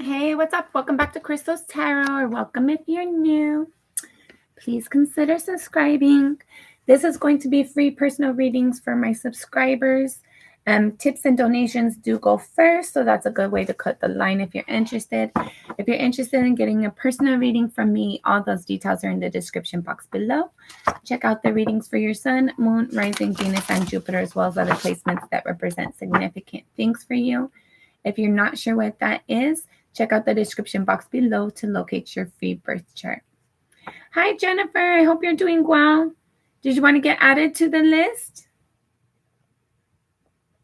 Hey, what's up? Welcome back to Crystal's Tarot, or welcome if you're new. Please consider subscribing. This is going to be free personal readings for my subscribers. Tips and donations do go first, so that's a good way to cut the line if you're interested. If you're interested in getting a personal reading from me, all those details are in the description box below. Check out the readings for your sun, moon, rising, Venus, and Jupiter, as well as other placements that represent significant things for you. If you're not sure what that is, check out the description box below to locate your free birth chart. Hi, Jennifer. I hope you're doing well. Did you want to get added to the list?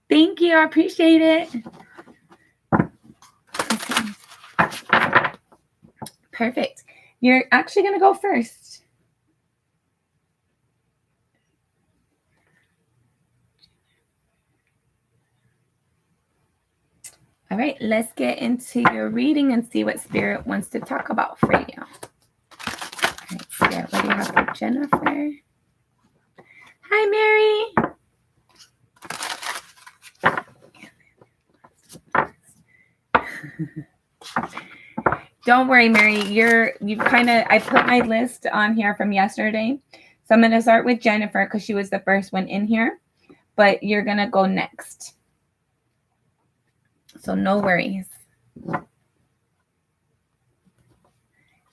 Thank you. I appreciate it. Okay. Perfect. You're actually going to go first. All right, let's get into your reading and see what Spirit wants to talk about for you. All right, Spirit, what do you have for Jennifer? Hi, Mary. Don't worry, Mary. I put my list on here from yesterday. So I'm going to start with Jennifer because she was the first one in here. But you're going to go next. So no worries.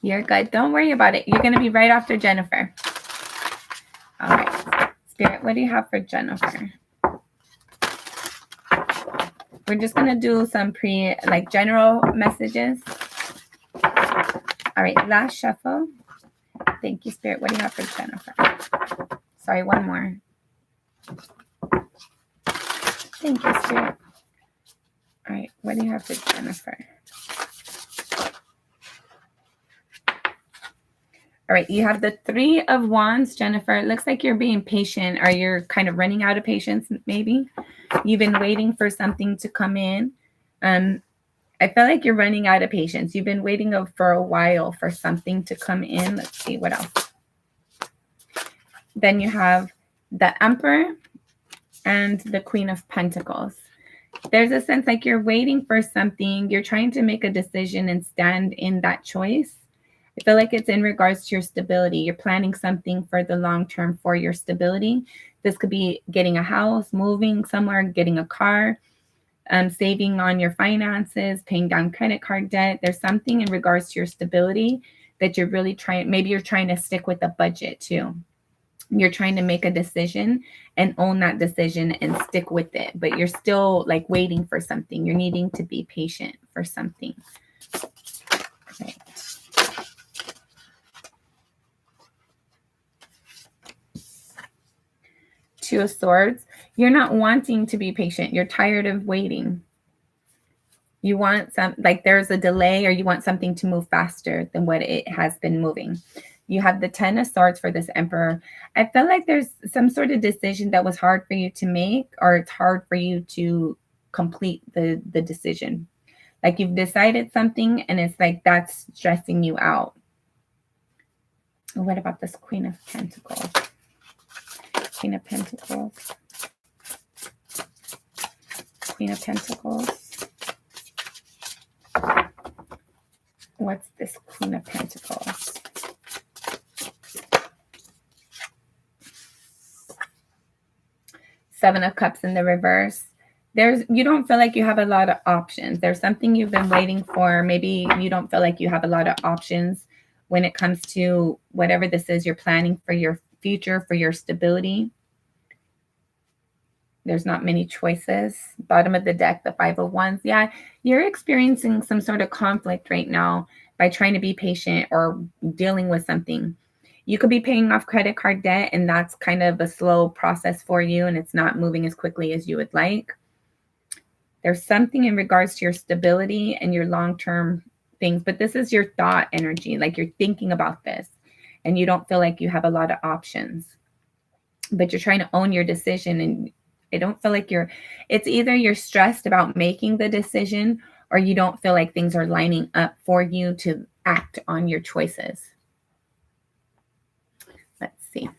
You're good. Don't worry about it. You're going to be right after Jennifer. All right. Spirit, what do you have for Jennifer? We're just going to do some general messages. All right. Last shuffle. Thank you, Spirit. What do you have for Jennifer? Sorry, one more. Thank you, Spirit. All right. What do you have for Jennifer? All right, you have the Three of Wands, Jennifer. It looks like you're being patient, or you're kind of running out of patience, maybe. You've been waiting for something to come in. I feel like you're running out of patience. You've been waiting for a while for something to come in. Let's see, what else? Then you have the Emperor and the Queen of Pentacles. There's a sense like you're waiting for something. You're trying to make a decision and stand in that choice. I feel like it's in regards to your stability. You're planning something for the long term for your stability. This could be getting a house, moving somewhere, getting a car, saving on your finances, paying down credit card debt. There's something in regards to your stability that you're really trying. Maybe you're trying to stick with the budget too. You're trying to make a decision and own that decision and stick with it. But you're still like waiting for something. You're needing to be patient for something. Right. Two of Swords. You're not wanting to be patient. You're tired of waiting. You want there's a delay, or you want something to move faster than what it has been moving. You have the Ten of Swords for this Emperor. I feel like there's some sort of decision that was hard for you to make, or it's hard for you to complete the decision. Like you've decided something and it's like that's stressing you out. What about this Queen of Pentacles? Queen of Pentacles. Queen of Pentacles. What's this Queen of Pentacles? Seven of Cups in the reverse. You don't feel like you have a lot of options. There's something you've been waiting for. Maybe you don't feel like you have a lot of options when it comes to whatever this is you're planning for your future, for your stability. There's not many choices. Bottom of the deck, the Five of Wands. Yeah, you're experiencing some sort of conflict right now by trying to be patient or dealing with something. You could be paying off credit card debt, and that's kind of a slow process for you, and it's not moving as quickly as you would like. There's something in regards to your stability and your long-term things, but this is your thought energy. Like you're thinking about this, and you don't feel like you have a lot of options, but you're trying to own your decision, and I don't feel like it's either you're stressed about making the decision, or you don't feel like things are lining up for you to act on your choices. Let's see.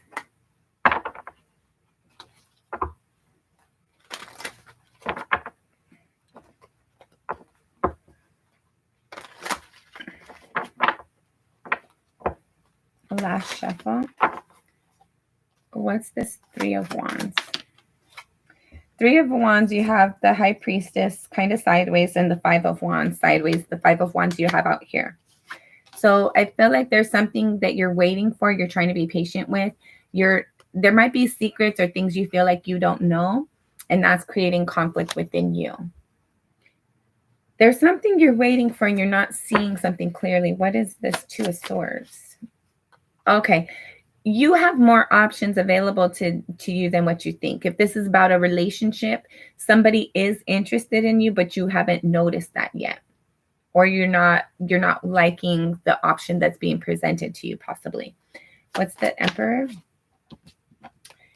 Last shuffle. What's this Three of Wands? Three of Wands, you have the High Priestess kind of sideways and the Five of Wands sideways. The Five of Wands you have out here. So I feel like there's something that you're waiting for. You're trying to be patient with. There might be secrets or things you feel like you don't know, and that's creating conflict within you. There's something you're waiting for and you're not seeing something clearly. What is this Two of Swords? Okay. You have more options available to you than what you think. If this is about a relationship, somebody is interested in you, but you haven't noticed that yet. Or you're not liking the option that's being presented to you, possibly. What's the Emperor?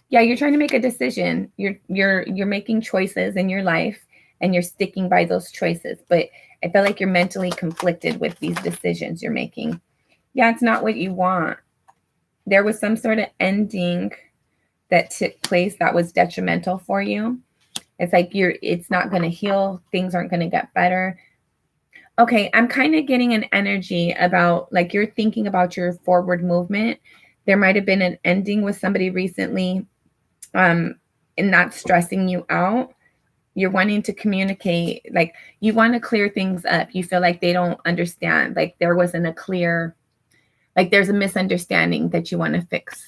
Yeah, you're trying to make a decision. You're making choices in your life and you're sticking by those choices. But I feel like you're mentally conflicted with these decisions you're making. Yeah, it's not what you want. There was some sort of ending that took place that was detrimental for you. It's like it's not going to heal. Things aren't going to get better. Okay, I'm kind of getting an energy about like you're thinking about your forward movement. There might have been an ending with somebody recently, and that's stressing you out. You're wanting to communicate, like you want to clear things up. You feel like they don't understand, like there wasn't a clear, like there's a misunderstanding that you want to fix.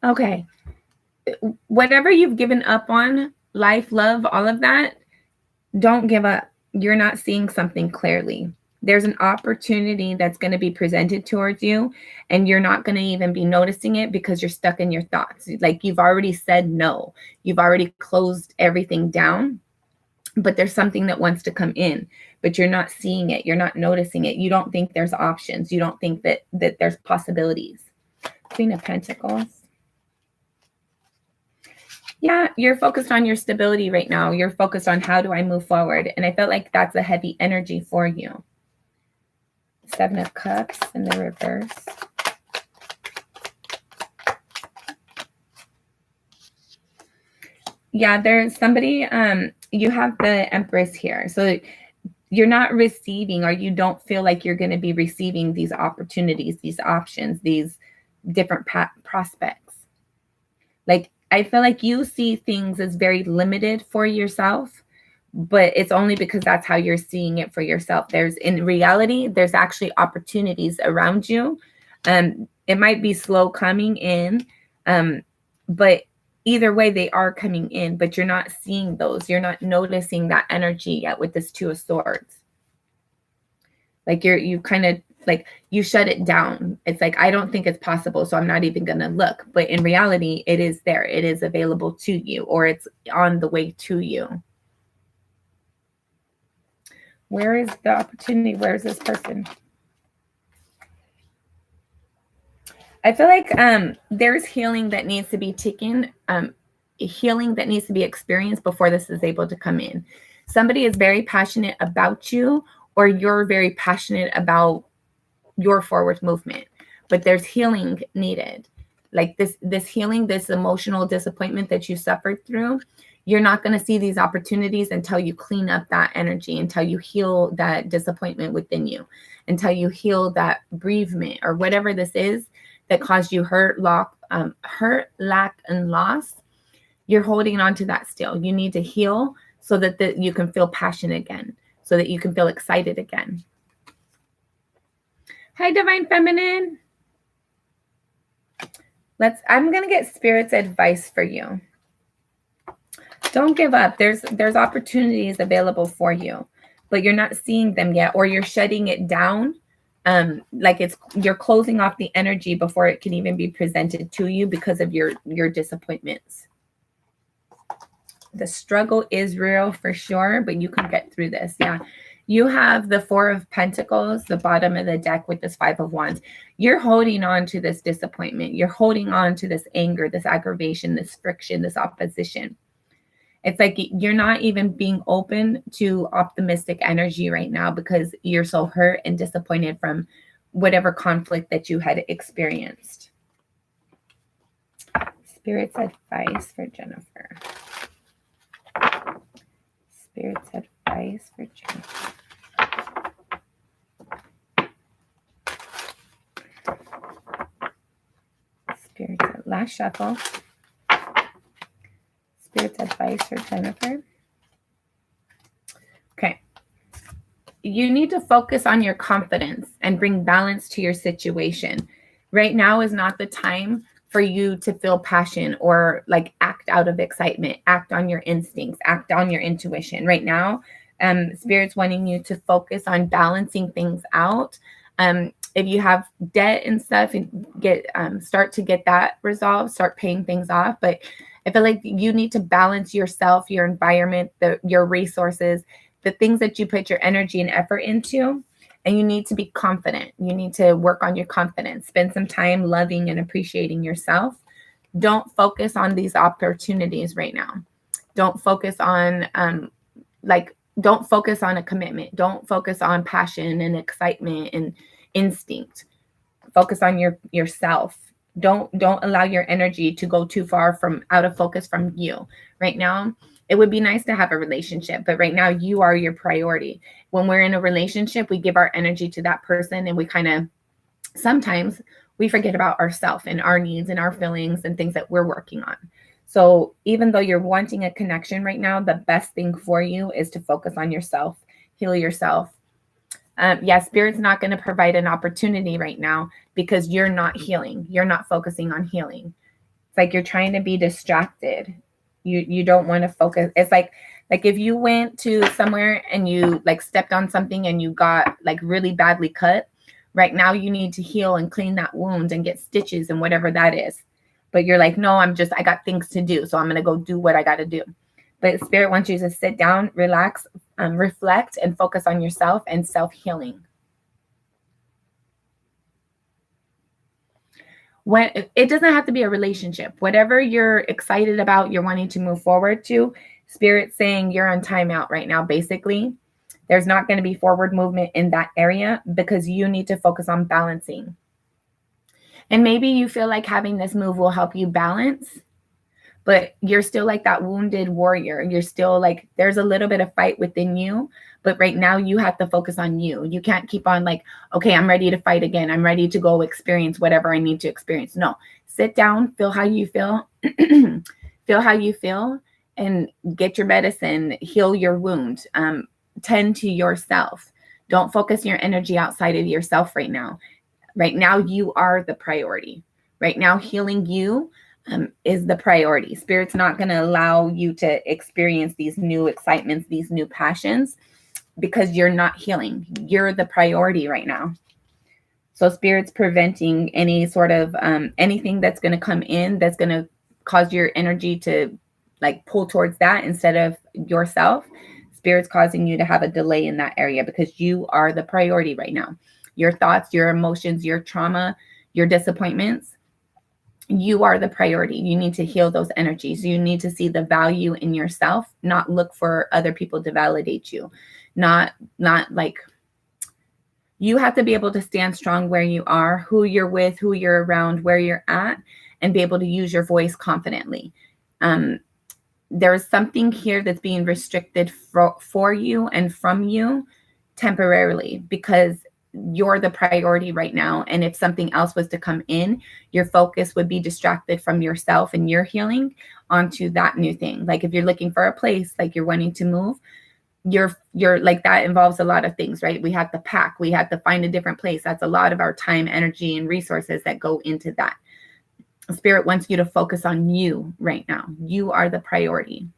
Okay. Whatever you've given up on, life, love, all of that, don't give up. You're not seeing something clearly. There's an opportunity that's going to be presented towards you, and you're not going to even be noticing it because you're stuck in your thoughts. Like you've already said no. You've already closed everything down, but there's something that wants to come in, but you're not seeing it. You're not noticing it. You don't think there's options. You don't think that there's possibilities. Queen of Pentacles. Yeah, you're focused on your stability right now. You're focused on how do I move forward? And I felt like that's a heavy energy for you. Seven of Cups in the reverse. Yeah, there's somebody, you have the Empress here. So you're not receiving, or you don't feel like you're going to be receiving these opportunities, these options, these different prospects. Like, I feel like you see things as very limited for yourself, but it's only because that's how you're seeing it for yourself. In reality, there's actually opportunities around you. It might be slow coming in, but either way, they are coming in, but you're not seeing those. You're not noticing that energy yet with this Two of Swords. Like you kind of like you shut it down. It's like, I don't think it's possible, so I'm not even going to look. But in reality, it is there. It is available to you, or it's on the way to you. Where is the opportunity? Where is this person? I feel like there's healing that needs to be taken, healing that needs to be experienced before this is able to come in. Somebody is very passionate about you, or you're very passionate about your forward movement, but there's healing needed. Like this healing, this emotional disappointment that you suffered through, you're not going to see these opportunities until you clean up that energy, until you heal that disappointment within you, until you heal that bereavement or whatever this is that caused you hurt, lack, and loss. You're holding on to that still. You need to heal so that you can feel passion again, so that you can feel excited again. Hi, Divine Feminine. I'm going to get Spirit's advice for you. Don't give up. There's opportunities available for you, but you're not seeing them yet, or you're shutting it down. Like you're closing off the energy before it can even be presented to you because of your disappointments. The struggle is real for sure, but you can get through this. Yeah. You have the Four of Pentacles, the bottom of the deck with this Five of Wands. You're holding on to this disappointment. You're holding on to this anger, this aggravation, this friction, this opposition. It's like you're not even being open to optimistic energy right now because you're so hurt and disappointed from whatever conflict that you had experienced. Spirit's advice for Jennifer. Spirit's advice for June. Spirit's last shuffle. Spirit's advice for Jennifer. Okay. You need to focus on your confidence and bring balance to your situation. Right now is not the time for you to feel passion or like act out of excitement, act on your instincts, act on your intuition. Right now, Spirit's wanting you to focus on balancing things out. If you have debt and stuff, and start to get that resolved, start paying things off. But I feel like you need to balance yourself, your environment, your resources, the things that you put your energy and effort into, and you need to be confident. You need to work on your confidence. Spend some time loving and appreciating yourself. Don't focus on these opportunities right now. Don't focus on don't focus on a commitment. Don't focus on passion and excitement and instinct. Focus on yourself. Don't allow your energy to go too far from out of focus from you. Right now, it would be nice to have a relationship, but right now you are your priority. When we're in a relationship, we give our energy to that person, and we sometimes we forget about ourselves and our needs and our feelings and things that we're working on. So even though you're wanting a connection right now, the best thing for you is to focus on yourself, heal yourself. Spirit's not going to provide an opportunity right now because you're not healing. You're not focusing on healing. It's like you're trying to be distracted. You don't want to focus. It's like if you went to somewhere and you like stepped on something and you got like really badly cut. Right now you need to heal and clean that wound and get stitches and whatever that is. But you're like, no, I got things to do. So I'm going to go do what I got to do. But Spirit wants you to sit down, relax, reflect, and focus on yourself and self-healing. It doesn't have to be a relationship. Whatever you're excited about, you're wanting to move forward to, Spirit's saying you're on timeout right now, basically. There's not going to be forward movement in that area because you need to focus on balancing. And maybe you feel like having this move will help you balance, but you're still like that wounded warrior. You're still like, there's a little bit of fight within you, but right now you have to focus on you. You can't keep on like, okay, I'm ready to fight again. I'm ready to go experience whatever I need to experience. No, sit down, feel how you feel, feel how you feel, and get your medicine, heal your wound, tend to yourself. Don't focus your energy outside of yourself right now. Right now, you are the priority. Right now, healing you is the priority. Spirit's not going to allow you to experience these new excitements, these new passions, because you're not healing. You're the priority right now. So Spirit's preventing any sort of anything that's going to come in that's going to cause your energy to like pull towards that instead of yourself. Spirit's causing you to have a delay in that area because you are the priority right now. Your thoughts, your emotions, your trauma, your disappointments, you are the priority. You need to heal those energies. You need to see the value in yourself, not look for other people to validate you. Not like, you have to be able to stand strong where you are, who you're with, who you're around, where you're at, and be able to use your voice confidently. There's something here that's being restricted for you and from you temporarily because you're the priority right now. And if something else was to come in, your focus would be distracted from yourself and your healing onto that new thing. Like if you're looking for a place, like you're wanting to move, you're like, that involves a lot of things, right? We have to pack, we have to find a different place. That's a lot of our time, energy, and resources that go into that. Spirit wants you to focus on you right now. You are the priority.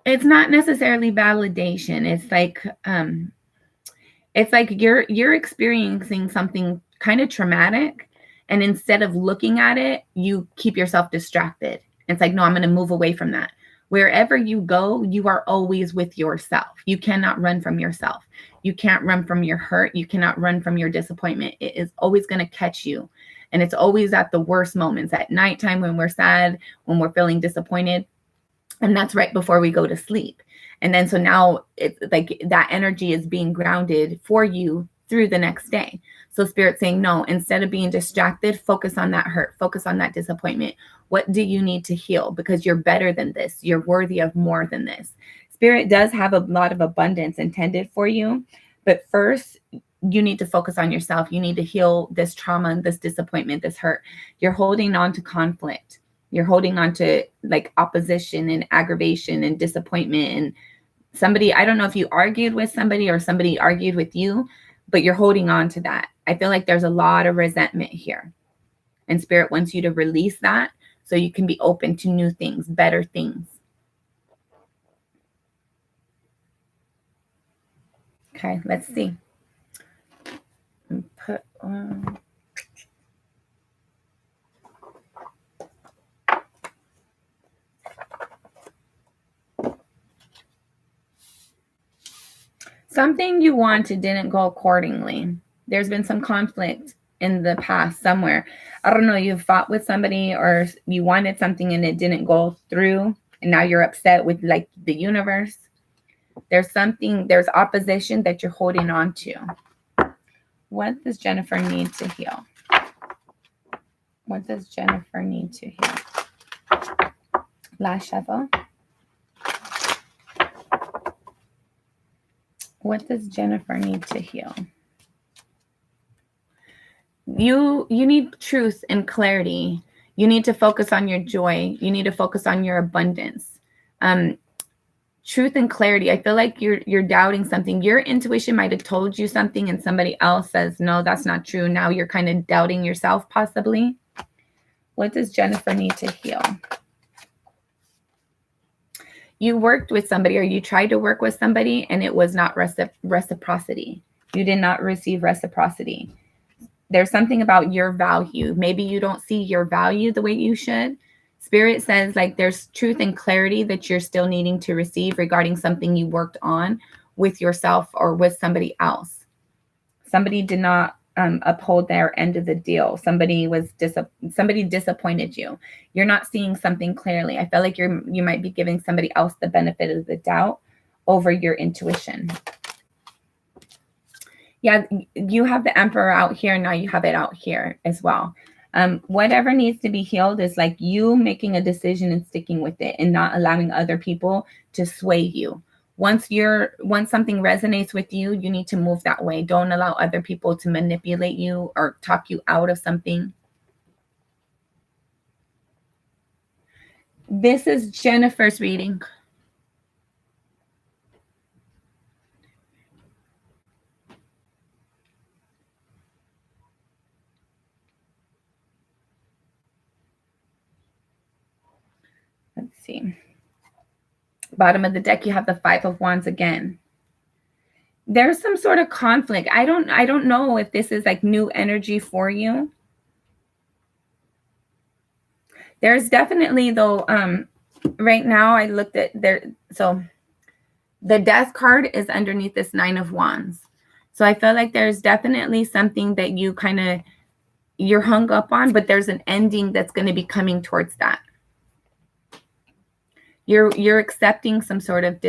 It's not necessarily validation. It's like you're experiencing something kind of traumatic, and instead of looking at it, you keep yourself distracted. It's like, no, I'm going to move away from that. Wherever you go, you are always with yourself. You cannot run from yourself. You can't run from your hurt. You cannot run from your disappointment. It is always going to catch you. And it's always at the worst moments, at nighttime when we're sad, when we're feeling disappointed. And that's right before we go to sleep. And then so now it's like that energy is being grounded for you through the next day. So Spirit's saying, no, instead of being distracted, focus on that hurt, focus on that disappointment. What do you need to heal? Because you're better than this. You're worthy of more than this. Spirit does have a lot of abundance intended for you, but first you need to focus on yourself. You need to heal this trauma, this disappointment, this hurt. You're holding on to conflict. You're holding on to like opposition and aggravation and disappointment. And somebody, I don't know if you argued with somebody or somebody argued with you, but you're holding on to that. I feel like there's a lot of resentment here. And Spirit wants you to release that so you can be open to new things, better things. Okay, let's see. Put on. Something you wanted didn't go accordingly. There's been some conflict in the past somewhere. I don't know, you fought with somebody or you wanted something and it didn't go through. And now you're upset with like the universe. There's opposition that you're holding on to. What does Jennifer need to heal? What does Jennifer need to heal? Last shuffle. What does Jennifer need to heal? You need truth and clarity. You need to focus on your joy. You need to focus on your abundance. Truth and clarity. I feel like you're doubting something. Your intuition might have told you something and somebody else says, no, that's not true. Now you're kind of doubting yourself possibly. What does Jennifer need to heal? You worked with somebody or you tried to work with somebody and it was not reciprocity. You did not receive reciprocity. There's something about your value. Maybe you don't see your value the way you should. Spirit says like there's truth and clarity that you're still needing to receive regarding something you worked on with yourself or with somebody else. Somebody did not uphold their end of the deal. Somebody disappointed you. You're not seeing something clearly. I feel like you might be giving somebody else the benefit of the doubt over your intuition. Yeah, you have the Emperor out here. Now you have it out here as well. Whatever needs to be healed is like you making a decision and sticking with it and not allowing other people to sway you. Once something resonates with you, you need to move that way. Don't allow other people to manipulate you or talk you out of something. This is Jennifer's reading. Let's see. Bottom of the deck, you have the Five of Wands again. There's some sort of conflict. I don't know if this is like new energy for you. There's definitely though, right now I looked at there. So the Death card is underneath this Nine of Wands. So I feel like there's definitely something that you're hung up on, but there's an ending that's going to be coming towards that. You're accepting some sort of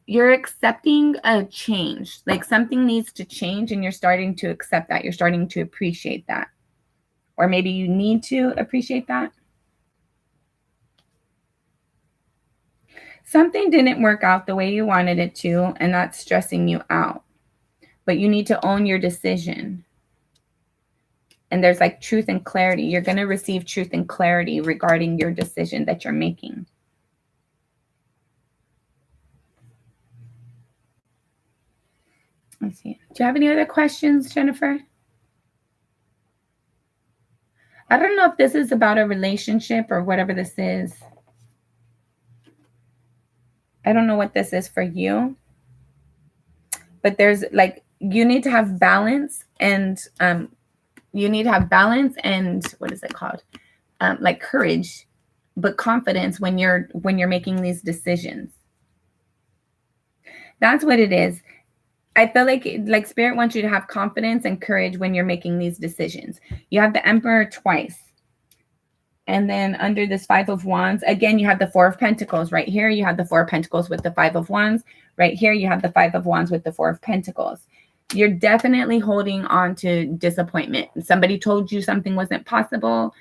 you're accepting a change, like something needs to change and you're starting to accept that. You're starting to appreciate that. Or maybe you need to appreciate that. Something didn't work out the way you wanted it to, and that's stressing you out. But you need to own your decision. And there's like truth and clarity. You're going to receive truth and clarity regarding your decision that you're making. Let's see. Do you have any other questions, Jennifer? I don't know if this is about a relationship or whatever this is. I don't know what this is for you. But there's like, you need to have balance and what is it called? Like courage, but confidence when you're making these decisions. That's what it is. I feel like Spirit wants you to have confidence and courage when you're making these decisions. You have the Emperor twice. And then under this Five of Wands, again, you have the Four of Pentacles. Right here, you have the Four of Pentacles with the Five of Wands. Right here, you have the Five of Wands with the Four of Pentacles. You're definitely holding on to disappointment. Somebody told you something wasn't possible.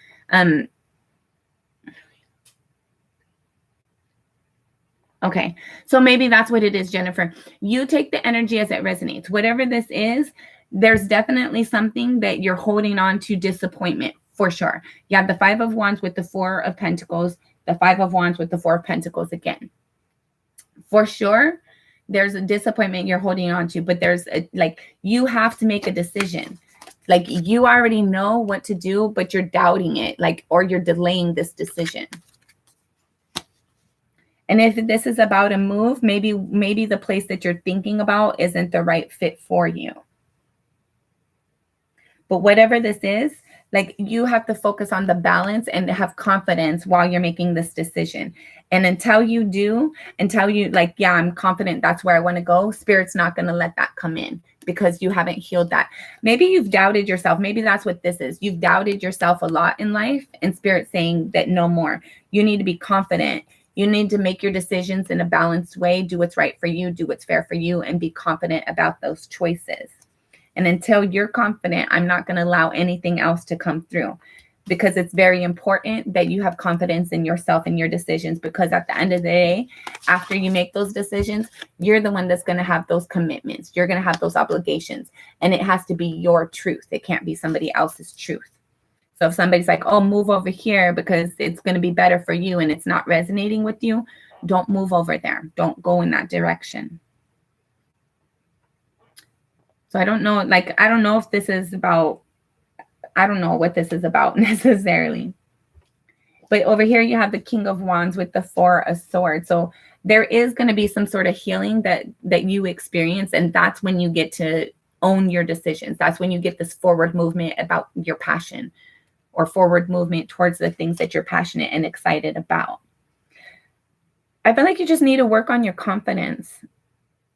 Okay, so maybe that's what it is, Jennifer. You take the energy as it resonates. Whatever this is, there's definitely something that you're holding on to disappointment for sure. You have the Five of Wands with the Four of Pentacles, the Five of Wands with the Four of Pentacles again. For sure, there's a disappointment you're holding on to, but there's like, you have to make a decision. Like, you already know what to do, but you're doubting it, like, or you're delaying this decision. And if this is about a move, maybe the place that you're thinking about isn't the right fit for you. But whatever this is, like, you have to focus on the balance and have confidence while you're making this decision. And until you like, yeah, I'm confident that's where I want to go, Spirit's not going to let that come in because you haven't healed that. Maybe you've doubted yourself. Maybe that's what this is. You've doubted yourself a lot in life, and Spirit's saying that no more. You need to be confident. You need to make your decisions in a balanced way, do what's right for you, do what's fair for you, and be confident about those choices. And until you're confident, I'm not going to allow anything else to come through, because it's very important that you have confidence in yourself and your decisions, because at the end of the day, after you make those decisions, you're the one that's going to have those commitments. You're going to have those obligations, and it has to be your truth. It can't be somebody else's truth. So if somebody's like, oh, move over here because it's going to be better for you, and it's not resonating with you, don't move over there. Don't go in that direction. So I don't know, like, I don't know if this is about, I don't know what this is about necessarily. But over here you have the King of Wands with the Four of Swords. So there is going to be some sort of healing that you experience, and that's when you get to own your decisions. That's when you get this forward movement about your passion, or forward movement towards the things that you're passionate and excited about. I feel like you just need to work on your confidence.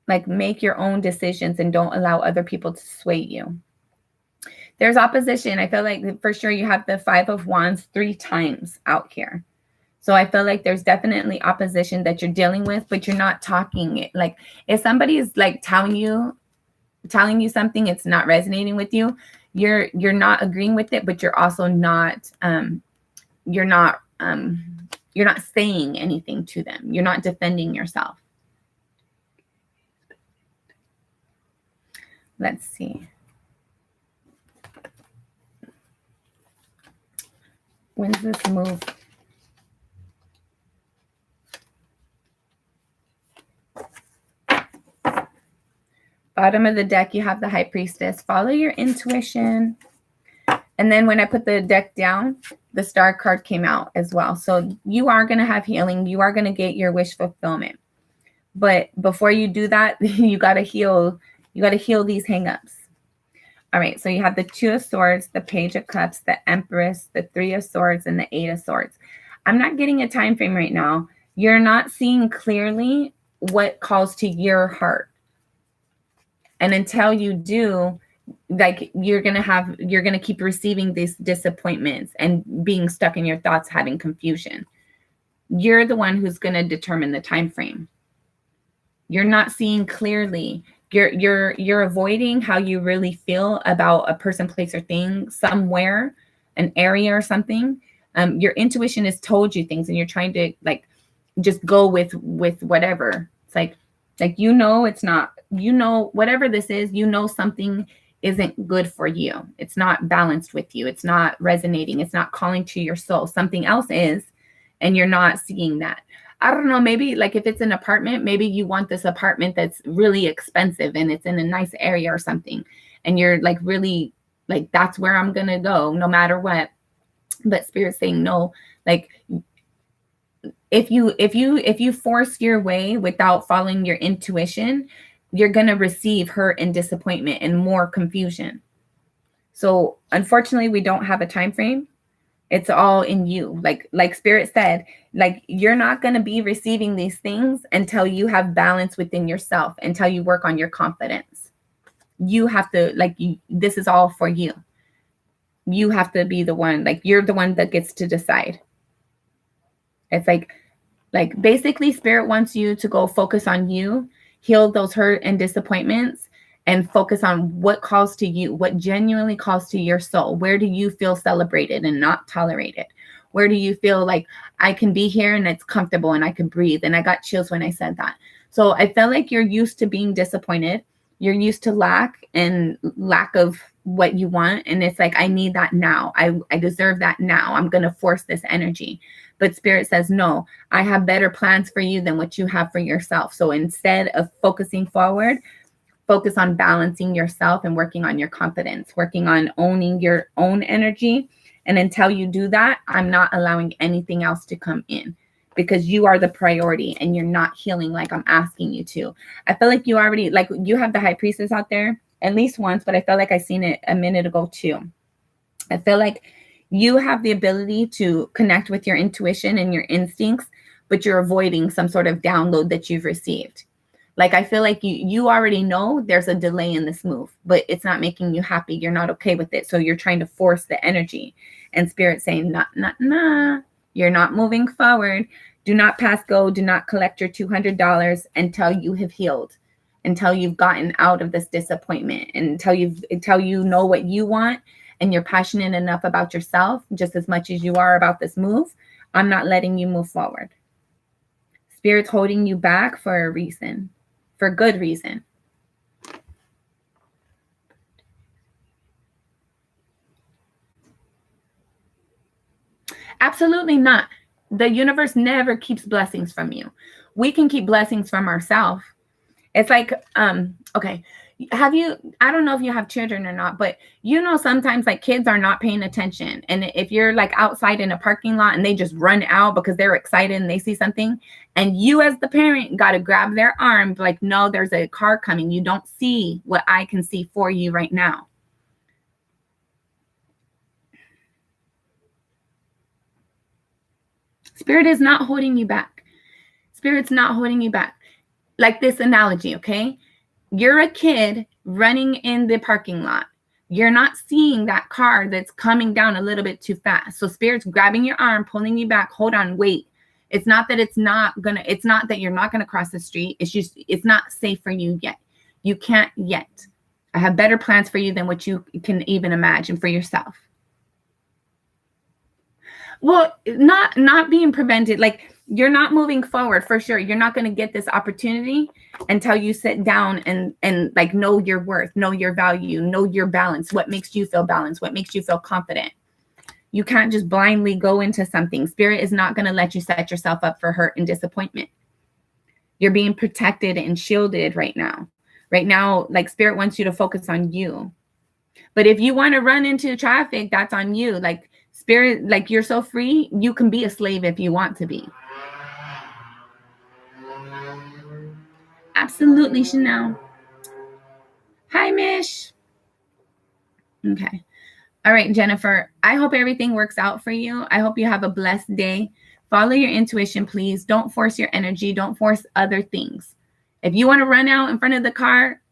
Like, make your own decisions and don't allow other people to sway you. There's opposition. I feel like for sure you have the Five of Wands 3 times out here. So I feel like there's definitely opposition that you're dealing with, but you're not talking it. Like, if somebody is like telling you something, it's not resonating with you, you're not agreeing with it, but you're also not you're not saying anything to them. You're not defending yourself. Let's see. When's this move? Bottom of the deck, you have the High Priestess. Follow your intuition. And then when I put the deck down, the Star card came out as well. So you are going to have healing. You are going to get your wish fulfillment. But before you do that, you got to heal. You got to heal these hangups. All right. So you have the Two of Swords, the Page of Cups, the Empress, the Three of Swords, and the Eight of Swords. I'm not getting a time frame right now. You're not seeing clearly what calls to your heart. And until you do, like, you're going to keep receiving these disappointments and being stuck in your thoughts, having confusion. You're the one who's going to determine the time frame. You're not seeing clearly. You're avoiding how you really feel about a person, place, or thing, somewhere, an area or something. Your intuition has told you things, and you're trying to, like, just go with whatever. It's like it's not, whatever this is, something isn't good for you. It's not balanced with you. It's not resonating. It's not calling to your soul. Something else is, and you're not seeing that. I don't know, maybe like if it's an apartment, maybe you want this apartment that's really expensive and it's in a nice area or something. And you're like, really, like, that's where I'm going to go no matter what. But Spirit's saying no. Like, if you force your way without following your intuition, you're going to receive hurt and disappointment and more confusion. So unfortunately, we don't have a time frame. It's all in you. Like Spirit said, like, you're not going to be receiving these things until you have balance within yourself, until you work on your confidence. You have to, like, this is all for you. You have to be the one, like, you're the one that gets to decide. It's like basically Spirit wants you to go focus on you, heal those hurt and disappointments, and focus on what calls to you, what genuinely calls to your soul. Where do you feel celebrated and not tolerated? Where do you feel like I can be here and it's comfortable and I can breathe? And I got chills when I said that. So I felt like you're used to being disappointed. You're used to lack of what you want. And it's like, I need that now. I deserve that now. I'm going to force this energy. But Spirit says, no, I have better plans for you than what you have for yourself. So instead of focusing forward, focus on balancing yourself and working on your confidence, working on owning your own energy. And until you do that, I'm not allowing anything else to come in, because you are the priority and you're not healing like I'm asking you to. I feel like you already, like you have the High Priestess out there at least once, but I felt like I seen it a minute ago too. I feel like you have the ability to connect with your intuition and your instincts, but you're avoiding some sort of download that you've received. Like, I feel like you already know there's a delay in this move, but it's not making you happy. You're not okay with it. So you're trying to force the energy, and Spirit saying, nah, you're not moving forward. Do not pass go. Do not collect your $200 until you have healed, until you've gotten out of this disappointment, until you know what you want and you're passionate enough about yourself just as much as you are about this move. I'm not letting you move forward. Spirit's holding you back for a reason, for good reason. Absolutely not. The universe never keeps blessings from you. We can keep blessings from ourselves. It's like, okay, I don't know if you have children or not, but sometimes like kids are not paying attention. And if you're like outside in a parking lot and they just run out because they're excited and they see something, and you as the parent got to grab their arm, like, no, there's a car coming. You don't see what I can see for you right now. Spirit is not holding you back. Spirit's not holding you back. Like this analogy, okay? You're a kid running in the parking lot. You're not seeing that car that's coming down a little bit too fast. So Spirit's grabbing your arm, pulling you back. Hold on, wait. It's not that you're not gonna cross the street. It's just, it's not safe for you yet. You can't yet. I have better plans for you than what you can even imagine for yourself. Well, not being prevented, like you're not moving forward for sure. You're not going to get this opportunity until you sit down and like know your worth, know your value, know your balance. What makes you feel balanced? What makes you feel confident? You can't just blindly go into something. Spirit is not going to let you set yourself up for hurt and disappointment. You're being protected and shielded right now. Right now, like Spirit wants you to focus on you. But if you want to run into traffic, that's on you. Like Spirit, like you're so free, you can be a slave if you want to be. Absolutely, Chanel. Hi, Mish. Okay. All right, Jennifer. I hope everything works out for you. I hope you have a blessed day. Follow your intuition, please. Don't force your energy. Don't force other things. If you want to run out in front of the car,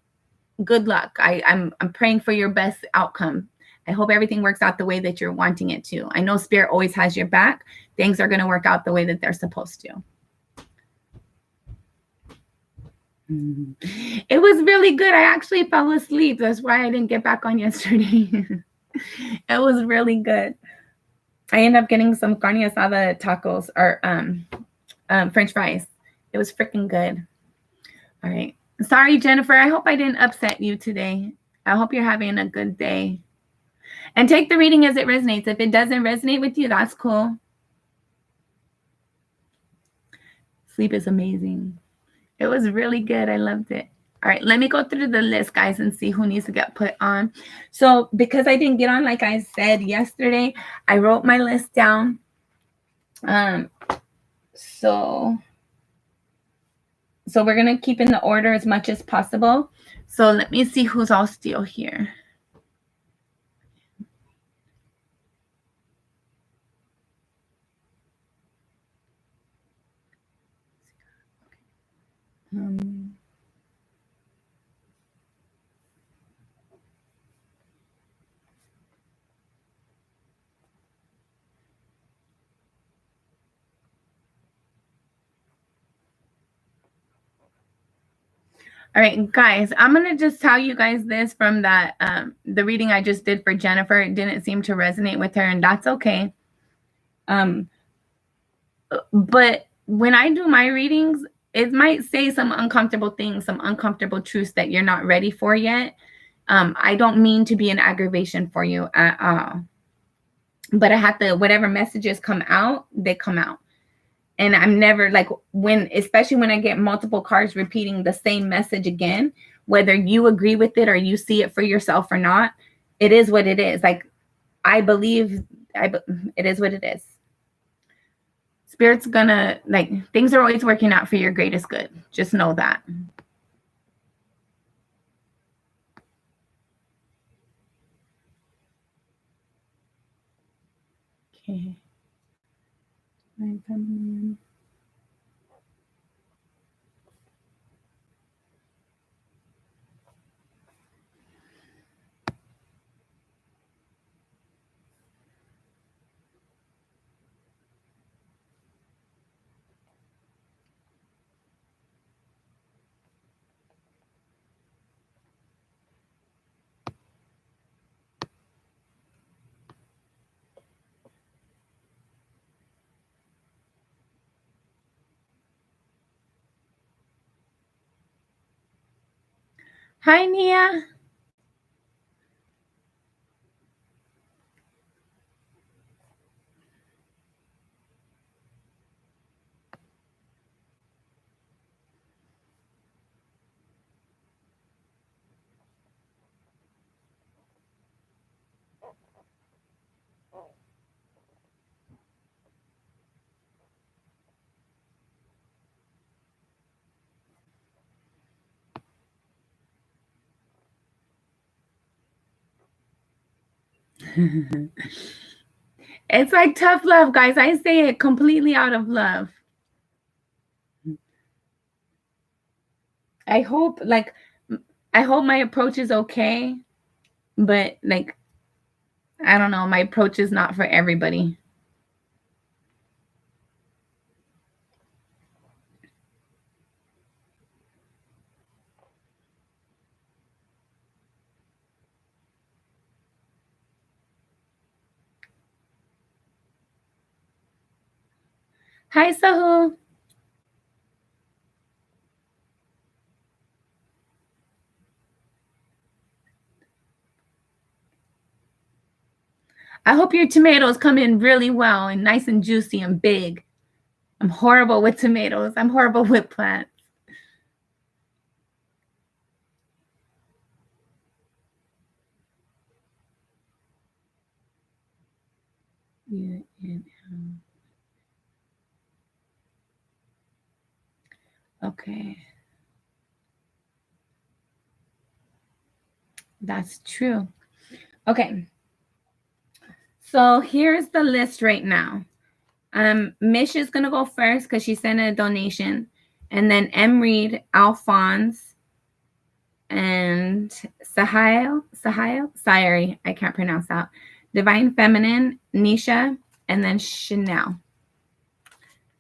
good luck. I'm praying for your best outcome. I hope everything works out the way that you're wanting it to. I know Spirit always has your back. Things are going to work out the way that they're supposed to. It was really good. I actually fell asleep. That's why I didn't get back on yesterday. It was really good. I ended up getting some carne asada tacos or French fries. It was freaking good. All right. Sorry, Jennifer. I hope I didn't upset you today. I hope you're having a good day. And take the reading as it resonates. If it doesn't resonate with you, that's cool. Sleep is amazing. It was really good. I loved it. All right, let me go through the list, guys, and see who needs to get put on. So because I didn't get on, like I said yesterday, I wrote my list down. So we're going to keep in the order as much as possible. So let me see who's all still here. All right, guys, I'm going to just tell you guys this from that, the reading I just did for Jennifer. It didn't seem to resonate with her, and that's okay. But when I do my readings, it might say some uncomfortable things, some uncomfortable truths that you're not ready for yet. I don't mean to be an aggravation for you at all. But I have to, whatever messages come out, they come out. And I'm never like, especially when I get multiple cards repeating the same message again, whether you agree with it or you see it for yourself or not, it is what it is. Like, I believe it is what it is. Spirit's gonna, like, things are always working out for your greatest good. Just know that. Okay. Hi, Nia. It's like tough love, guys. I say it completely out of love. I hope my approach is okay, but like, I don't know, my approach is not for everybody. Hi, Sahu. I hope your tomatoes come in really well and nice and juicy and big. I'm horrible with tomatoes. I'm horrible with plants. Yeah. Okay. That's true. Okay. So here's the list right now. Mish is gonna go first because she sent a donation, and then M. Reed, Alphonse, and Sahil. Sorry, I can't pronounce that. Divine Feminine, Nisha, and then Chanel.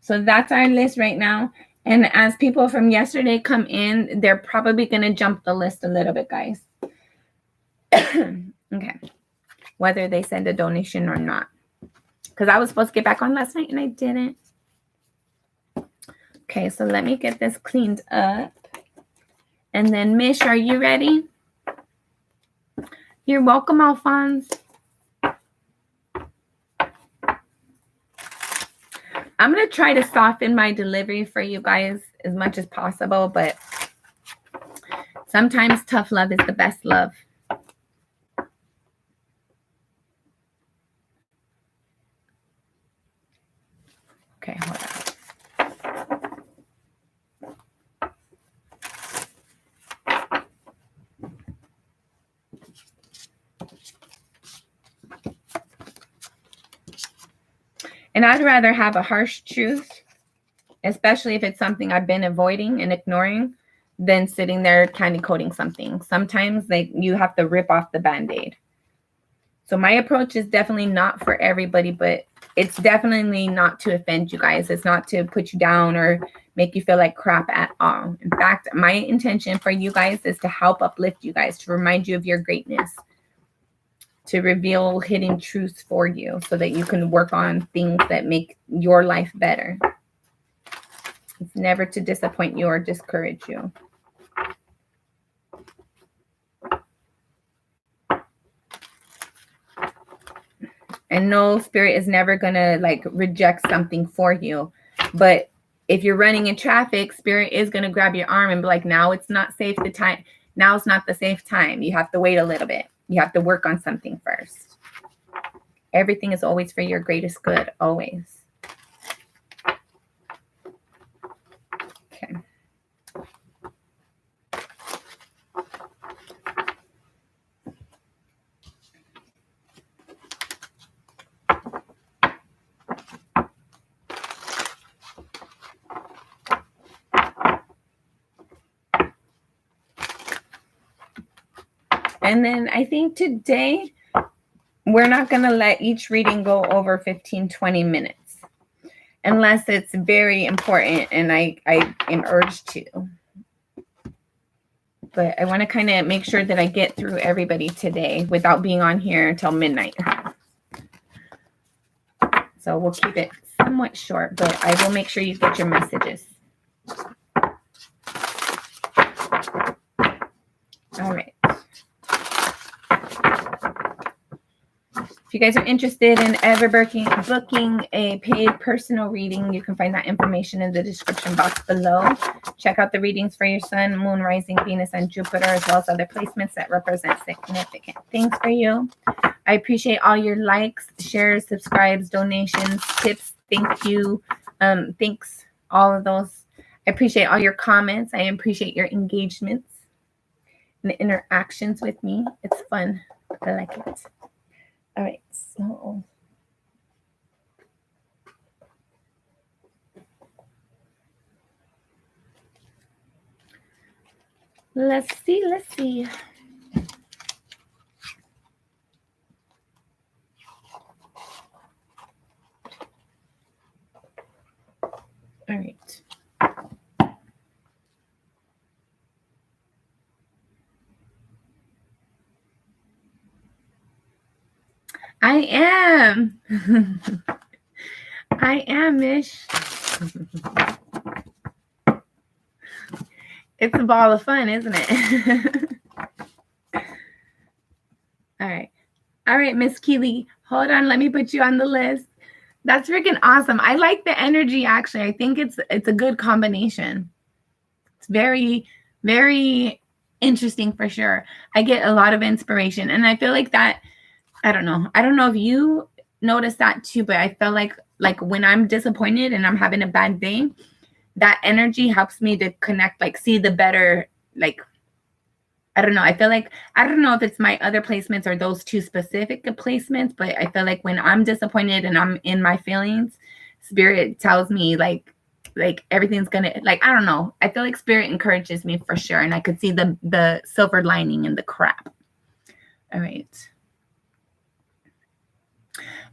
So that's our list right now. And as people from yesterday come in, they're probably gonna jump the list a little bit, guys. Okay. Whether they send a donation or not. Because I was supposed to get back on last night and I didn't. Okay, so let me get this cleaned up. And then, Mish, are you ready? You're welcome, Alphonse. I'm going to try to soften my delivery for you guys as much as possible, but sometimes tough love is the best love. Okay, hold on. And I'd rather have a harsh truth, especially if it's something I've been avoiding and ignoring, than sitting there candy coating something. Sometimes you have to rip off the Band-Aid. So my approach is definitely not for everybody, but it's definitely not to offend you guys. It's not to put you down or make you feel like crap at all. In fact, my intention for you guys is to help uplift you guys, to remind you of your greatness, to reveal hidden truths for you so that you can work on things that make your life better. It's never to disappoint you or discourage you. And no, Spirit is never going to like reject something for you. But if you're running in traffic, Spirit is going to grab your arm and be like, now it's not safe the time. Now it's not the safe time. You have to wait a little bit. You have to work on something first. Everything is always for your greatest good, always. Okay. And then I think today we're not going to let each reading go over 15, 20 minutes unless it's very important and I am urged to. But I want to kind of make sure that I get through everybody today without being on here until midnight. So we'll keep it somewhat short, but I will make sure you get your messages. All right. If you guys are interested in ever booking a paid personal reading, you can find that information in the description box below. Check out the readings for your sun, moon, rising, Venus, and Jupiter, as well as other placements that represent significant things for you. I appreciate all your likes, shares, subscribes, donations, tips. Thank you. Thanks, all of those. I appreciate all your comments. I appreciate your engagements and the interactions with me. It's fun. I like it. All right, so let's see. All right. I am. I am, Mish. It's a ball of fun, isn't it? All right. All right, Miss Keely. Hold on. Let me put you on the list. That's freaking awesome. I like the energy, actually. I think it's a good combination. It's very, very interesting for sure. I get a lot of inspiration. And I feel like that, I don't know if you notice that too, but I feel like when I'm disappointed and I'm having a bad day, that energy helps me to connect, like see the better, like, I don't know. I feel like, I don't know if it's my other placements or those two specific placements, but I feel like when I'm disappointed and I'm in my feelings, Spirit tells me like everything's gonna, like, I don't know. I feel like Spirit encourages me for sure. And I could see the silver lining in the crap. All right.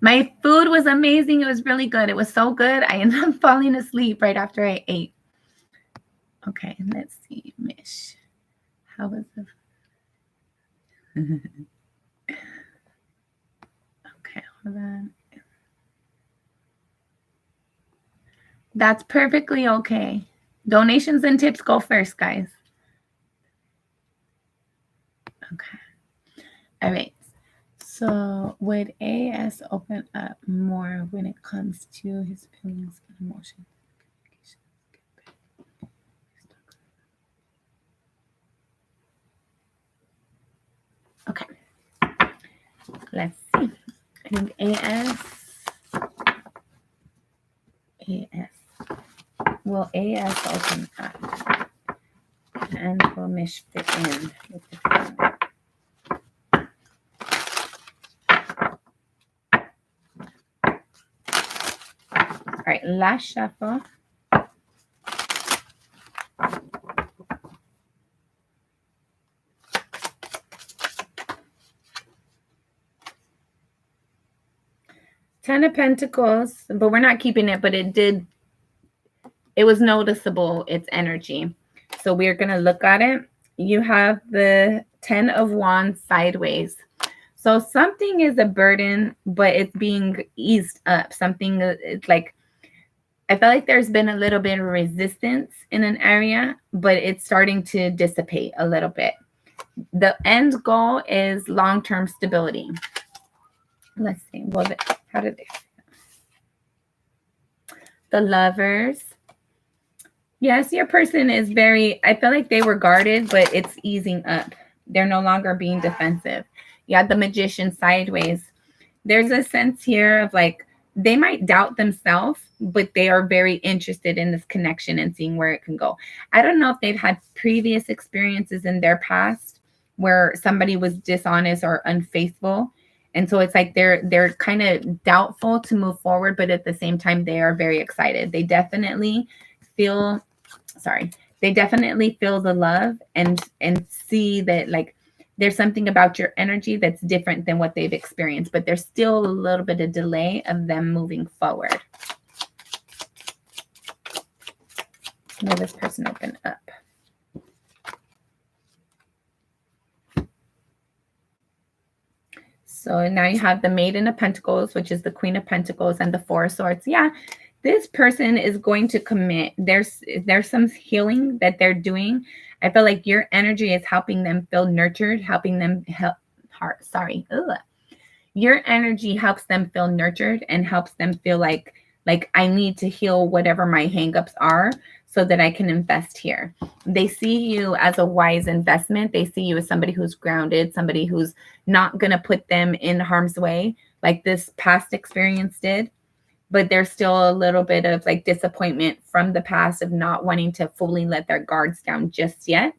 My food was amazing. It was really good. It was so good. I ended up falling asleep right after I ate. Okay, let's see, Mish. How was the... Okay, hold on. That's perfectly okay. Donations and tips go first, guys. Okay. All right. So would AS open up more when it comes to his feelings and emotions? Okay. Let's see. I think AS. Will AS open up? And will Mish fit in with the feeling? All right, last shuffle. 10 of Pentacles, but we're not keeping it, but it was noticeable, its energy. So we're going to look at it. You have the 10 of Wands sideways. So something is a burden, but it's being eased up. Something, it's like, I feel like there's been a little bit of resistance in an area, but it's starting to dissipate a little bit. The end goal is long-term stability. Let's see. Well, how did they? The Lovers. Yes, your person is very, I feel like they were guarded, but it's easing up. They're no longer being defensive. You have the Magician sideways. There's a sense here of like, they might doubt themselves, but they are very interested in this connection and seeing where it can go. I don't know if they've had previous experiences in their past where somebody was dishonest or unfaithful. And so it's like they're kind of doubtful to move forward, but at the same time, they are very excited. They definitely feel the love and see that like there's something about your energy that's different than what they've experienced, but there's still a little bit of delay of them moving forward. Let this person open up. So now you have the Maiden of Pentacles, which is the Queen of Pentacles, and the Four of Swords. Yeah, this person is going to commit. There's some healing that they're doing. I feel like your energy is helping them feel nurtured, helping them Your energy helps them feel nurtured and helps them feel like I need to heal whatever my hangups are so that I can invest here. They see you as a wise investment. They see you as somebody who's grounded, somebody who's not going to put them in harm's way like this past experience did. But there's still a little bit of like disappointment from the past of not wanting to fully let their guards down just yet.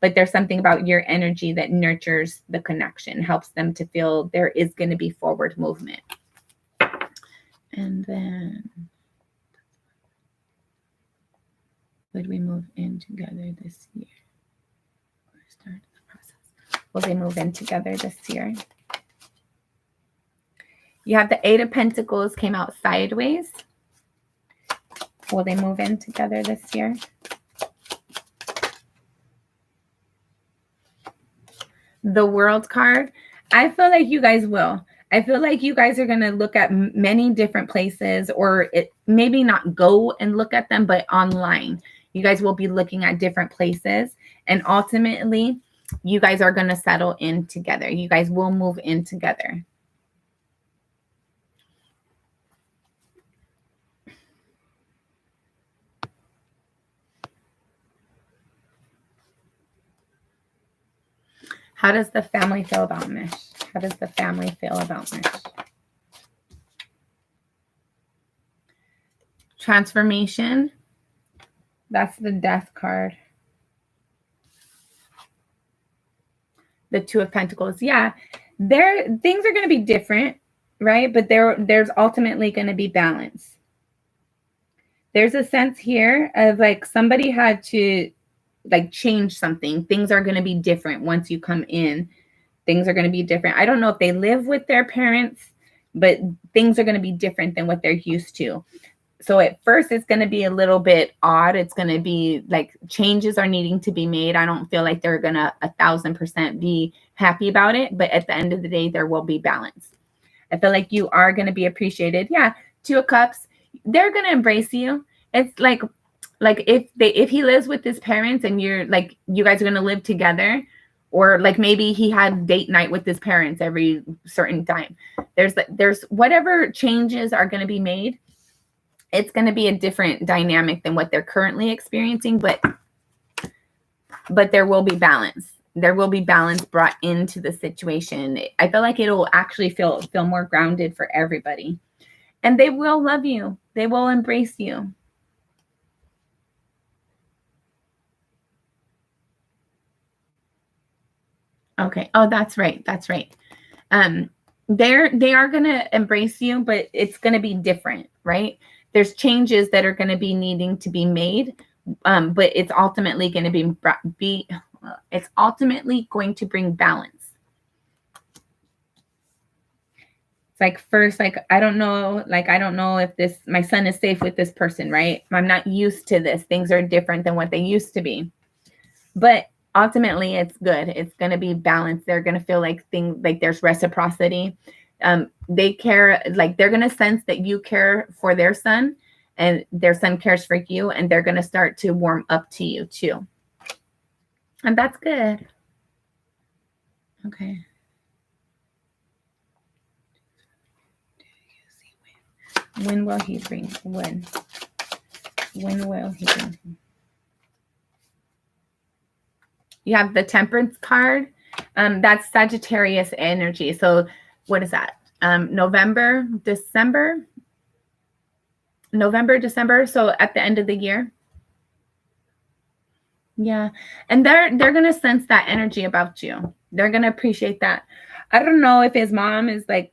But there's something about your energy that nurtures the connection, helps them to feel there is going to be forward movement. And then would we move in together this year? Or start the process? Will they move in together this year? You have the Eight of Pentacles came out sideways. Will they move in together this year? The World card. I feel like you guys will. I feel like you guys are going to look at many different places, or it maybe not go and look at them, but online. You guys will be looking at different places, and ultimately you guys are going to settle in together. You guys will move in together. How does the family feel about Mish? How does the family feel about Mish? Transformation. That's the Death card. The Two of Pentacles. Yeah, things are going to be different, right? But there's ultimately going to be balance. There's a sense here of like somebody had to like change something. Things are going to be different once you come in. Things are going to be different. I don't know if they live with their parents, but things are going to be different than what they're used to. So at first it's going to be a little bit odd. It's going to be like changes are needing to be made. I don't feel like they're going to 1,000% be happy about it, but at the end of the day, there will be balance. I feel like you are going to be appreciated. Yeah. Two of Cups. They're going to embrace you. It's like if he lives with his parents and you're like, you guys are going to live together, or like maybe he had date night with his parents every certain time. There's whatever changes are going to be made. It's going to be a different dynamic than what they're currently experiencing, but there will be balance. There will be balance brought into the situation. I feel like it'll actually feel more grounded for everybody. And they will love you. They will embrace you. Okay. Oh, that's right. That's right. They are going to embrace you, but it's going to be different, right? There's changes that are going to be needing to be made, but it's ultimately going to it's ultimately going to bring balance. It's like first, like, I don't know if this, my son is safe with this person, right? I'm not used to this. Things are different than what they used to be. But ultimately it's good. It's going to be balanced. They're going to feel like there's reciprocity. They care, like they're going to sense that you care for their son and their son cares for you, and they're going to start to warm up to you too. And that's good. Okay. When will he bring? When will he bring? You have the Temperance card. That's Sagittarius energy. So what is that? November, December. So at the end of the year. Yeah. And they're going to sense that energy about you. They're going to appreciate that. I don't know if his mom is like,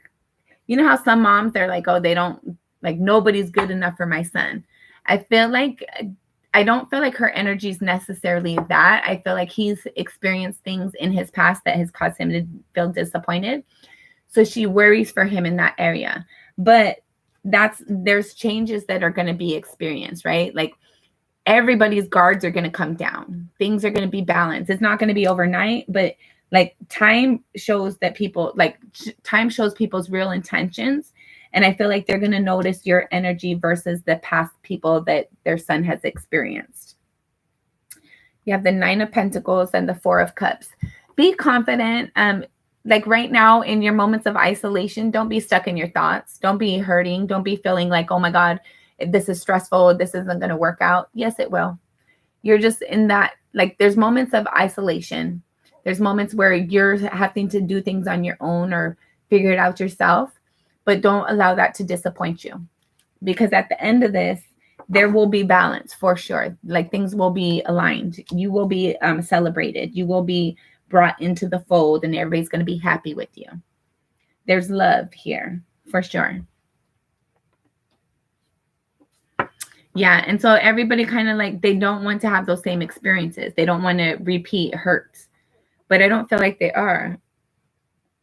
you know how some moms, they're like, oh, they don't, like, nobody's good enough for my son. I don't feel like her energy is necessarily that. I feel like he's experienced things in his past that has caused him to feel disappointed. So she worries for him in that area. But there's changes that are going to be experienced, right? Like everybody's guards are going to come down. Things are going to be balanced. It's not going to be overnight, but like time shows people's real intentions. And I feel like they're going to notice your energy versus the past people that their son has experienced. You have the 9 of Pentacles and the 4 of Cups. Be confident. Like right now in your moments of isolation, don't be stuck in your thoughts. Don't be hurting. Don't be feeling like, oh my God, this is stressful. This isn't going to work out. Yes, it will. You're just in that, like there's moments of isolation. There's moments where you're having to do things on your own or figure it out yourself, but don't allow that to disappoint you, because at the end of this, there will be balance for sure. Like things will be aligned. You will be celebrated. You will be brought into the fold and everybody's going to be happy with you. There's love here for sure. Yeah. And so everybody kind of like, they don't want to have those same experiences. They don't want to repeat hurts, but I don't feel like they are.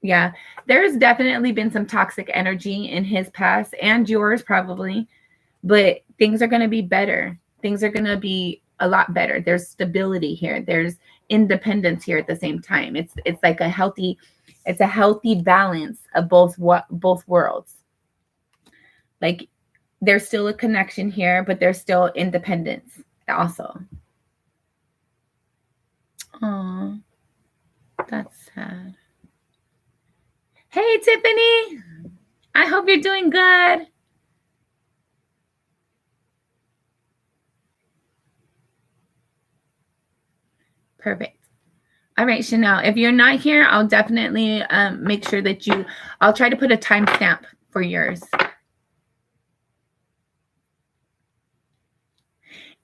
Yeah. There's definitely been some toxic energy in his past and yours probably, but things are going to be better. Things are going to be a lot better. There's stability here. There's independence here at the same time. It's like a healthy balance of both worlds. Like there's still a connection here, but there's still independence also. Oh, that's sad. Hey, Tiffany. I hope you're doing good. Perfect. All right, Chanel, if you're not here, I'll definitely make sure that I'll try to put a timestamp for yours.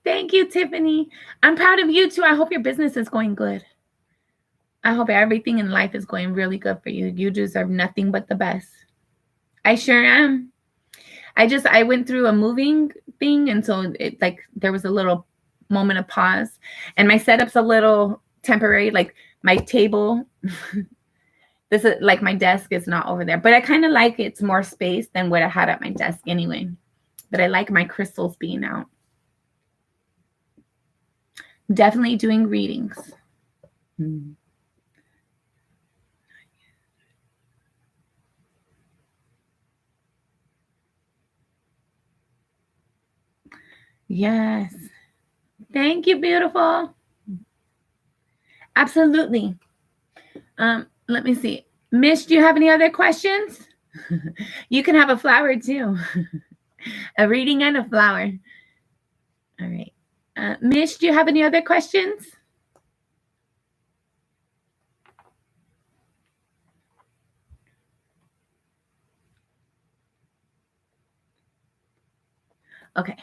Thank you, Tiffany. I'm proud of you too. I hope your business is going good. I hope everything in life is going really good for you. You deserve nothing but the best. I sure am. I went through a moving thing, and so it like there was a little moment of pause, and my setup's a little temporary. Like my table, this is like my desk is not over there, but I kind of like it's more space than what I had at my desk anyway. But I like my crystals being out. Definitely doing readings. Yes. Thank you, beautiful. Absolutely. Let me see. Mish, do you have any other questions? You can have a flower too. A reading and a flower. All right. Mish, do you have any other questions? Okay.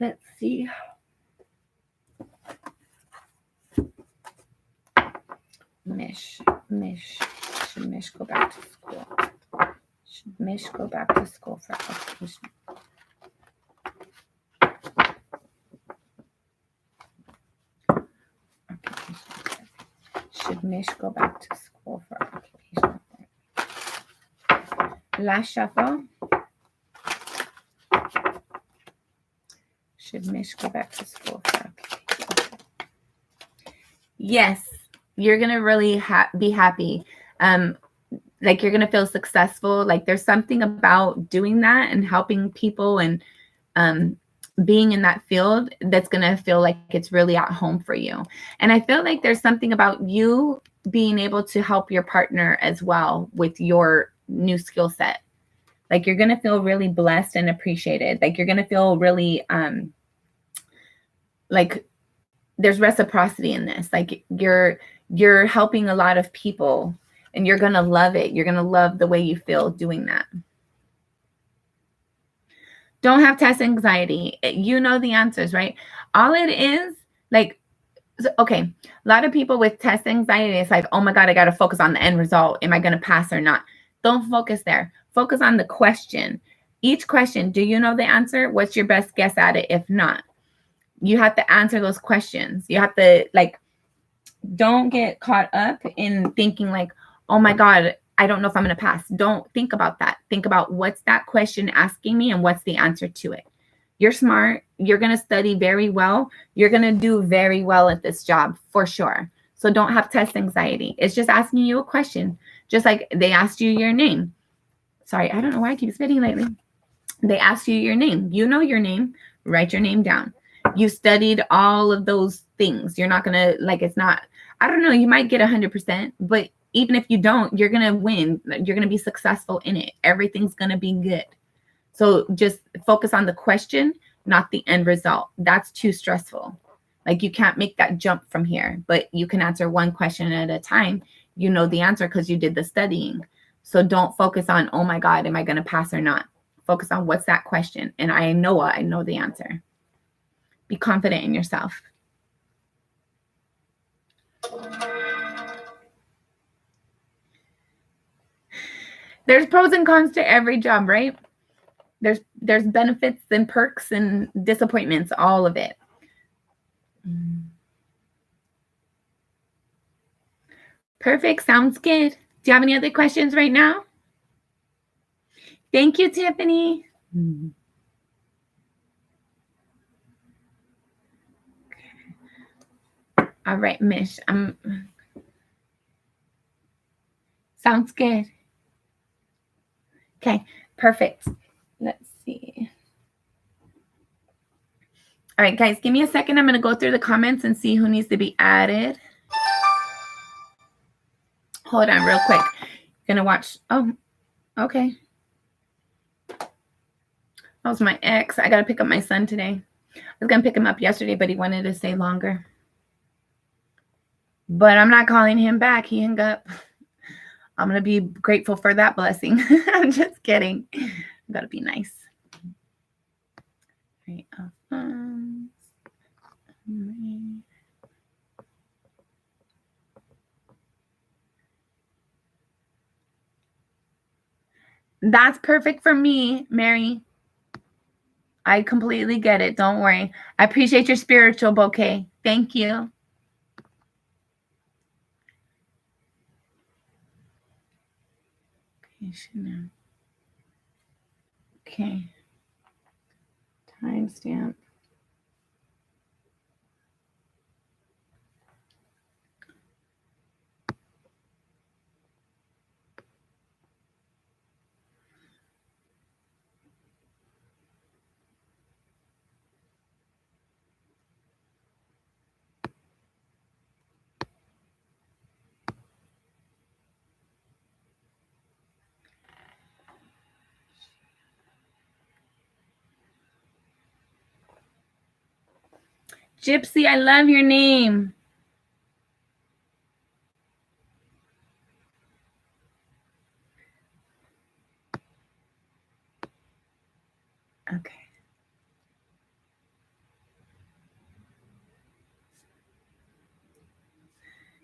Let's see. Mish. Should Mish go back to school? Should Mish go back to school for education? Should Mish go back to school for occupational therapy? Last shuffle. Should Mish go back to school for occupational therapy? Yes, you're going to really be happy. Like you're going to feel successful. Like there's something about doing that and helping people and being in that field that's going to feel like it's really at home for you. And I feel like there's something about you being able to help your partner as well with your new skill set. Like you're going to feel really blessed and appreciated. Like you're going to feel really like there's reciprocity in this. Like you're helping a lot of people and you're going to love it. You're going to love the way you feel doing that. Don't have test anxiety. You know the answers, right? All it is, like, okay, a lot of people with test anxiety, it's like, oh my God, I got to focus on the end result. Am I going to pass or not? Don't focus there. Focus on the question. Each question, do you know the answer? What's your best guess at it? If not, you have to answer those questions. You have to, like, don't get caught up in thinking like, oh my God, I don't know if I'm going to pass. Don't think about that. Think about what's that question asking me and what's the answer to it. You're smart. You're going to study very well. You're going to do very well at this job for sure. So don't have test anxiety. It's just asking you a question. Just like they asked you your name. Sorry, I don't know why I keep spitting lately. They asked you your name. You know your name. Write your name down. You studied all of those things. You're not going to, like, it's not, I don't know, you might get 100%, but even if you don't, you're going to win. You're going to be successful in it. Everything's going to be good. So just focus on the question, not the end result. That's too stressful. Like you can't make that jump from here, but you can answer one question at a time. You know the answer because you did the studying. So don't focus on, oh my God, am I going to pass or not? Focus on what's that question. And I know the answer. Be confident in yourself. There's pros and cons to every job, right? There's benefits and perks and disappointments, all of it. Perfect. Sounds good. Do you have any other questions right now? Thank you, Tiffany. All right, Mish. Sounds good. Okay, perfect. Let's see. All right, guys, give me a second. I'm going to go through the comments and see who needs to be added. Hold on real quick. Gonna watch. Oh, okay. That was my ex. I got to pick up my son today. I was going to pick him up yesterday, but he wanted to stay longer. But I'm not calling him back. He hung up. I'm going to be grateful for that blessing. I'm just kidding. Got to be nice. Right. That's perfect for me, Mary. I completely get it. Don't worry. I appreciate your spiritual bouquet. Thank you. Okay. Timestamp. Gypsy, I love your name. Okay.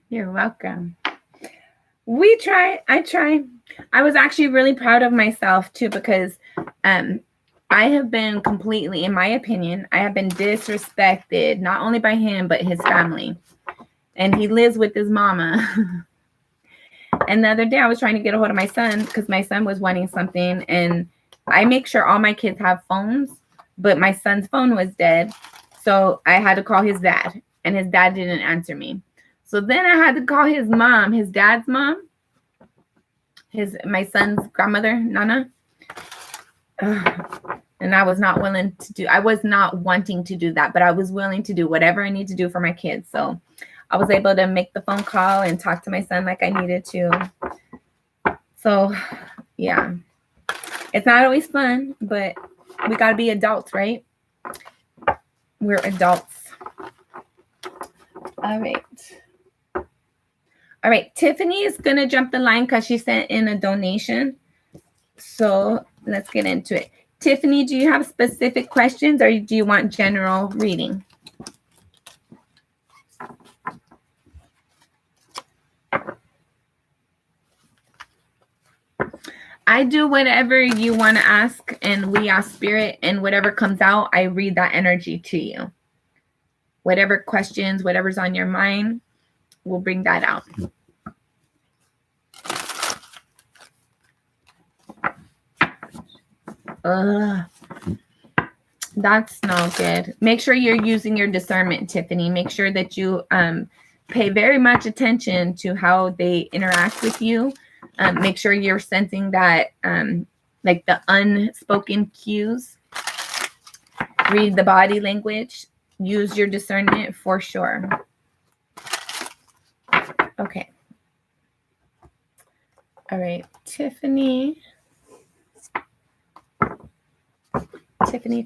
You're welcome. We try. I try. I was actually really proud of myself too because I have been completely, in my opinion, I have been disrespected, not only by him, but his family. and he lives with his mama. And the other day I was trying to get a hold of my son because my son was wanting something, and I make sure all my kids have phones, but my son's phone was dead. So I had to call his dad, and his dad didn't answer me. So then I had to call his mom, his dad's mom, my son's grandmother, Nana. And I was not wanting to do that, but I was willing to do whatever I need to do for my kids. So I was able to make the phone call and talk to my son like I needed to. So yeah, it's not always fun, but we got to be adults, right? We're adults. All right. Tiffany is going to jump the line because she sent in a donation. So let's get into it. Tiffany, do you have specific questions or do you want general reading? I do whatever you want to ask, and we ask spirit, and whatever comes out, I read that energy to you. Whatever questions, whatever's on your mind, we'll bring that out. That's not good. Make sure you're using your discernment, Tiffany. Make sure that you pay very much attention to how they interact with you. Make sure you're sensing that, like the unspoken cues. Read the body language. Use your discernment for sure. Okay. All right, Tiffany. Tiffany.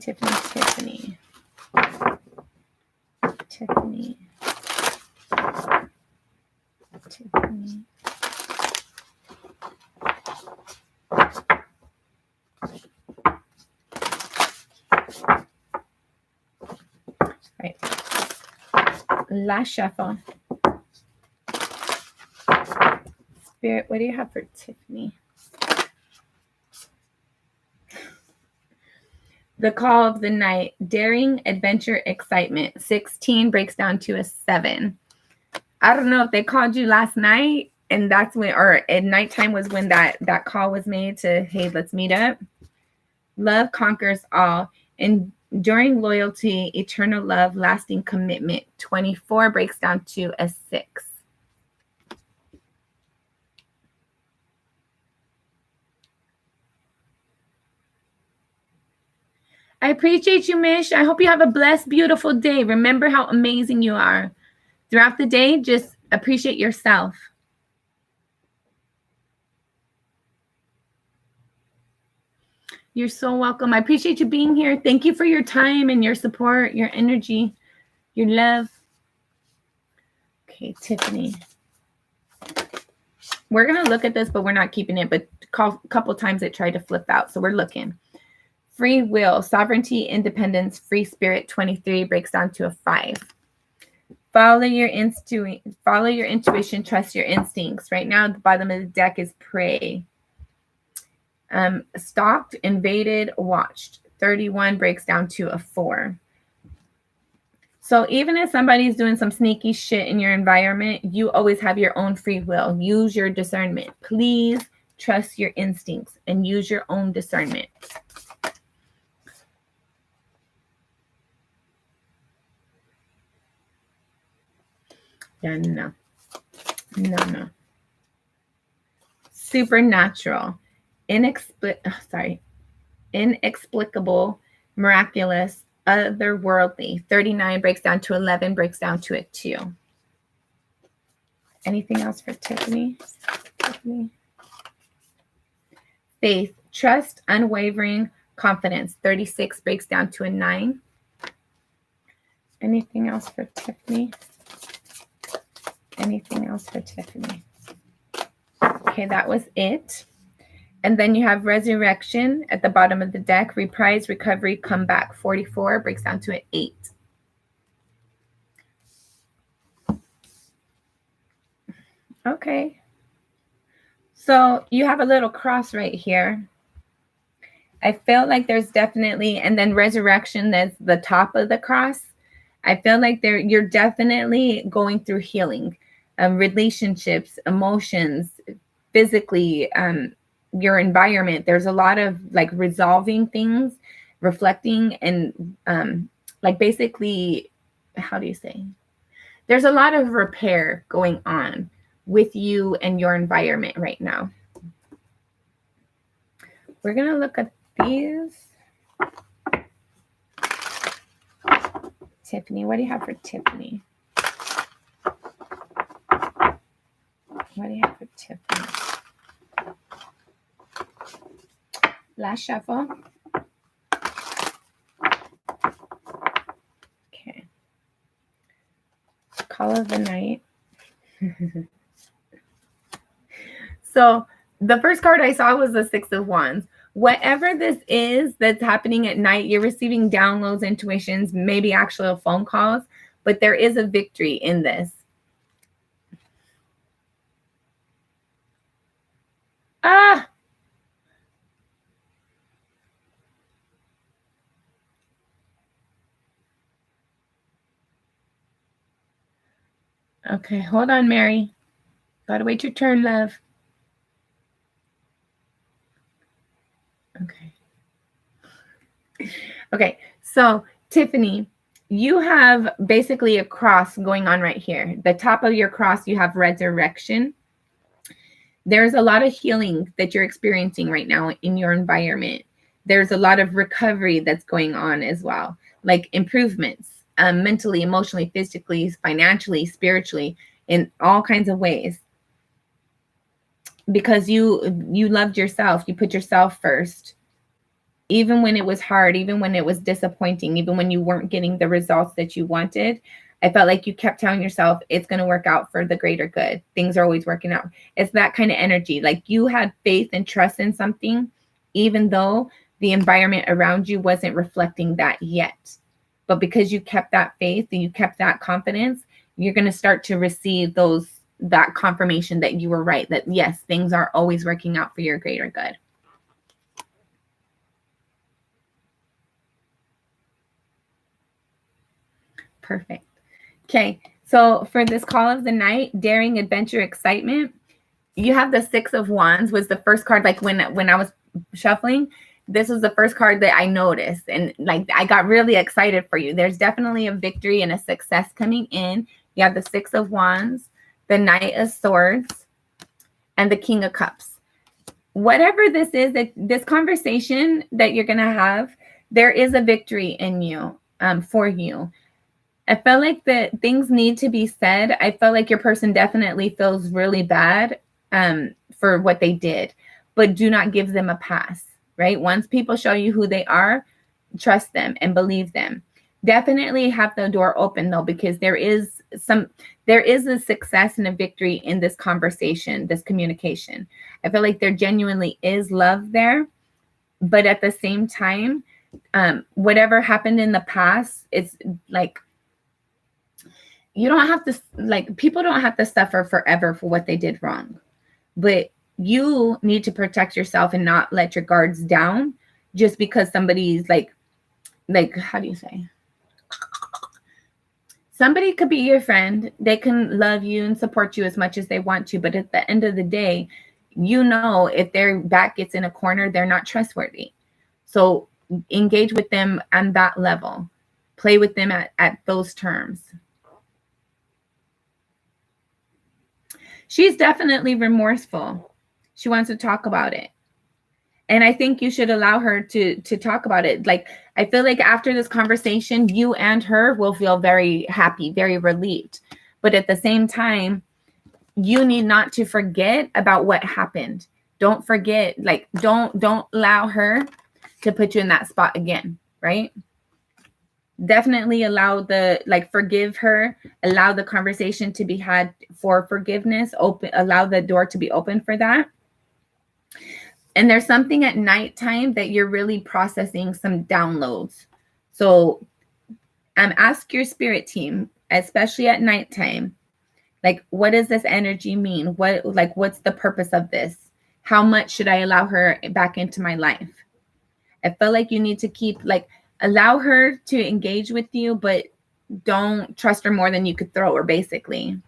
Right. Last shuffle. Spirit, what do you have for Tiffany? The call of the night, daring, adventure, excitement. 16 breaks down to a 7. I don't know if they called you last night and that's when, or at nighttime was when that call was made to, hey, let's meet up. Love conquers all. Enduring loyalty, eternal love, lasting commitment. 24 breaks down to a 6. I appreciate you, Mish. I hope you have a blessed, beautiful day. Remember how amazing you are. Throughout the day, just appreciate yourself. You're so welcome. I appreciate you being here. Thank you for your time and your support, your energy, your love. Okay, Tiffany. We're going to look at this, but we're not keeping it. But a couple times it tried to flip out. So we're looking. Free will, sovereignty, independence, free spirit. 23 breaks down to a 5. Follow your intuition, trust your instincts. Right now, at the bottom of the deck is prey. Stalked, invaded, watched. 31 breaks down to a 4. So even if somebody's doing some sneaky shit in your environment, you always have your own free will. Use your discernment. Please trust your instincts and use your own discernment. Yeah, no. Supernatural, inexplicable, miraculous, otherworldly. 39 breaks down to 11, breaks down to a 2. Anything else for Tiffany? Faith, trust, unwavering, confidence. 36 breaks down to a 9. Anything else for Tiffany? Okay, that was it. And then you have resurrection at the bottom of the deck. Reprise, recovery, comeback. 44 breaks down to an 8. Okay. So you have a little cross right here. I feel like there's definitely, and then resurrection, that's the top of the cross. I feel like you're definitely going through healing, relationships, emotions, physically, your environment. There's a lot of like resolving things, reflecting, and like basically, how do you say? There's a lot of repair going on with you and your environment right now. We're going to look at these. Tiffany, what do you have for Tiffany? What do you have for Tiffany? Last shuffle. Okay. Call of the night. So the first card I saw was the Six of Wands. Whatever this is that's happening at night, you're receiving downloads, intuitions, maybe actual phone calls, but there is a victory in this. Okay, hold on, Mary. Gotta wait your turn, love. Okay, so Tiffany, you have basically a cross going on right here. The top of your cross, you have resurrection. There's a lot of healing that you're experiencing right now in your environment. There's a lot of recovery that's going on as well, like improvements, mentally, emotionally, physically, financially, spiritually, in all kinds of ways. Because you loved yourself, you put yourself first. Even when it was hard, even when it was disappointing, even when you weren't getting the results that you wanted, I felt like you kept telling yourself it's going to work out for the greater good. Things are always working out. It's that kind of energy. Like you had faith and trust in something, even though the environment around you wasn't reflecting that yet. But because you kept that faith and you kept that confidence, you're going to start to receive that confirmation that you were right, that yes, things are always working out for your greater good. Perfect. Okay, so for this call of the night, daring, adventure, excitement, you have the Six of Wands was the first card. Like when I was shuffling, this was the first card that I noticed. And like I got really excited for you. There's definitely a victory and a success coming in. You have the Six of Wands, the Knight of Swords, and the King of Cups. Whatever this is, this conversation that you're going to have, there is a victory in you, for you. I felt like that things need to be said. I felt like your person definitely feels really bad for what they did, but do not give them a pass, right? Once people show you who they are, trust them and believe them. Definitely have the door open though, because there is a success and a victory in this conversation, this communication. I feel like there genuinely is love there, but at the same time, whatever happened in the past, it's like, you don't have to, like, people don't have to suffer forever for what they did wrong, but you need to protect yourself and not let your guards down just because somebody's like, how do you say? Somebody could be your friend. They can love you and support you as much as they want to, but at the end of the day, you know, if their back gets in a corner, they're not trustworthy. So engage with them on that level. Play with them at those terms. She's definitely remorseful. She wants to talk about it. And I think you should allow her to talk about it. Like, I feel like after this conversation, you and her will feel very happy, very relieved. But at the same time, you need not to forget about what happened. Don't forget, like, don't allow her to put you in that spot again, right? Definitely allow forgive her, allow the conversation to be had for forgiveness, allow the door to be open for that. And there's something at nighttime that you're really processing some downloads. So ask your spirit team, especially at nighttime, like, what does this energy mean? What's the purpose of this? How much should I allow her back into my life? I feel like you need to keep, allow her to engage with you, but Don't trust her more than you could throw her, basically.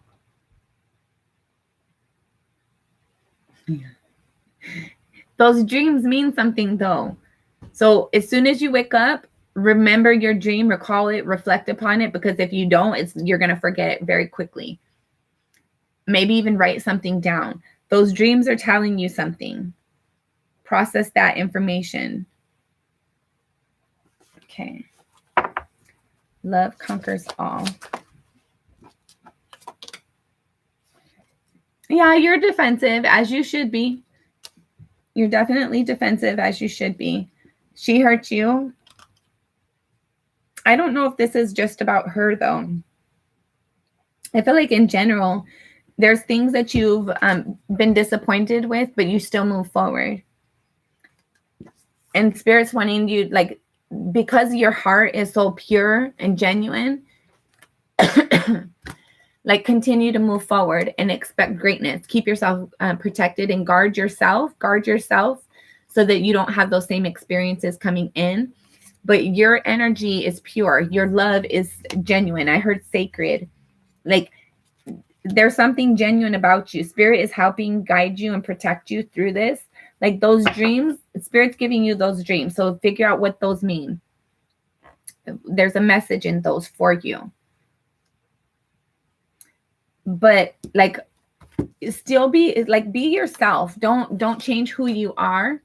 Those dreams mean something, though. So as soon as you wake up, remember your dream, recall it, reflect upon it, because if you don't, you're going to forget it very quickly. Maybe even write something down. Those dreams are telling you something. Process that information. Okay. Love conquers all. Yeah, you're defensive, as you should be. You're definitely defensive, as you should be. She hurt you. I don't know if this is just about her, though. I feel like in general, there's things that you've been disappointed with, but you still move forward. And Spirit's wanting you, like, because your heart is so pure and genuine, like, continue to move forward and expect greatness. Keep yourself protected and guard yourself so that you don't have those same experiences coming in. But your energy is pure. Your love is genuine. I heard sacred. Like, there's something genuine about you. Spirit is helping guide you and protect you through this. Like, those dreams, Spirit's giving you those dreams. So figure out what those mean. There's a message in those for you. But like, still be yourself. Don't change who you are.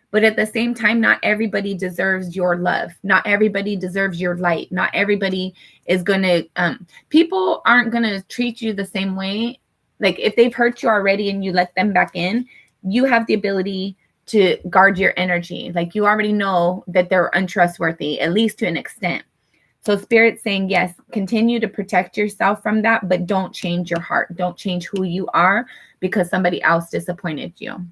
But at the same time, not everybody deserves your love. Not everybody deserves your light. Not everybody is going to, people aren't going to treat you the same way. Like, if they've hurt you already and you let them back in, you have the ability to guard your energy. Like, you already know that they're untrustworthy, at least to an extent. So Spirit's saying, yes, continue to protect yourself from that, but don't change your heart. Don't change who you are because somebody else disappointed you.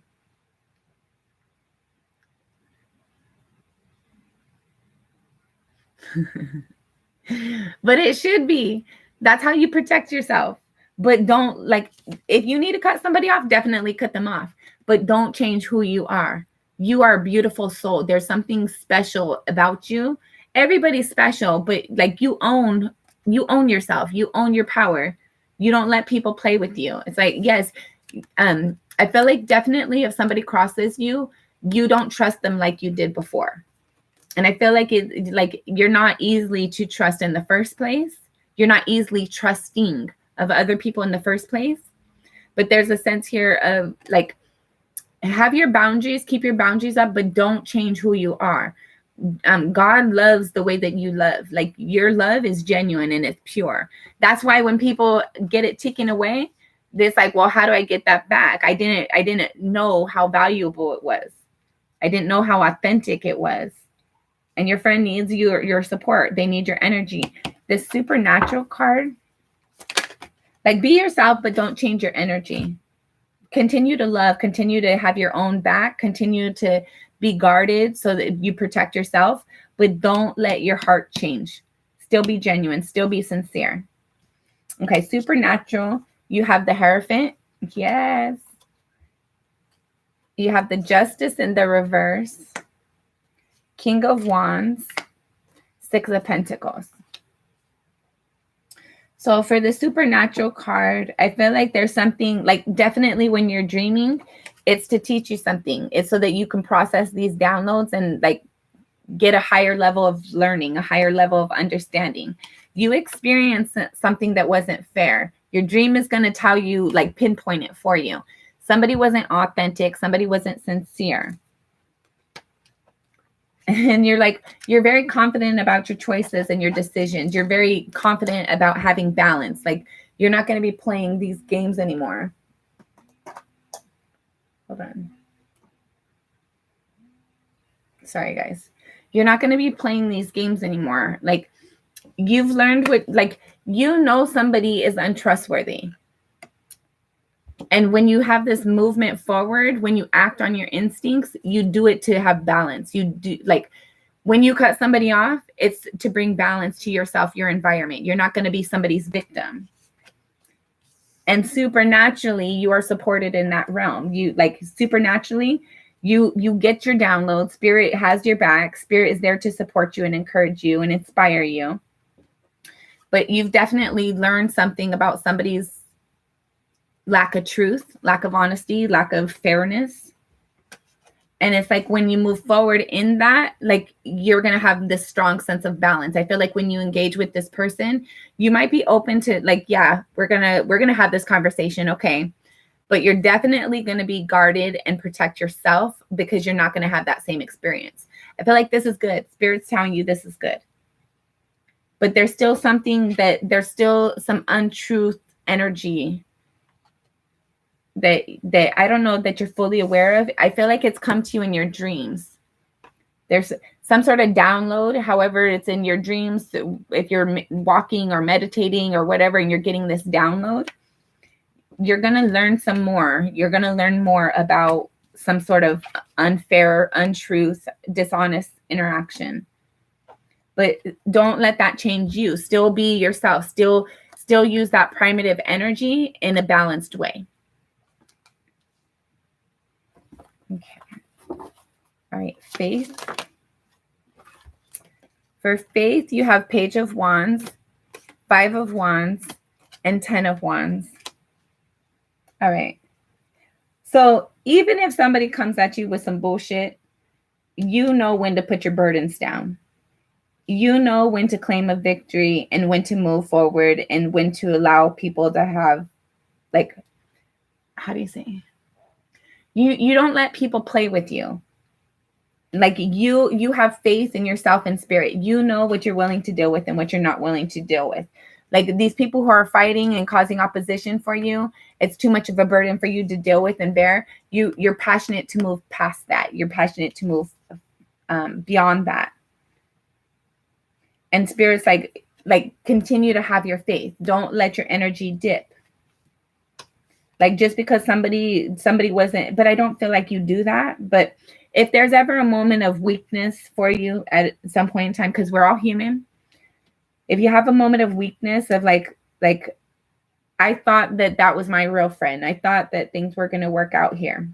But it should be. That's how you protect yourself. But don't, like, if you need to cut somebody off, definitely cut them off. But don't change who you are. You are a beautiful soul. There's something special about you. Everybody's special, but like, you own yourself. You own your power. You don't let people play with you. It's like, yes, I feel like definitely if somebody crosses you, you don't trust them like you did before. And I feel like you're not easily to trust in the first place. You're not easily trusting of other people in the first place. But there's a sense here of like, have your boundaries, keep your boundaries up, but don't change who you are. God loves the way that you love. Like, your love is genuine and it's pure. That's why when people get it taken away, it's like, well, how do I get that back? I didn't know how valuable it was. I didn't know how authentic it was. And your friend needs your support. They need your energy. This supernatural card, like, be yourself, but don't change your energy. Continue to love, continue to have your own back, continue to be guarded so that you protect yourself, but don't let your heart change. Still be genuine, still be sincere. Okay, supernatural, you have the Hierophant. Yes. You have the Justice in the reverse. King of Wands, Six of Pentacles. So for the supernatural card, I feel like there's something, like, definitely when you're dreaming, it's to teach you something. It's so that you can process these downloads and like get a higher level of learning, a higher level of understanding. You experience something that wasn't fair. Your dream is going to tell you, like, pinpoint it for you. Somebody wasn't authentic. Somebody wasn't sincere. And you're very confident about your choices and your decisions. You're very confident about having balance. Like, you're not going to be playing these games anymore. Hold on. Sorry, guys. You're not going to be playing these games anymore. Like, you've learned somebody is untrustworthy. And when you have this movement forward, when you act on your instincts, you do it to have balance. You do, like, when you cut somebody off, it's to bring balance to yourself, your environment. You're not going to be somebody's victim. And supernaturally, you are supported in that realm. You, like, supernaturally, you get your download. Spirit has your back. Spirit is there to support you and encourage you and inspire you. but you've definitely learned something about somebody's lack of truth, lack of honesty, lack of fairness. And it's like when you move forward in that, like you're going to have this strong sense of balance. I feel like when you engage with this person, you might be open to like, yeah, we're going to have this conversation. Okay. But you're definitely going to be guarded and protect yourself because you're not going to have that same experience. I feel like this is good. Spirit's telling you this is good. But there's still some untruth energy that I don't know that you're fully aware of. I feel like it's come to you in your dreams. There's some sort of download, however it's in your dreams. If you're walking or meditating or whatever, and you're getting this download, you're going to learn some more. You're going to learn more about some sort of unfair, untruth, dishonest interaction. But don't let that change you. Still be yourself. Still use that primitive energy in a balanced way. Okay. All right, faith. For faith, you have Page of Wands, 5 of Wands, and 10 of Wands. All right. So even if somebody comes at you with some bullshit, you know when to put your burdens down. You know when to claim a victory and when to move forward and when to allow people to have, like, how do you say? You don't let people play with you. Like you have faith in yourself and spirit. You know what you're willing to deal with and what you're not willing to deal with. Like these people who are fighting and causing opposition for you, it's too much of a burden for you to deal with and bear. You're passionate to move past that. You're passionate to move beyond that. And spirit's like continue to have your faith. Don't let your energy dip. Like just because somebody wasn't, but I don't feel like you do that. But if there's ever a moment of weakness for you at some point in time, because we're all human, if you have a moment of weakness of like I thought that was my real friend. I thought that things were going to work out here,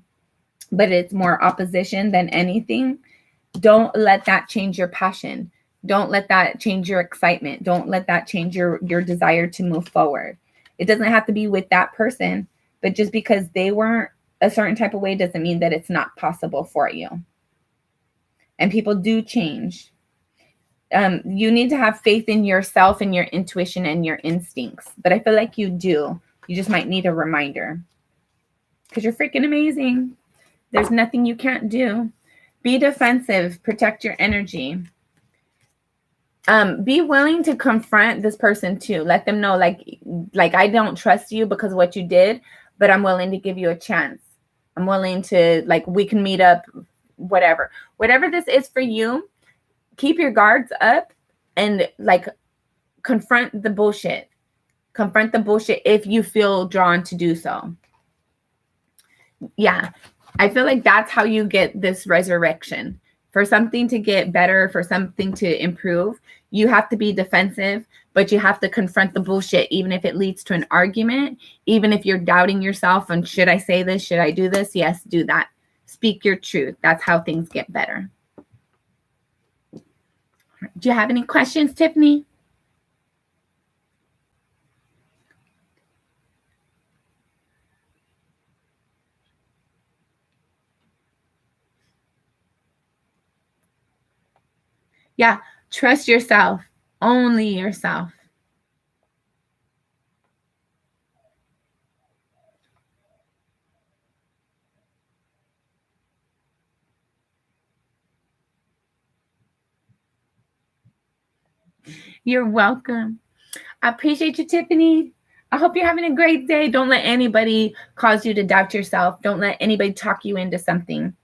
but it's more opposition than anything. Don't let that change your passion. Don't let that change your excitement. Don't let that change your desire to move forward. It doesn't have to be with that person, but just because they weren't a certain type of way doesn't mean that it's not possible for you. And people do change. You need to have faith in yourself and your intuition and your instincts. But I feel like you do. You just might need a reminder. Because you're freaking amazing. There's nothing you can't do. Be defensive. Protect your energy. Be willing to confront this person too. Let them know, like I don't trust you because of what you did, but I'm willing to give you a chance. I'm willing to, like, we can meet up, whatever this is for you. Keep your guards up and like confront the bullshit. Confront the bullshit if you feel drawn to do so. Yeah, I feel like that's how you get this resurrection. For something to get better, for something to improve, you have to be defensive, but you have to confront the bullshit, even if it leads to an argument, even if you're doubting yourself and should I say this? Should I do this? Yes, do that. Speak your truth. That's how things get better. Do you have any questions, Tiffany? Yeah, trust yourself. Only yourself. You're welcome. I appreciate you, Tiffany. I hope you're having a great day. Don't let anybody cause you to doubt yourself. Don't let anybody talk you into something.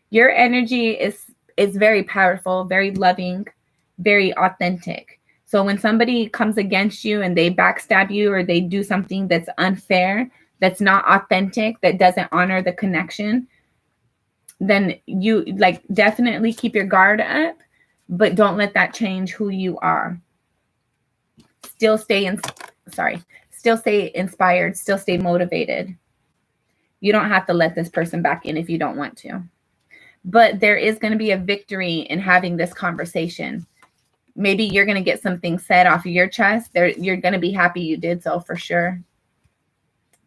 Your energy is very powerful, very loving, very authentic. So when somebody comes against you and they backstab you or they do something that's unfair, that's not authentic, that doesn't honor the connection, then you like definitely keep your guard up, but don't let that change who you are. Still stay inspired, still stay motivated. You don't have to let this person back in if you don't want to. But there is going to be a victory in having this conversation. maybe you're going to get something said off of your chest. You're going to be happy you did so for sure.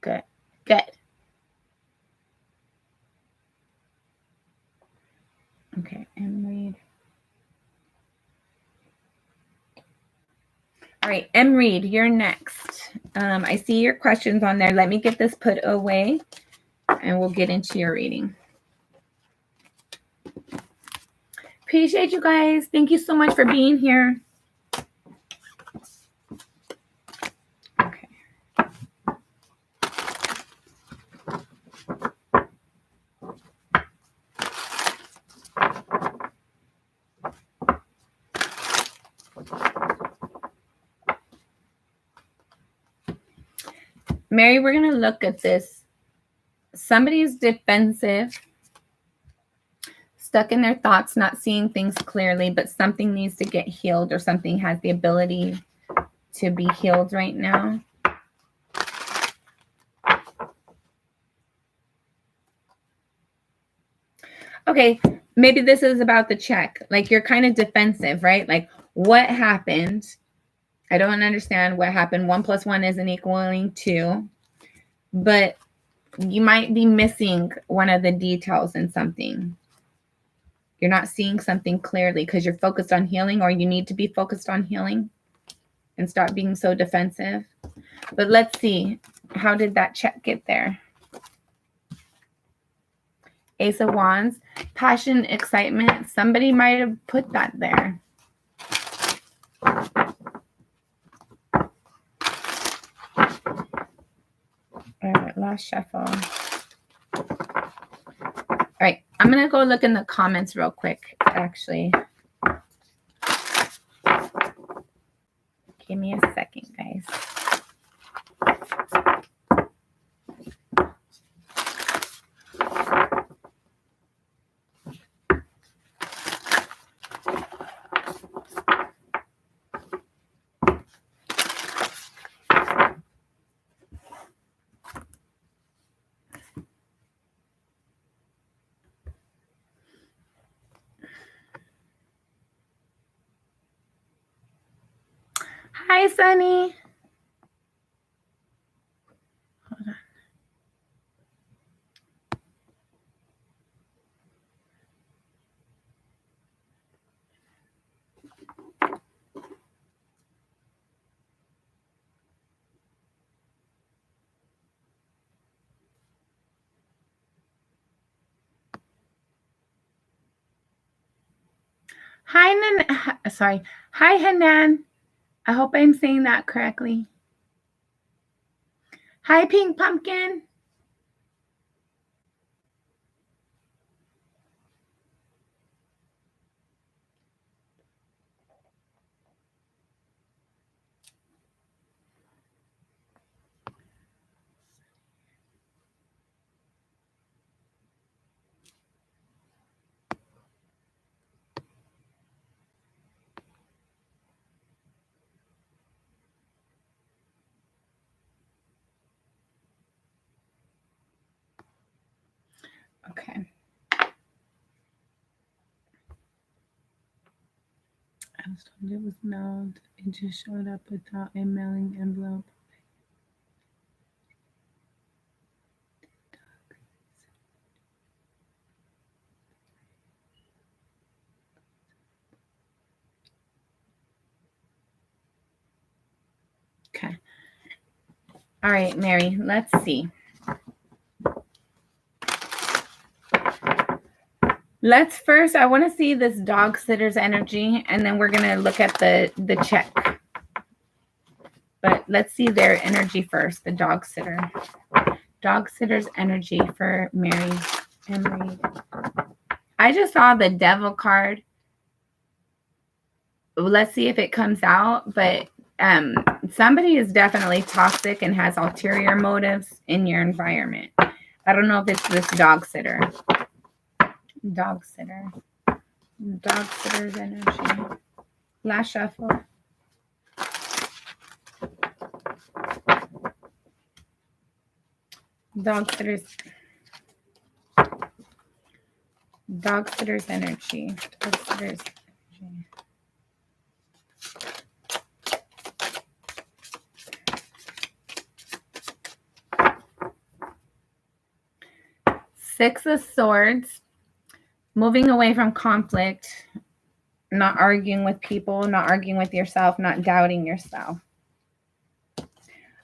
Good. Good. Okay, and read. All right, M. Reed, you're next. I see your questions on there. Let me get this put away and we'll get into your reading. Appreciate you guys. Thank you so much for being here. Okay. Mary, we're going to look at this. Somebody's defensive, stuck in their thoughts, not seeing things clearly, but something needs to get healed or something has the ability to be healed right now. Okay, maybe this is about the check. Like you're kind of defensive, right? Like what happened? I don't understand what happened. 1 + 1 isn't equaling 2, but you might be missing one of the details in something. You're not seeing something clearly because you're focused on healing, or you need to be focused on healing and stop being so defensive. But let's see, how did that check get there? Ace of Wands, passion, excitement. Somebody might have put that there. All right, last shuffle. All right, I'm going to go look in the comments real quick, actually. Give me a second, guys. Hi, Sunny. Hold on. Hi, Hanan. I hope I'm saying that correctly. Hi, Pink Pumpkin. Okay. I was told it was mailed. It just showed up without a mailing envelope. Okay. All right, Mary, let's see. Let's first, I want to see this dog sitter's energy, and then we're going to look at the check. But let's see their energy first, the dog sitter. Dog sitter's energy for Mary and Reed. I just saw the devil card. Let's see if it comes out. But somebody is definitely toxic and has ulterior motives in your environment. I don't know if it's this dog sitter. Dog sitter. Dog sitter's energy. Last shuffle. Dog sitter's energy. Dog sitter's energy. Six of Swords, moving away from conflict, not arguing with people, not arguing with yourself, not doubting yourself. All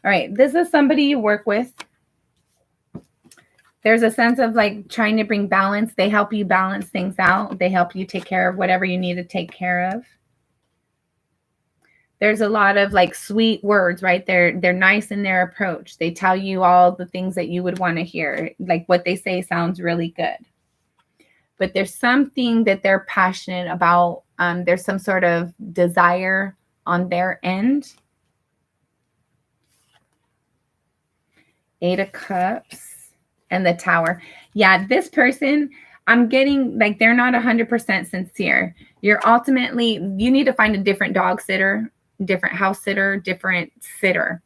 right, this is somebody you work with. There's a sense of like trying to bring balance. They help you balance things out. They help you take care of whatever you need to take care of. There's a lot of like sweet words, right? They're nice in their approach. They tell you all the things that you would want to hear. Like what they say sounds really good. But there's something that they're passionate about. There's some sort of desire on their end. Eight of Cups and the Tower. Yeah, this person, I'm getting like they're not 100% sincere. You're ultimately, you need to find a different dog sitter, different house sitter, different sitter.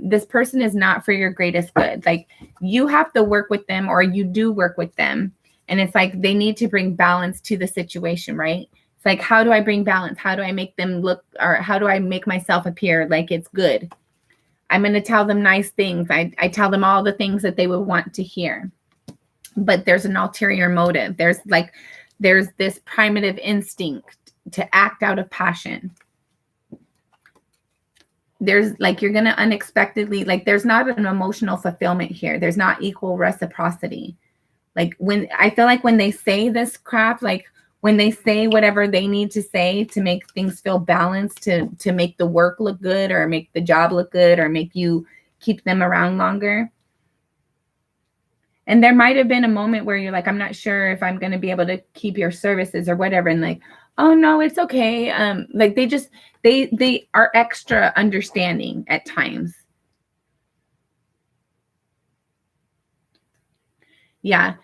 This person is not for your greatest good. Like you have to work with them, or you do work with them. And it's like they need to bring balance to the situation, right? It's like, how do I bring balance? How do I make them look, or how do I make myself appear like it's good? I'm going to tell them nice things. I tell them all the things that they would want to hear. But there's an ulterior motive. There's this primitive instinct to act out of passion. There's like, you're going to unexpectedly, like there's not an emotional fulfillment here. There's not equal reciprocity. Like when I feel like when they say this crap, like when they say whatever they need to say to make things feel balanced, to make the work look good, or make the job look good, or make you keep them around longer. And there might have been a moment where you're like, I'm not sure if I'm going to be able to keep your services or whatever. And like, oh no, it's okay. Like they are extra understanding at times. Yeah.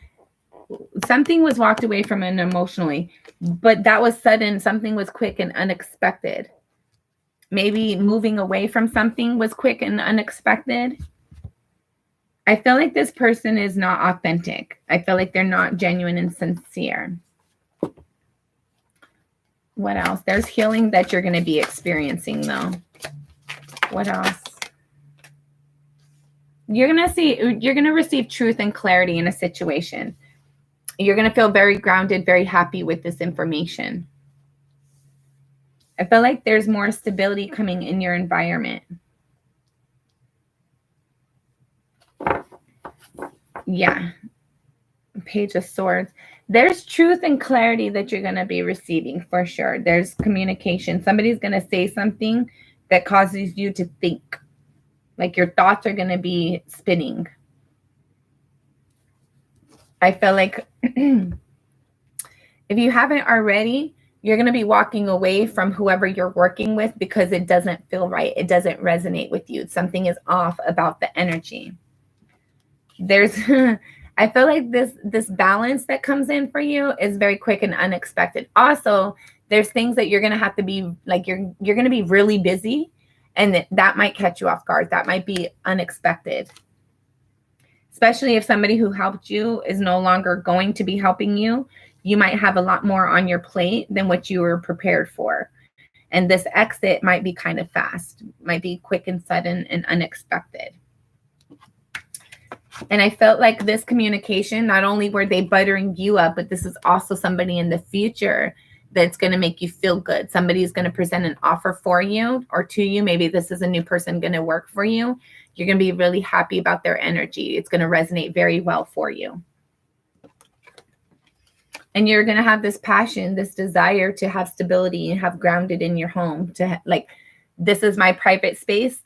Something was walked away from it emotionally, but that was sudden. Something was quick and unexpected. Maybe moving away from something was quick and unexpected. I feel like this person is not authentic. I feel like they're not genuine and sincere. What else? There's healing that you're going to be experiencing though. What else? You're going to receive truth and clarity in a situation. You're going to feel very grounded, very happy with this information. I feel like there's more stability coming in your environment. Yeah. Page of Swords. There's truth and clarity that you're going to be receiving for sure. There's communication. Somebody's going to say something that causes you to think. Like your thoughts are going to be spinning. I feel like if you haven't already, you're going to be walking away from whoever you're working with because it doesn't feel right. It doesn't resonate with you. Something is off about the energy. There's, I feel like this balance that comes in for you is very quick and unexpected. Also, there's things that you're going to have to be like, you're going to be really busy, and that might catch you off guard. That might be unexpected. Especially if somebody who helped you is no longer going to be helping you, you might have a lot more on your plate than what you were prepared for. And this exit might be kind of fast, might be quick and sudden and unexpected. And I felt like this communication, not only were they buttering you up, but this is also somebody in the future that's going to make you feel good. Somebody's going to present an offer for you or to you. Maybe this is a new person going to work for you. You're going to be really happy about their energy. It's going to resonate very well for you. And you're going to have this passion, this desire to have stability and have grounded in your home, to like, this is my private space.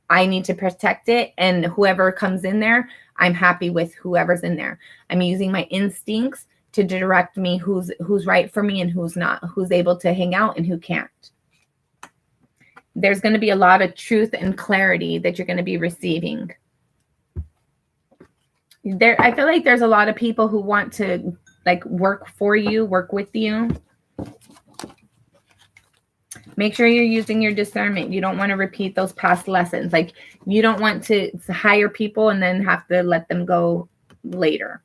I need to protect it. And whoever comes in there, I'm happy with whoever's in there. I'm using my instincts to direct me who's right for me and who's not, who's able to hang out and who can't. There's going to be a lot of truth and clarity that you're going to be receiving. I feel like there's a lot of people who want to like work for you, work with you. Make sure you're using your discernment. You don't want to repeat those past lessons. Like you don't want to hire people and then have to let them go later.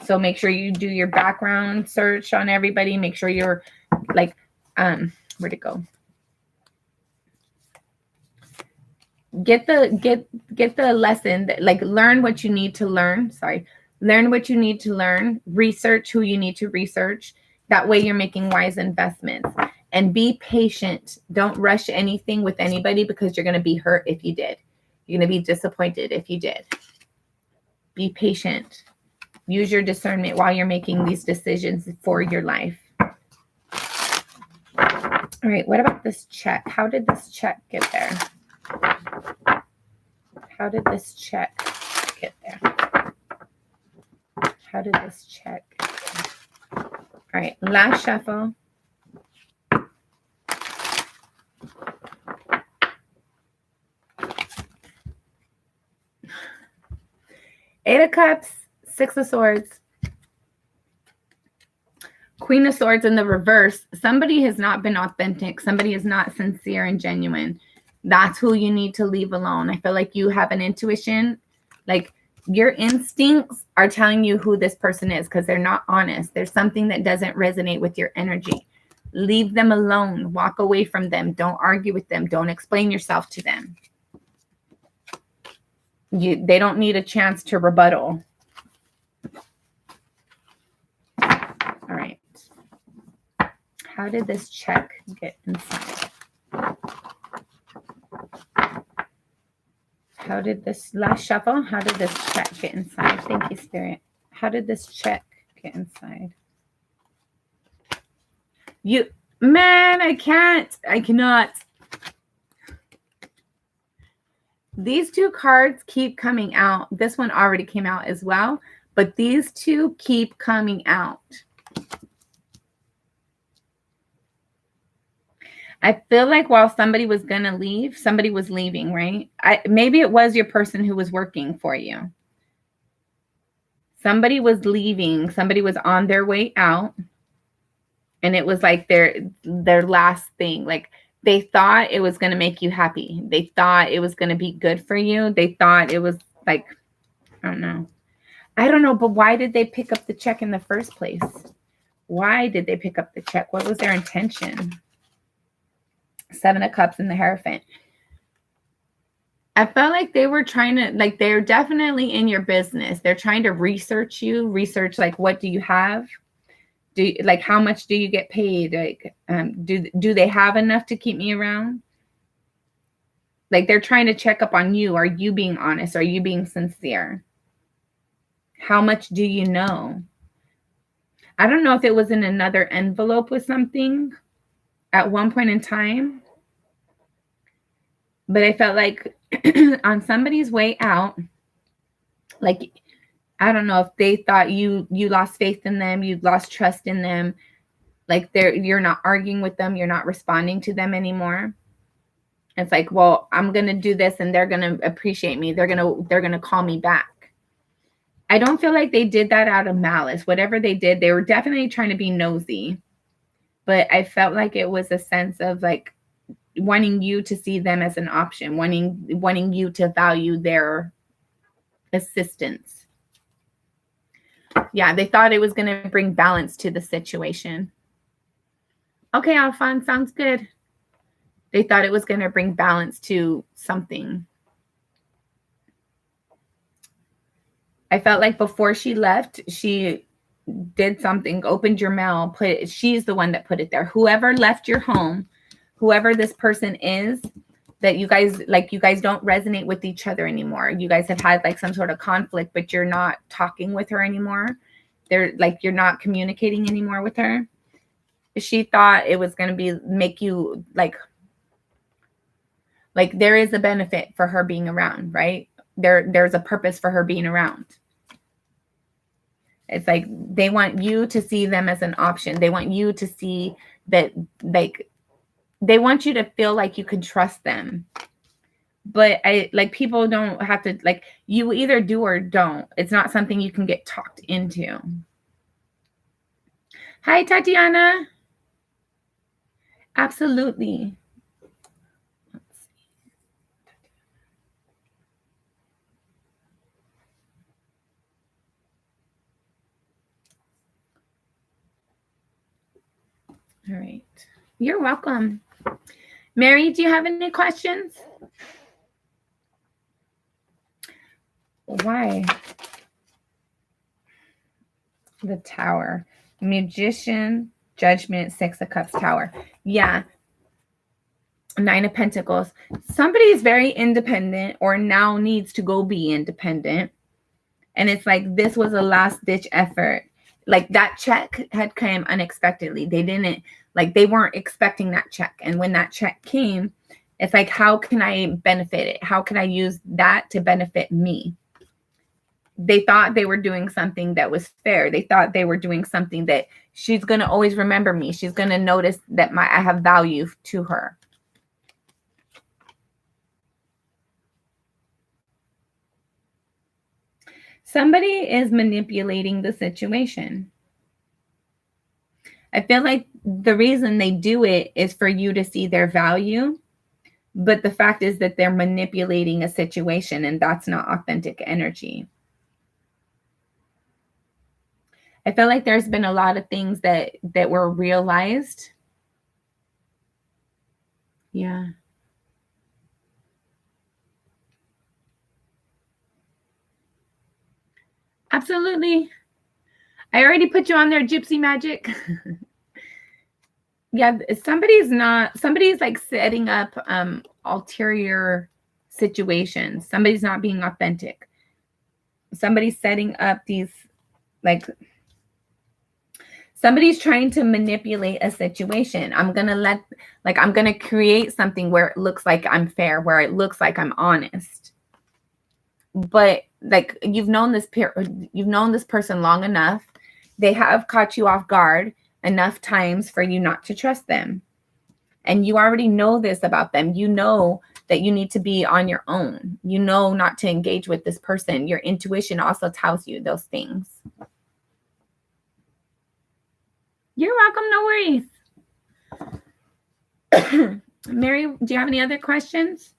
So make sure you do your background search on everybody. Make sure you're like, where'd it go? Get the lesson that, like, learn what you need to learn. Sorry. Learn what you need to learn. Research who you need to research. That way you're making wise investments. And be patient. Don't rush anything with anybody because you're going to be hurt if you did. You're going to be disappointed if you did. Be patient. Use your discernment while you're making these decisions for your life. All right, what about this check? How did this check get there? How did this check get there? How did this check get there? All right, last shuffle. Eight of Cups, Six of Swords, Queen of Swords in the reverse. Somebody has not been authentic. Somebody is not sincere and genuine. That's who you need to leave alone. I feel like you have an intuition. Like your instincts are telling you who this person is because they're not honest. There's something that doesn't resonate with your energy. Leave them alone. Walk away from them. Don't argue with them. Don't explain yourself to them. They don't need a chance to rebuttal. All right. How did this check get inside? How did this last shuffle? How did this check get inside? Thank you, Spirit. How did this check get inside? Man, I cannot. These two cards keep coming out. This one already came out as well, but these two keep coming out. I feel like while somebody was going to leave, somebody was leaving, right? Maybe it was your person who was working for you. Somebody was leaving. Somebody was on their way out. And it was like their last thing. Like they thought it was going to make you happy. They thought it was going to be good for you. They thought it was like, I don't know. But why did they pick up the check in the first place? Why did they pick up the check? What was their intention? Seven of Cups and the Hierophant. I felt like they were trying to, like, they're definitely in your business. They're trying to research you, like, what do you have? Like, how much do you get paid? Like, do they have enough to keep me around? Like, they're trying to check up on you. Are you being honest? Are you being sincere? How much do you know? I don't know if it was in another envelope with something at one point in time, but I felt like on somebody's way out, like, I don't know if they thought you lost faith in them, you lost trust in them, like you're not arguing with them, you're not responding to them anymore. It's like, well, I'm gonna do this and they're gonna appreciate me, they're gonna call me back. I don't feel like they did that out of malice. Whatever they did, they were definitely trying to be nosy. But I felt like it was a sense of like wanting you to see them as an option, wanting you to value their assistance. Yeah, they thought it was going to bring balance to the situation. Okay, Alphonse, sounds good. They thought it was going to bring balance to something. I felt like before she left, she did something, opened your mail, she's the one that put it there. Whoever left your home, whoever this person is, that you guys don't resonate with each other anymore. You guys have had like some sort of conflict, but you're not talking with her anymore. You're not communicating anymore with her. She thought it was going to make you like there is a benefit for her being around, right? There's a purpose for her being around. It's like they want you to see them as an option. They want you to see that, like, they want you to feel like you can trust them. But people don't have to, like, you either do or don't. It's not something you can get talked into. Hi, Tatiana. Absolutely. All right. You're welcome. Mary, do you have any questions? Why? The Tower. Magician, Judgment, Six of Cups, Tower. Yeah. Nine of Pentacles. Somebody is very independent or now needs to go be independent. And it's like this was a last ditch effort. Like that check had come unexpectedly. They weren't expecting that check. And when that check came, it's like, how can I benefit it? How can I use that to benefit me? They thought they were doing something that was fair. They thought they were doing something that she's going to always remember me. She's going to notice that I have value to her. Somebody is manipulating the situation. I feel like the reason they do it is for you to see their value. But the fact is that they're manipulating a situation, and that's not authentic energy. I feel like there's been a lot of things that were realized. Yeah. Absolutely. I already put you on there, Gypsy Magic. Yeah, somebody's like setting up ulterior situations. Somebody's not being authentic. Somebody's setting up these, like, somebody's trying to manipulate a situation. I'm going to create something where it looks like I'm fair, where it looks like I'm honest. But like you've known this person long enough. They have caught you off guard enough times for you not to trust them. And you already know this about them. You know that you need to be on your own. You know not to engage with this person. Your intuition also tells you those things. You're welcome. No worries. Mary, do you have any other questions?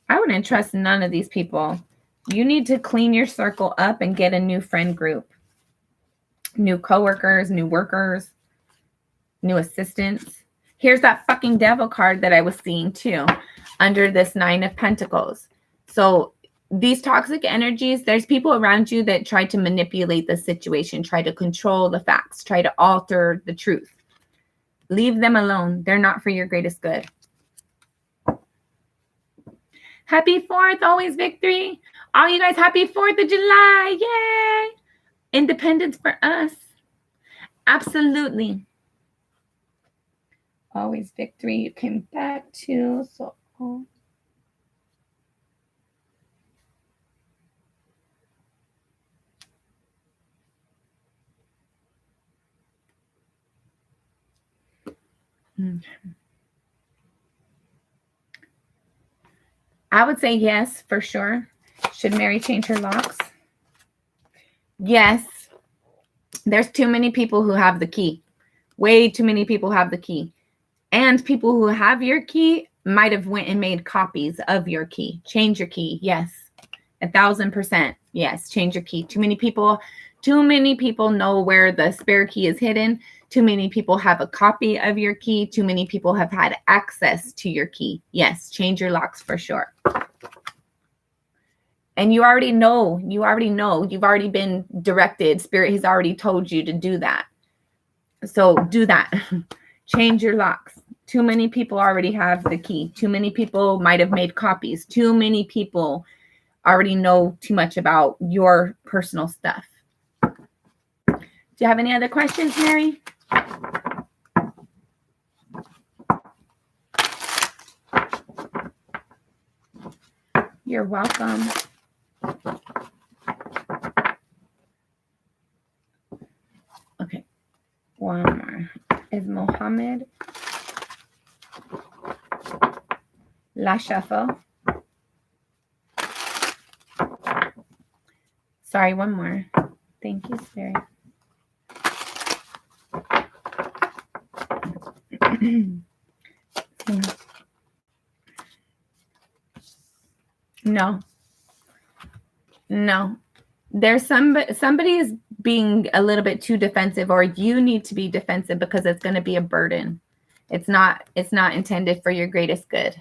I wouldn't trust none of these people. You need to clean your circle up and get a new friend group. New coworkers, new workers, new assistants. Here's that fucking devil card that I was seeing too under this Nine of Pentacles. So these toxic energies, there's people around you that try to manipulate the situation, try to control the facts, try to alter the truth. Leave them alone. They're not for your greatest good. Happy 4th, always victory. All you guys, happy 4th of July. Yay. Independence for us. Absolutely. Always victory. You came back to. So. I would say yes, for sure. Should Mary change her locks? Yes. There's too many people who have the key. Way too many people have the key. And people who have your key might have went and made copies of your key. Change your key. Yes. 1,000%. Yes. Change your key. Too many people know where the spare key is hidden. Too many people have a copy of your key. Too many people have had access to your key. Yes. Change your locks for sure. And you already know. You've already been directed. Spirit has already told you to do that. So do that. Change your locks. Too many people already have the key. Too many people might have made copies. Too many people already know too much about your personal stuff. Do you have any other questions, Mary? You're welcome. Okay. One more. Is Mohammed La Shuffle? Sorry, one more. Thank you, Spirit. No. There's somebody is being a little bit too defensive, or you need to be defensive because it's going to be a burden. It's not intended for your greatest good.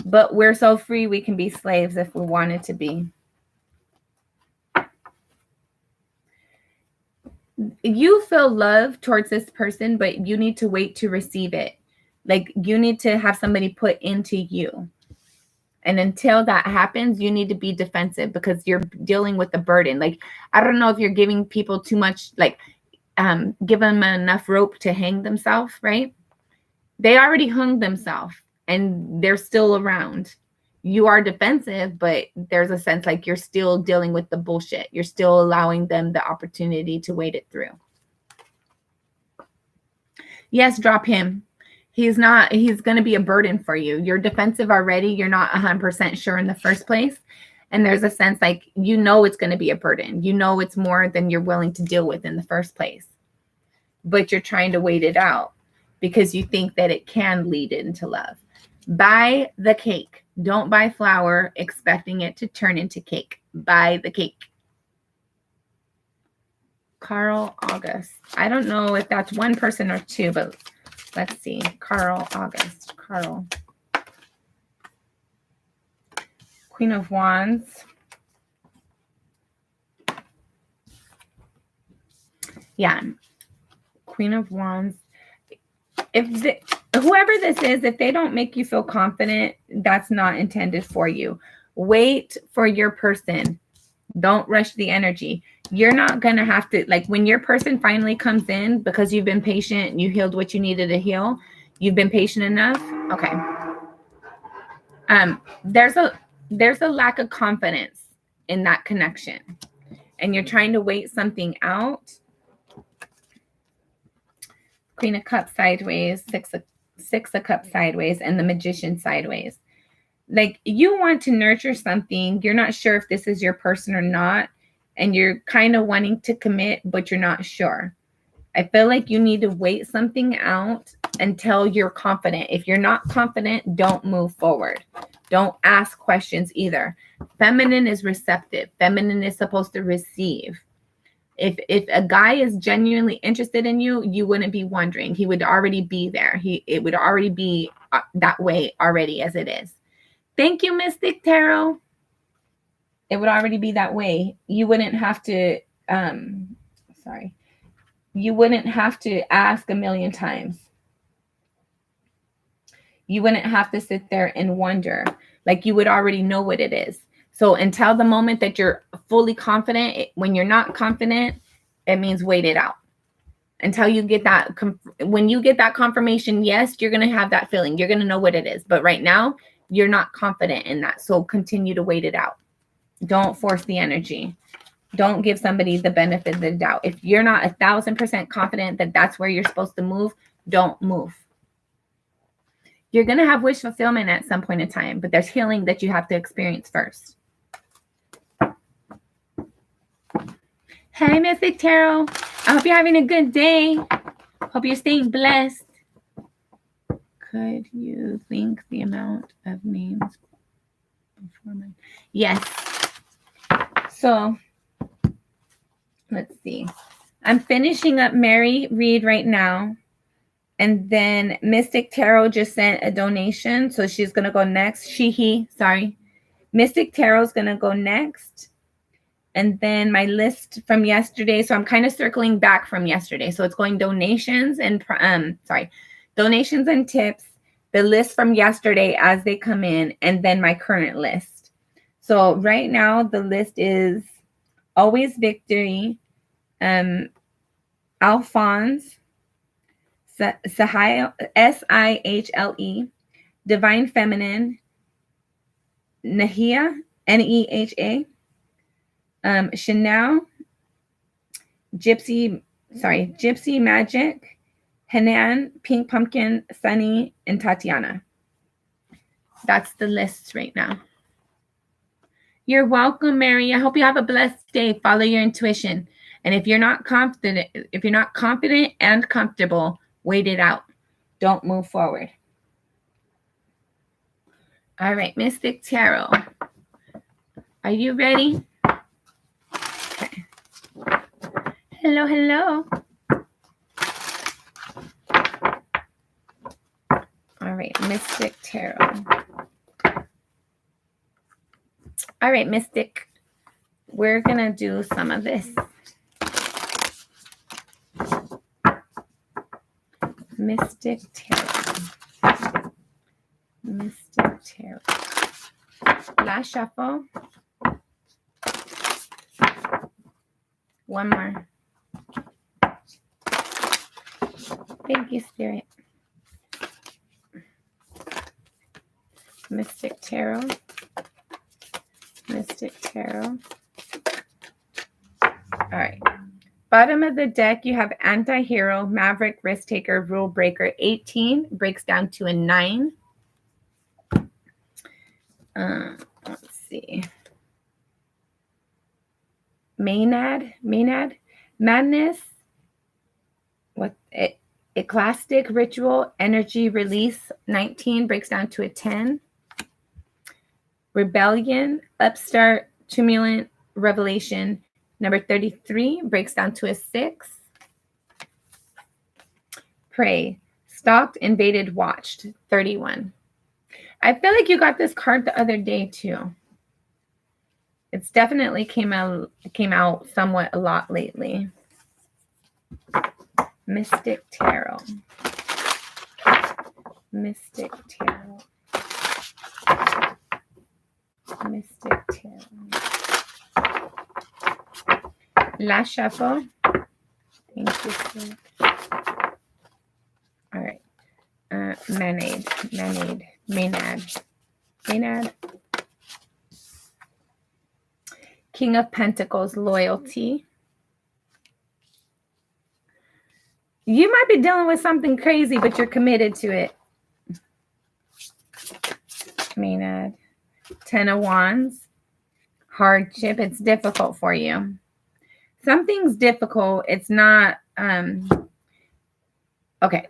But we're so free, we can be slaves if we wanted to be. You feel love towards this person, but you need to wait to receive it. Like you need to have somebody put into you. And until that happens, you need to be defensive because you're dealing with the burden. Like, I don't know if you're giving people too much, like, give them enough rope to hang themselves, right? They already hung themselves and they're still around. You are defensive, but there's a sense like you're still dealing with the bullshit. You're still allowing them the opportunity to wait it through. Yes, drop him. He's going to be a burden for you. You're defensive already. You're not 100% sure in the first place. And there's a sense like, you know, it's going to be a burden. You know, it's more than you're willing to deal with in the first place. But you're trying to wait it out because you think that it can lead into love. Buy the cake. Don't buy flour expecting it to turn into cake. Buy the cake. Carl August. I don't know if that's one person or two, but let's see. Carl August. Carl. Queen of Wands. Yeah. Queen of Wands. Whoever this is, if they don't make you feel confident, that's not intended for you. Wait for your person. Don't rush the energy. You're not going to have to, like when your person finally comes in because you've been patient and you healed what you needed to heal, you've been patient enough. Okay. There's a lack of confidence in that connection and you're trying to wait something out. Queen of Cups sideways, Six of Cups sideways, and the Magician sideways. Like you want to nurture something. You're not sure if this is your person or not. And you're kind of wanting to commit, but you're not sure. I feel like you need to wait something out until you're confident. If you're not confident, don't move forward. Don't ask questions either. Feminine is receptive. Feminine is supposed to receive. If a guy is genuinely interested in you, you wouldn't be wondering. He would already be there. It would already be that way already as it is. Thank you, Mystic Tarot. It would already be that way. You wouldn't have to, you wouldn't have to ask a million times. You wouldn't have to sit there and wonder. Like you would already know what it is. So until the moment that you're fully confident, when you're not confident, it means wait it out. Until you get that, when you get that confirmation, yes, you're going to have that feeling. You're going to know what it is. But right now, you're not confident in that. So continue to wait it out. Don't force the energy. Don't give somebody the benefit of the doubt. If you're not 1,000% confident that that's where you're supposed to move, don't move. You're going to have wish fulfillment at some point in time, but there's healing that you have to experience first. Hey, Mystic Tarot. I hope you're having a good day. Hope you're staying blessed. Could you think the amount of names before mine? Yes. So, let's see. I'm finishing up Mary Reed right now. And then Mystic Tarot just sent a donation. So she's going to go next. Mystic Tarot is going to go next. And then my list from yesterday. So I'm kind of circling back from yesterday. So it's going donations and donations and tips, the list from yesterday as they come in, and then my current list. So right now the list is Always Victory, Alphonse, Sihle, Divine Feminine, Nehia, Neha, Chanel, Gypsy Magic, Hanan, Pink Pumpkin, Sunny, and Tatiana. That's the list right now. You're welcome, Mary. I hope you have a blessed day. Follow your intuition. And if you're not confident and comfortable, wait it out. Don't move forward. All right, Mystic Tarot. Are you ready? Okay. Hello, hello. All right, Mystic Tarot. All right, Mystic. We're going to do some of this. Mystic Tarot. Mystic Tarot. Last shuffle. One more. Thank you, Spirit. Mystic Tarot. Mystic Tarot. All right. Bottom of the deck, you have Anti-Hero, Maverick, Risk Taker, Rule Breaker. 18 breaks down to a 9. Let's see. Maynard, Madness. What it? Eclastic, Ritual, Energy, Release. 19 breaks down to a 10. Rebellion, Upstart, Tumulent, Revelation. Number 33 breaks down to a 6. Prey, Stalked, Invaded, Watched. 31. I feel like you got this card the other day too. It's definitely came out somewhat a lot lately. Mystic Tarot. Mystic Tarot. Mystic Tarot. Last shuffle. Thank you, sir. All right. Maynard. King of Pentacles, Loyalty. You might be dealing with something crazy, but you're committed to it. Maynard. 10 of Wands. Hardship. It's difficult for you. Something's difficult. It's not okay.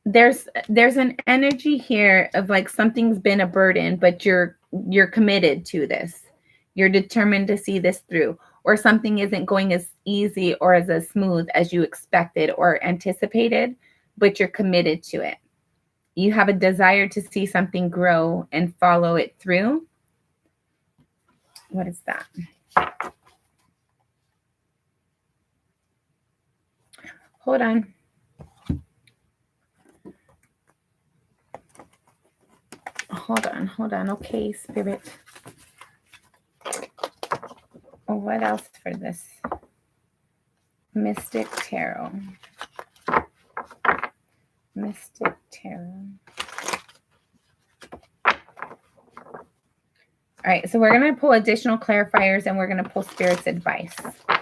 There's an energy here of like something's been a burden, but you're committed to this. You're determined to see this through, or something isn't going as easy or as smooth as you expected or anticipated, but you're committed to it. You have a desire to see something grow and follow it through. What is that? Hold on. Hold on. Okay, Spirit. What else for this? Mystic Tarot. Mystic Tarot. All right, so we're going to pull additional clarifiers and we're going to pull Spirit's advice. All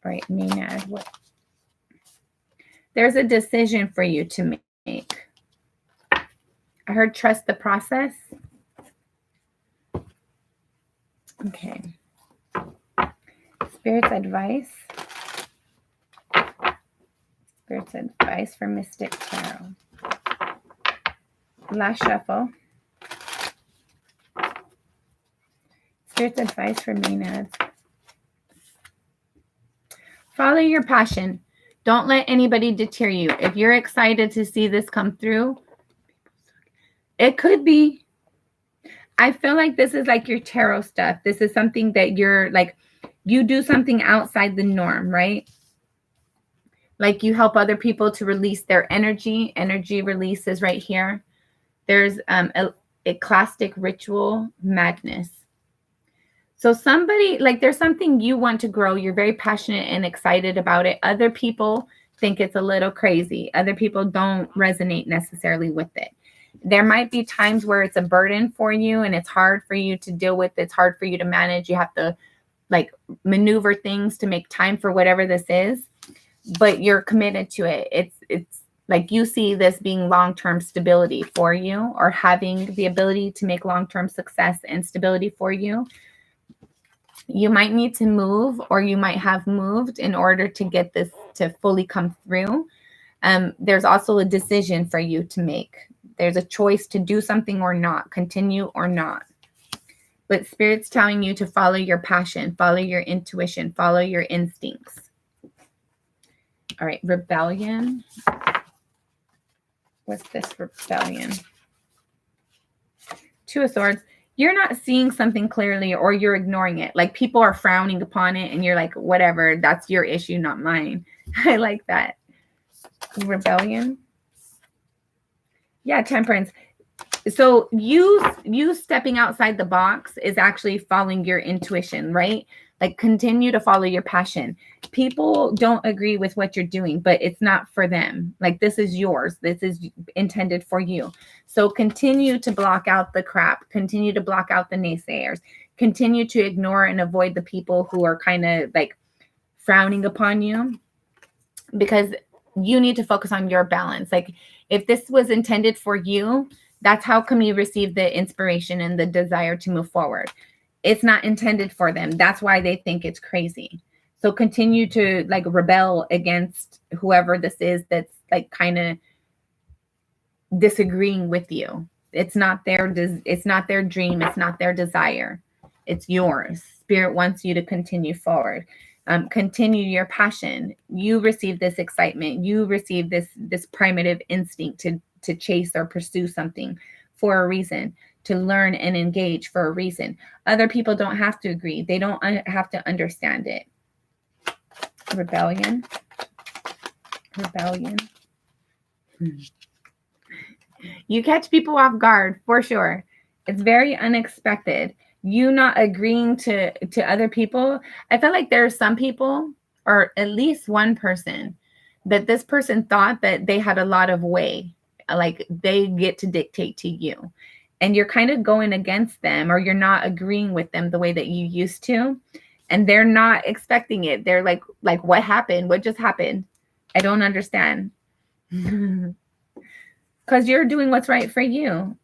right, Maynard, what? There's a decision for you to make. I heard trust the process. Okay. Spirit's advice. Spirit's advice for Mystic Tarot. Last shuffle. Spirit's advice for Maynard. Follow your passion. Don't let anybody deter you. If you're excited to see this come through, it could be. I feel like this is like your tarot stuff. This is something that you're like, you do something outside the norm, right? Like you help other people to release their energy. Energy releases right here. There's eclastic, ritual, madness. So somebody, like there's something you want to grow. You're very passionate and excited about it. Other people think it's a little crazy. Other people don't resonate necessarily with it. There might be times where it's a burden for you and it's hard for you to deal with. It's hard for you to manage. You have to like maneuver things to make time for whatever this is, but you're committed to it. It's like you see this being long-term stability for you, or having the ability to make long-term success and stability for you. You might need to move, or you might have moved in order to get this to fully come through. There's also a decision for you to make. There's a choice to do something or not, continue or not. But Spirit's telling you to follow your passion, follow your intuition, follow your instincts. All right, rebellion. What's this rebellion? Two of Swords. You're not seeing something clearly, or you're ignoring it. Like people are frowning upon it and you're like, whatever, that's your issue, not mine. I like that. Rebellion. Yeah, Temperance. So you stepping outside the box is actually following your intuition, right? Like continue to follow your passion. People don't agree with what you're doing, but it's not for them. Like this is yours. This is intended for you. So continue to block out the crap. Continue to block out the naysayers. Continue to ignore and avoid the people who are kind of like frowning upon you, because you need to focus on your balance. Like if this was intended for you, that's how come you receive the inspiration and the desire to move forward. It's not intended for them. That's why they think it's crazy. So continue to like rebel against whoever this is that's like kind of disagreeing with you. It's not their dream. It's not their desire. It's yours. Spirit wants you to continue forward. Continue your passion. You receive this excitement. You receive this primitive instinct to chase or pursue something for a reason, to learn and engage for a reason. Other people don't have to agree. They don't have to understand it. Rebellion. You catch people off guard for sure. It's very unexpected. You not agreeing to other people. I feel like there are some people, or at least one person, that this person thought that they had a lot of way, like they get to dictate to you, and you're kind of going against them, or you're not agreeing with them the way that you used to, and they're not expecting it. They're like what happened? What just happened? I don't understand. Because you're doing what's right for you.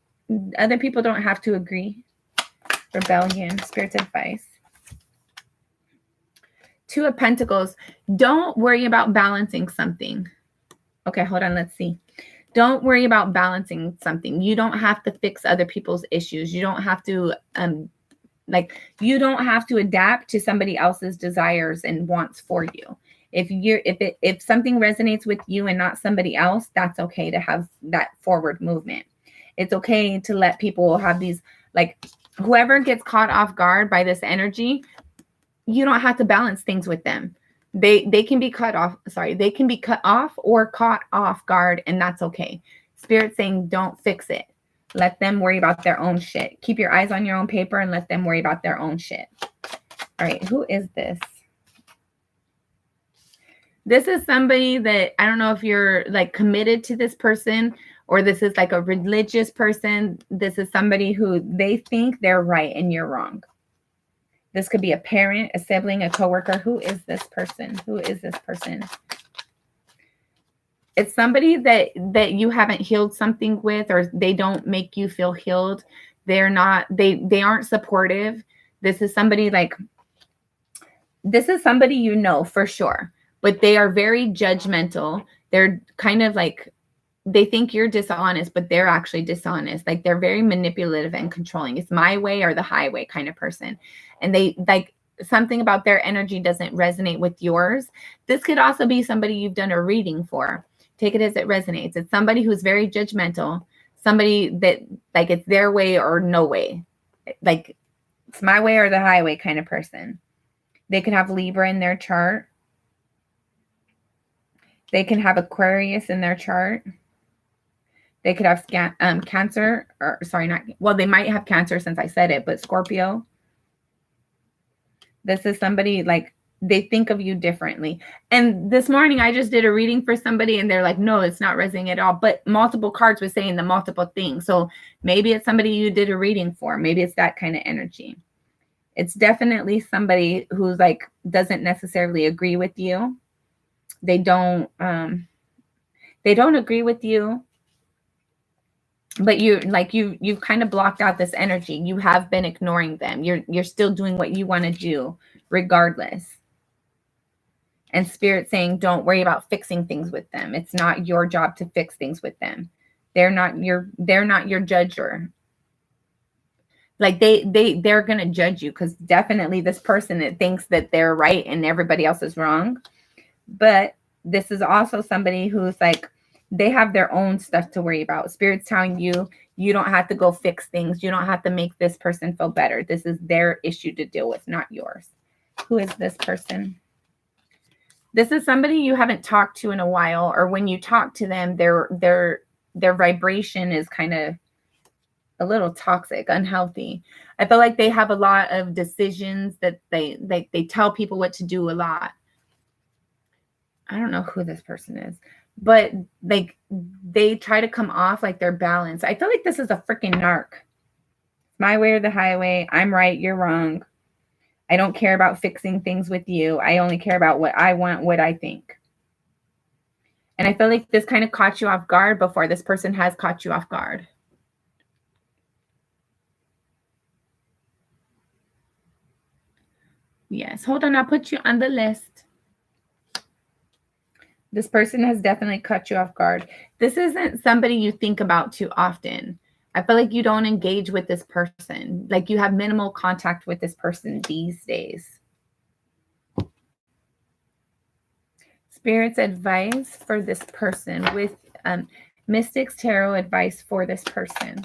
Other people don't have to agree. Rebellion, Spirit's advice. Two of Pentacles. Don't worry about balancing something. Okay, hold on. Let's see. Don't worry about balancing something. You don't have to fix other people's issues. You don't have to you don't have to adapt to somebody else's desires and wants for you. If something resonates with you and not somebody else, that's okay to have that forward movement. It's okay to let people have these, like, whoever gets caught off guard by this energy, you don't have to balance things with them. They can be cut off. Sorry, they can be cut off or caught off guard, and that's okay. Spirit's saying don't fix it. Let them worry about their own shit. Keep your eyes on your own paper and let them worry about their own shit. All right, who is this? This is somebody that, I don't know if you're like committed to this person, or this is like a religious person. This is somebody who they think they're right and you're wrong. This could be a parent, a sibling, a coworker. Who is this person? Who is this person? It's somebody that you haven't healed something with, or they don't make you feel healed. They aren't supportive. This is somebody you know for sure, but they are very judgmental. They're kind of like, they think you're dishonest, but they're actually dishonest. Like they're very manipulative and controlling. It's my way or the highway kind of person. And they like something about their energy doesn't resonate with yours. This could also be somebody you've done a reading for. Take it as it resonates. It's somebody who's very judgmental, somebody that like it's their way or no way. Like it's my way or the highway kind of person. They could have Libra in their chart. They can have Aquarius in their chart. They could have Cancer, or sorry, they might have Cancer since I said it, but Scorpio. This is somebody like they think of you differently. And this morning I just did a reading for somebody and they're like, no, it's not resonating at all. But multiple cards were saying the multiple things. So maybe it's somebody you did a reading for. Maybe it's that kind of energy. It's definitely somebody who's like doesn't necessarily agree with you. They don't agree with you. But you've kind of blocked out this energy. You have been ignoring them. You're still doing what you want to do regardless. And Spirit saying, don't worry about fixing things with them. It's not your job to fix things with them. They're not your judger. Like they're gonna judge you, because definitely this person that thinks that they're right and everybody else is wrong. But this is also somebody who's like, they have their own stuff to worry about. Spirit's telling you, you don't have to go fix things. You don't have to make this person feel better. This is their issue to deal with, not yours. Who is this person? This is somebody you haven't talked to in a while, or when you talk to them, their vibration is kind of a little toxic, unhealthy. I feel like they have a lot of decisions that they tell people what to do a lot. I don't know who this person is, but like they try to come off like they're balanced. I feel like this is a freaking narc. My way or the highway. I'm right, you're wrong. I don't care about fixing things with you. I only care about what I want, what I think. And I feel like this kind of caught you off guard before. This person has caught you off guard. Yes, hold on. I'll put you on the list. This person has definitely caught you off guard. This isn't somebody you think about too often. I feel like you don't engage with this person. Like you have minimal contact with this person these days. Spirit's advice for this person with Mystics Tarot advice for this person.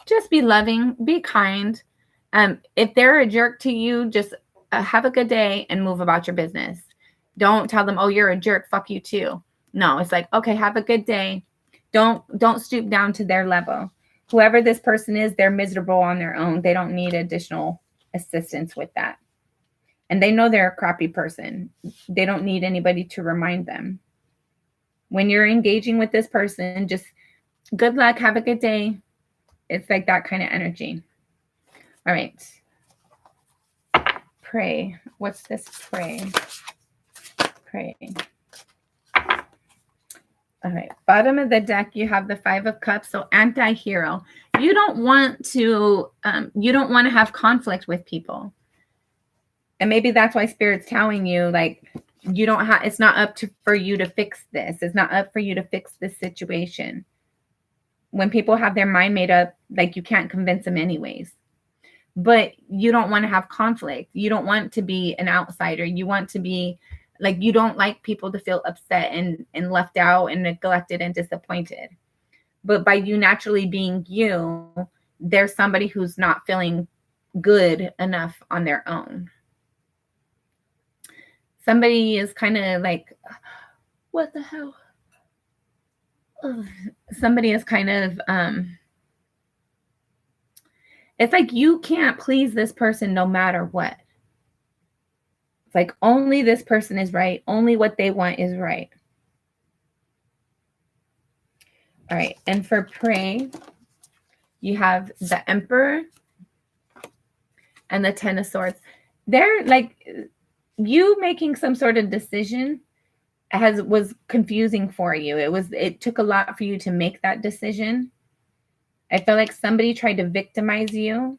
Just be loving, be kind. If they're a jerk to you, just have a good day and move about your business. Don't tell them, oh, you're a jerk, fuck you too. No, it's like, okay, have a good day. Don't stoop down to their level. Whoever this person is, they're miserable on their own. They don't need additional assistance with that. And they know they're a crappy person. They don't need anybody to remind them. When you're engaging with this person, just good luck, have a good day. It's like that kind of energy. All right. Pray. What's this pray? Pray. All right. Bottom of the deck, you have the 5 of Cups. So anti-hero. You don't want to have conflict with people. And maybe that's why Spirit's telling you, like, you don't have, it's not up for you to fix this. It's not up for you to fix this situation. When people have their mind made up, like, you can't convince them anyways. But you don't want to have conflict. You don't want to be an outsider. You want to be, like, you don't like people to feel upset and left out and neglected and disappointed. But by you naturally being you, there's somebody who's not feeling good enough on their own. Somebody is kind of like, what the hell? Ugh. Somebody is kind of, it's like you can't please this person no matter what. It's like only this person is right. Only what they want is right. All right. And for pray, you have the Emperor and the 10 of Swords. They're like, you making some sort of decision was confusing for you. It took a lot for you to make that decision. I feel like somebody tried to victimize you.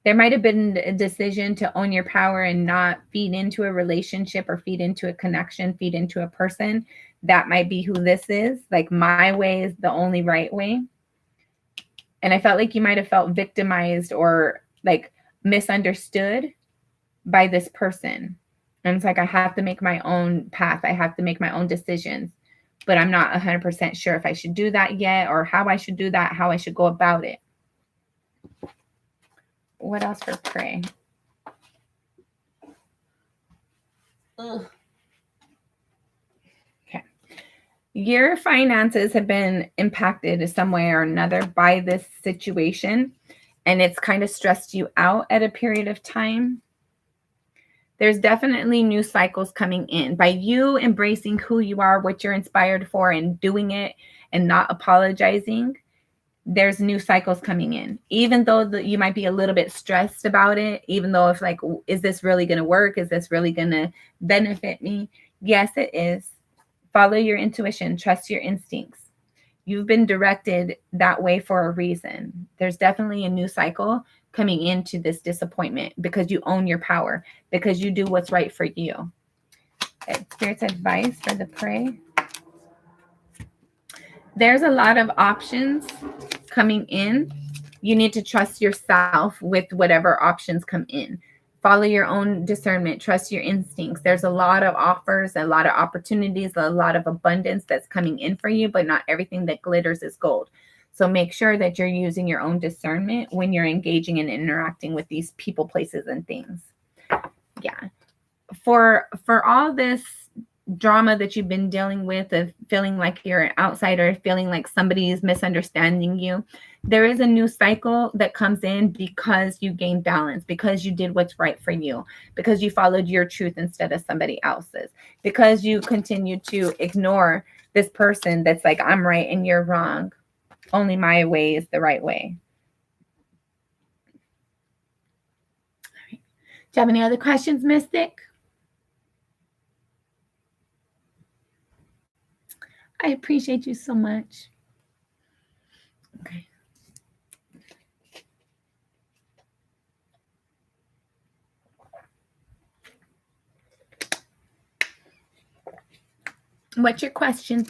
There might have been a decision to own your power and not feed into a relationship or feed into a connection, feed into a person. That might be who this is. Like, my way is the only right way. And I felt like you might have felt victimized or like misunderstood by this person. And it's like, I have to make my own path. I have to make my own decisions. But I'm not 100% sure if I should do that yet, or how I should do that, how I should go about it. What else for pray? Ugh. Okay. Your finances have been impacted some way or another by this situation, and it's kind of stressed you out at a period of time. There's definitely new cycles coming in. By you embracing who you are, what you're inspired for, and doing it and not apologizing, there's new cycles coming in. Even though you might be a little bit stressed about it, even though it's like, is this really going to work? Is this really going to benefit me? Yes, it is. Follow your intuition. Trust your instincts. You've been directed that way for a reason. There's definitely a new cycle coming into this disappointment because you own your power, because you do what's right for you. Okay, Spirit's advice for the pray. There's a lot of options coming in. You need to trust yourself with whatever options come in. Follow your own discernment. Trust your instincts. There's a lot of offers, a lot of opportunities, a lot of abundance that's coming in for you, but not everything that glitters is gold. So make sure that you're using your own discernment when you're engaging and interacting with these people, places, and things. Yeah. for all this drama that you've been dealing with, of feeling like you're an outsider, feeling like somebody is misunderstanding you, there is a new cycle that comes in because you gained balance, because you did what's right for you, because you followed your truth instead of somebody else's, because you continue to ignore this person that's like, I'm right and you're wrong. Only my way is the right way. All right. Do you have any other questions, Mystic? I appreciate you so much. Okay. What's your question?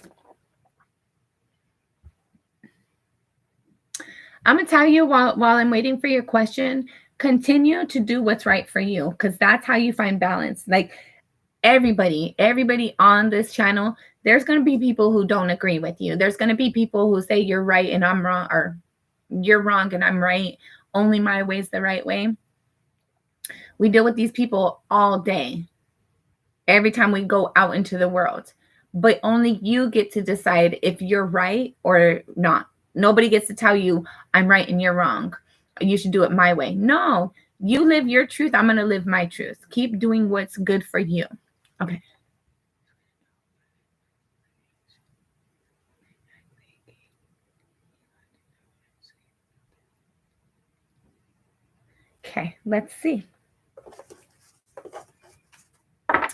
I'm going to tell you while I'm waiting for your question, continue to do what's right for you, because that's how you find balance. Like everybody on this channel, there's going to be people who don't agree with you. There's going to be people who say you're right and I'm wrong, or you're wrong and I'm right. Only my way is the right way. We deal with these people all day, every time we go out into the world. But only you get to decide if you're right or not. Nobody gets to tell you, I'm right and you're wrong. You should do it my way. No, you live your truth. I'm going to live my truth. Keep doing what's good for you. Okay. Okay, let's see. All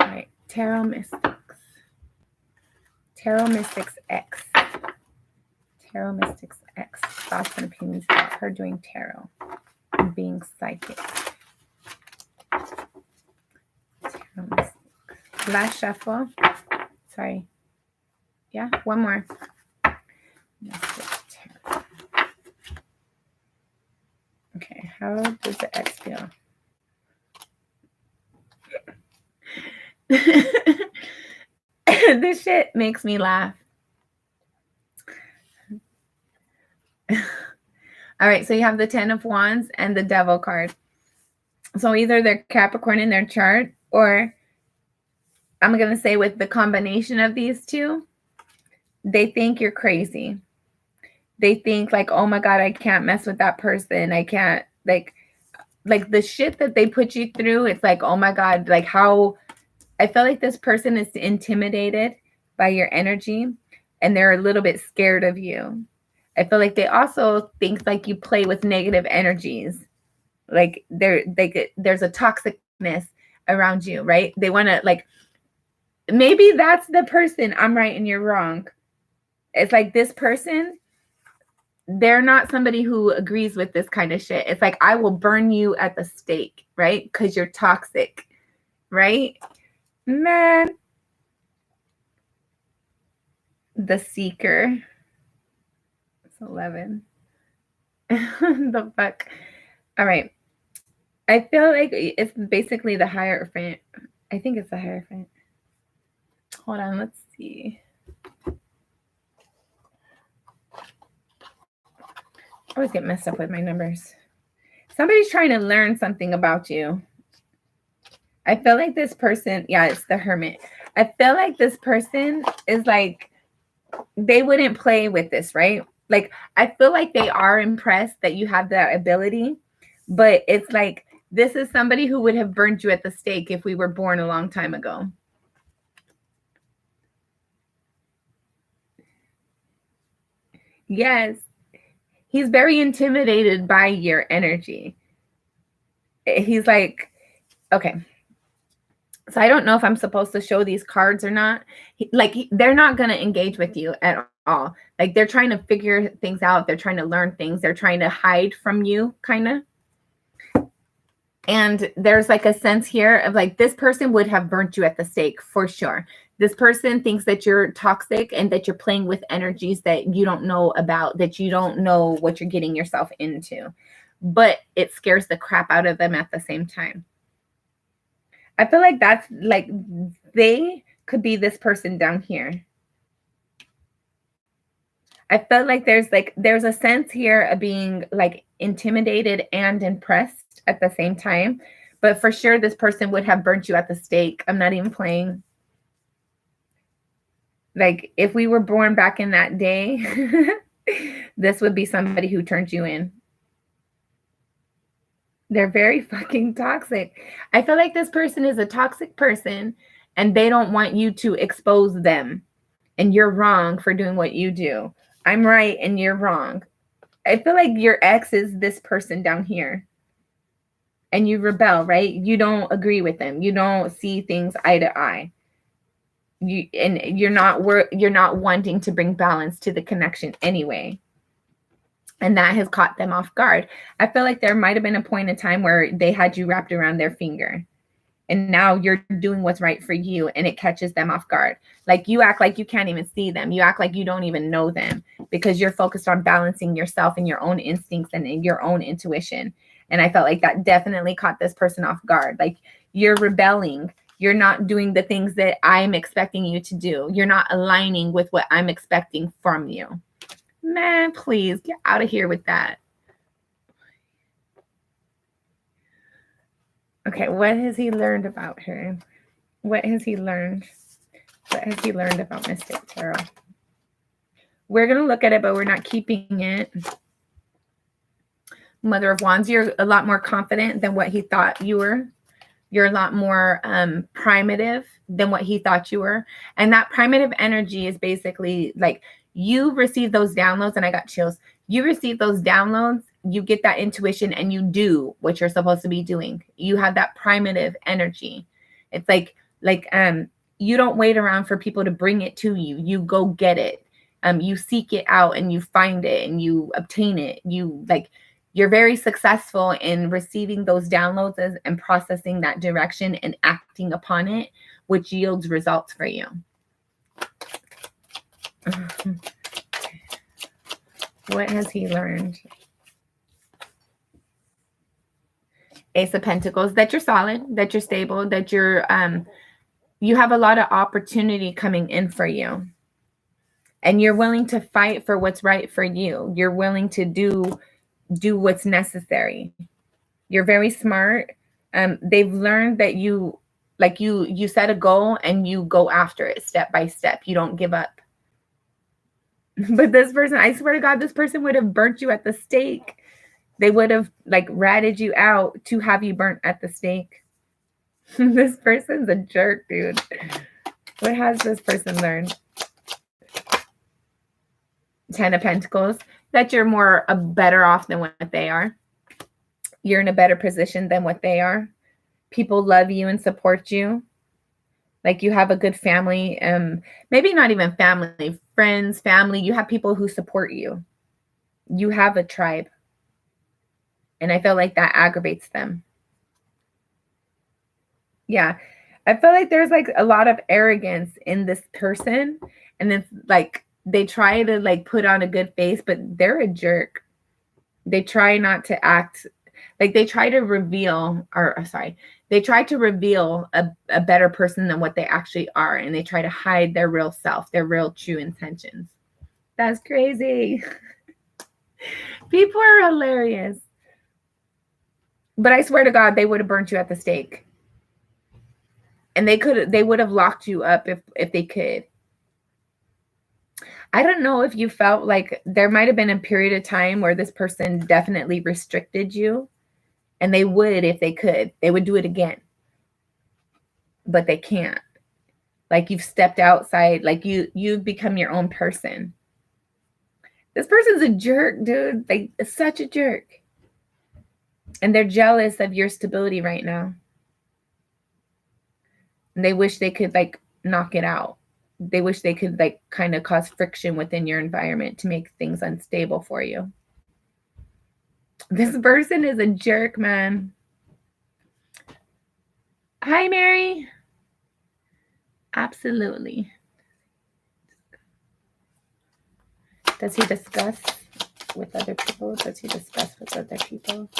right, Tarot Mystics. Tarot Mystics X. Tarot Mystics X. Thoughts and opinions about her doing tarot and being psychic. Tarot Mystics. Last shuffle. Sorry. Yeah, one more. Mystic Tarot. Okay, how does the X feel? This shit makes me laugh. All right, so you have the 10 of Wands and the Devil card. So either they're Capricorn in their chart, or I'm going to say with the combination of these two, they think you're crazy. They think like, oh my God, I can't mess with that person. I can't, like the shit that they put you through. It's like, oh my God, like how I feel like this person is intimidated by your energy and they're a little bit scared of you. I feel like they also think like you play with negative energies. Like there's a toxicness around you, right? They want to like, maybe that's the person, I'm right and you're wrong. It's like this person, they're not somebody who agrees with this kind of shit. It's like, I will burn you at the stake, right? Because you're toxic, right? Man. The Seeker. It's 11. The fuck. All right. I feel like it's basically the Hierophant. I think it's the Hierophant. Hold on, let's see. I always get messed up with my numbers. Somebody's trying to learn something about you. I feel like this person, yeah, it's the Hermit. I feel like this person is like, they wouldn't play with this, right? Like, I feel like they are impressed that you have that ability, but it's like, this is somebody who would have burned you at the stake if we were born a long time ago. Yes. He's very intimidated by your energy. He's like, okay. So I don't know if I'm supposed to show these cards or not. They're not going to engage with you at all. Like they're trying to figure things out. They're trying to learn things. They're trying to hide from you, kind of. And there's like a sense here of like, this person would have burnt you at the stake for sure. This person thinks that you're toxic and that you're playing with energies that you don't know about, that you don't know what you're getting yourself into. But it scares the crap out of them at the same time. I feel like that's like, they could be this person down here. I felt like there's a sense here of being like intimidated and impressed at the same time. But for sure, this person would have burnt you at the stake. I'm not even playing. Like, if we were born back in that day, this would be somebody who turned you in. They're very fucking toxic. I feel like this person is a toxic person and they don't want you to expose them. And you're wrong for doing what you do. I'm right and you're wrong. I feel like your ex is this person down here. And you rebel, right? You don't agree with them. You don't see things eye to eye. You're not wanting to bring balance to the connection anyway. And that has caught them off guard. I feel like there might have been a point in time where they had you wrapped around their finger. And now you're doing what's right for you and it catches them off guard. Like you act like you can't even see them. You act like you don't even know them because you're focused on balancing yourself and your own instincts and your own intuition. And I felt like that definitely caught this person off guard. Like you're rebelling. You're not doing the things that I'm expecting you to do. You're not aligning with what I'm expecting from you. Man, please get out of here with that. Okay, what has he learned about her? What has he learned? What has he learned about Mystic Tarot? We're going to look at it, but we're not keeping it. Mother of Wands, you're a lot more confident than what he thought you were. You're a lot more primitive than what he thought you were. And that primitive energy is basically like you receive those downloads, and I got chills. You receive those downloads, you get that intuition, and you do what you're supposed to be doing. You have that primitive energy. It's like you don't wait around for people to bring it to you. You go get it. You seek it out and you find it and you obtain it. You're very successful in receiving those downloads and processing that direction and acting upon it, which yields results for you. What has he learned? Ace of Pentacles, that you're solid, that you're stable, that you have a lot of opportunity coming in for you. And you're willing to fight for what's right for you. You're willing to do what's necessary. You're very smart. They've learned that you set a goal and you go after it step by step. You don't give up. But this person, I swear to God, this person would have burnt you at the stake. They would have ratted you out to have you burnt at the stake. This person's a jerk, dude. What has this person learned? 10 of Pentacles, that you're better off than what they are. You're in a better position than what they are. People love you and support you. Like you have a good family, maybe not even family, friends, family. You have people who support you. You have a tribe. And I feel like that aggravates them. Yeah. I feel like there's a lot of arrogance in this person. And it's they try to put on a good face, but they're a jerk. They try not to act they try to reveal a better person than what they actually are. And they try to hide their real self, their real true intentions. That's crazy. People are hilarious. But I swear to God, they would have burnt you at the stake. And they would have locked you up if they could. I don't know if you felt like there might have been a period of time where this person definitely restricted you. And they would, if they could, they would do it again. But they can't. You've stepped outside, you've become your own person. This person's a jerk, dude. Such a jerk. And they're jealous of your stability right now. And they wish they could knock it out. They wish they could kind of cause friction within your environment to make things unstable for you. This person is a jerk, man. Hi, Mary. Absolutely. Does he discuss with other people? Does he discuss with other people?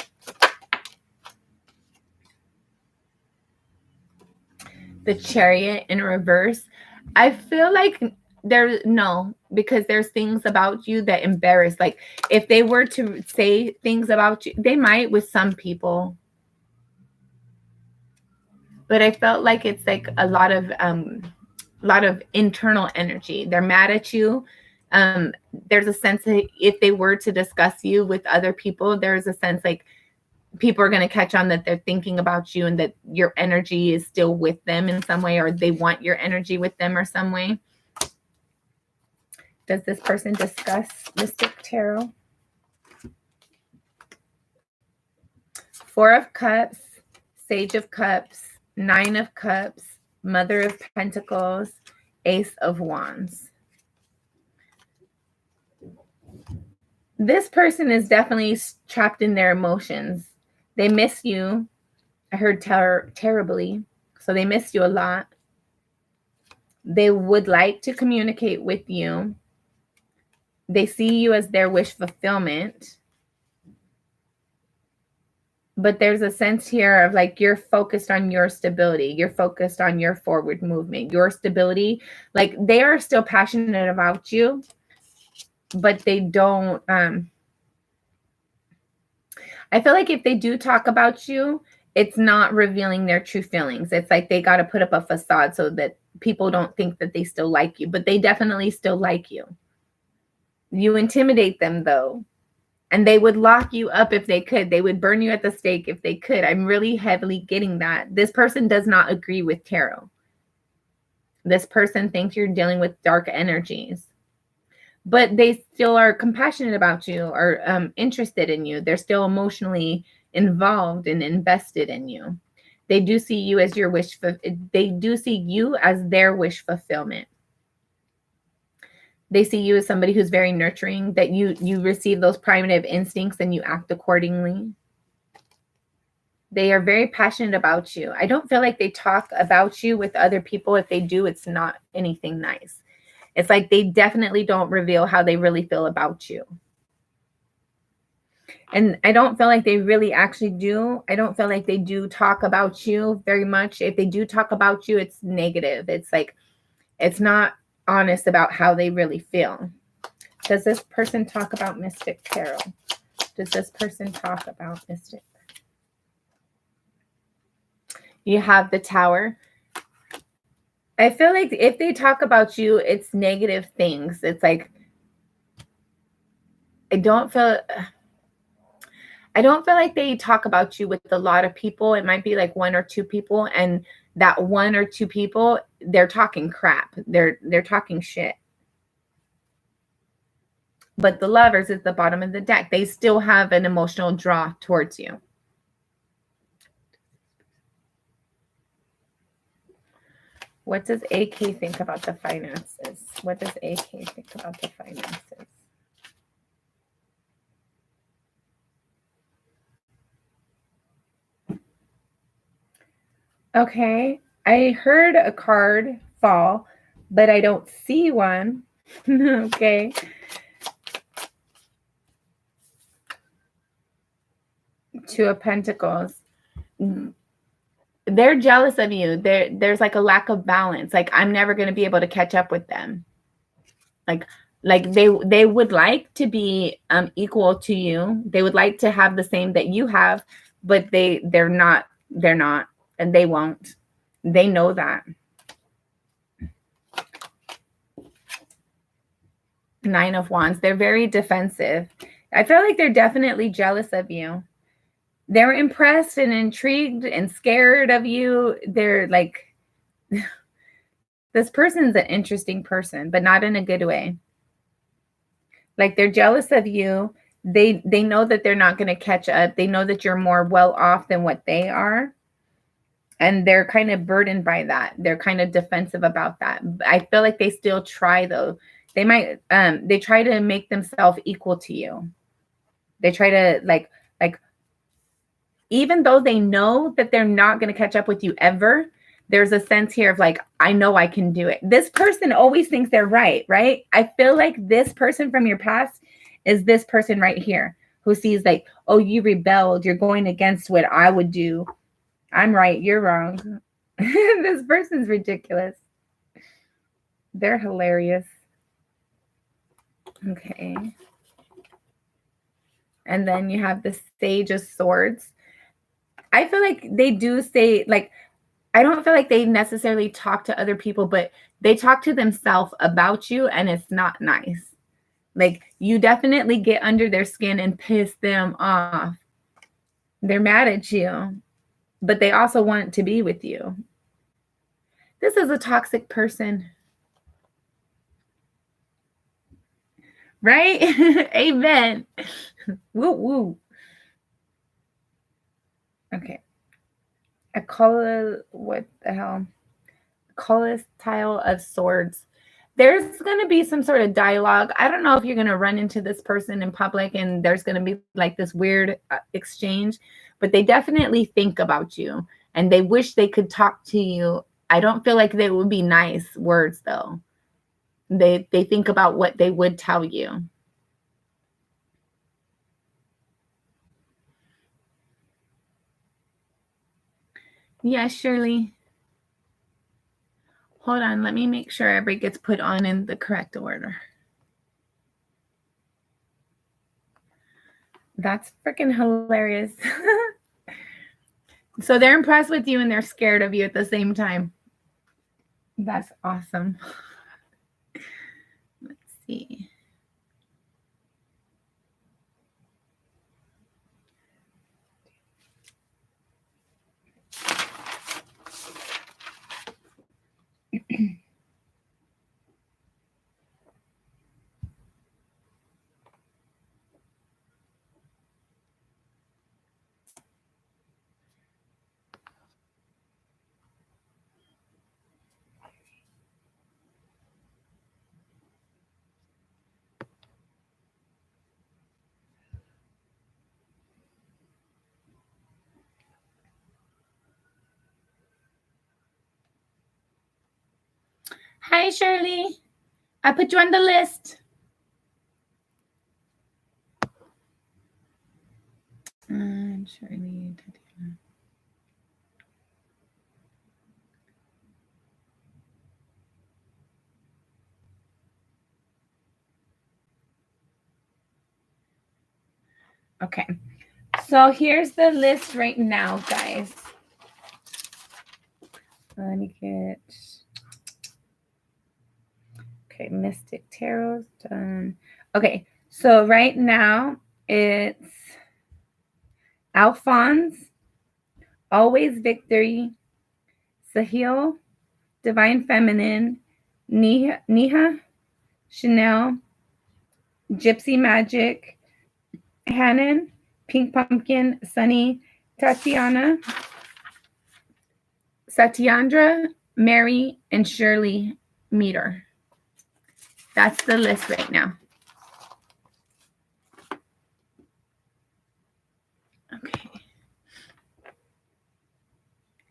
The Chariot in reverse. I feel like because there's things about you that embarrass. If they were to say things about you, they might with some people. but I felt like it's like a lot of internal energy. They're mad at you. There's a sense that if they were to discuss you with other people, there's a sense like people are going to catch on that they're thinking about you and that your energy is still with them in some way, or they want your energy with them or some way. Does this person discuss Mystic Tarot? Four of Cups, Sage of Cups, Nine of Cups, Mother of Pentacles, Ace of Wands. This person is definitely trapped in their emotions. They miss you. I heard terribly. So they miss you a lot. They would like to communicate with you. They see you as their wish fulfillment. But there's a sense here of like you're focused on your stability. You're focused on your forward movement, your stability. Like they are still passionate about you, but they don't. I feel like if they do talk about you, it's not revealing their true feelings. It's like they got to put up a facade so that people don't think that they still like you, but they definitely still like you. You intimidate them though. And they would lock you up if they could. They would burn you at the stake if they could. I'm really heavily getting that. This person does not agree with tarot. This person thinks you're dealing with dark energies. But they still are compassionate about you or interested in you. They're still emotionally involved and invested in you. They do see you as your wish. They do see you as their wish fulfillment. They see you as somebody who's very nurturing, that you receive those primitive instincts and you act accordingly. They are very passionate about you. I don't feel like they talk about you with other people. If they do, it's not anything nice. It's like they definitely don't reveal how they really feel about you. And I don't feel like they really actually do. I don't feel like they do talk about you very much. If they do talk about you, it's negative. It's like, it's not honest about how they really feel. Does this person talk about Mystic Tarot? Does this person talk about Mystic? You have the Tower. I feel like if they talk about you, it's negative things. It's like, I don't feel like they talk about you with a lot of people. It might be like one or two people, and that one or two people, they're talking crap. They're talking shit. But the Lovers is the bottom of the deck. They still have an emotional draw towards you. What does AK think about the finances? What does AK think about the finances? Okay, I heard a card fall, but I don't see one. Okay. Two of Pentacles. They're jealous of you. There's like a lack of balance. Like, I'm never going to be able to catch up with them. Like they would like to be equal to you. They would like to have the same that you have, but they're not, and they won't. They know that. Nine of Wands. They're very defensive. I feel like they're definitely jealous of you. They're impressed and intrigued and scared of you. They're like, this person's an interesting person, but not in a good way. Like, they're jealous of you. They know that they're not going to catch up. They know that you're more well off than what they are. And they're kind of burdened by that. They're kind of defensive about that. I feel like they still try though. They might, they try to make themselves equal to you. They try to like, even though they know that they're not going to catch up with you ever, there's a sense here of like, I know I can do it. This person always thinks they're right? I feel like this person from your past is this person right here who sees like, oh, you rebelled. You're going against what I would do. I'm right. You're wrong. This person's ridiculous. They're hilarious. Okay. And then you have the Sage of Swords. I feel like they do say, like, I don't feel like they necessarily talk to other people, but they talk to themselves about you, and it's not nice. Like, you definitely get under their skin and piss them off. They're mad at you, but they also want to be with you. This is a toxic person. Right? Amen. Woo woo. Okay. What the hell? Colostyle of Swords. There's going to be some sort of dialogue. I don't know if you're going to run into this person in public and there's going to be like this weird exchange, but they definitely think about you and they wish they could talk to you. I don't feel like they would be nice words though. They think about what they would tell you. Yes, Shirley. Hold on, let me make sure everybody gets put on in the correct order. That's freaking hilarious. So they're impressed with you and they're scared of you at the same time. That's awesome. Let's see. Hi, Shirley. I put you on the list. Shirley. Okay. So here's the list right now, guys. Let me get... Okay, Mystic Tarot's done. Okay, so right now it's Alphonse, Always Victory, Sahil, Divine Feminine, Neha, Chanel, Gypsy Magic, Hannon, Pink Pumpkin, Sunny, Tatiana, Satyandra, Mary, and Shirley Meter. That's the list right now. Okay.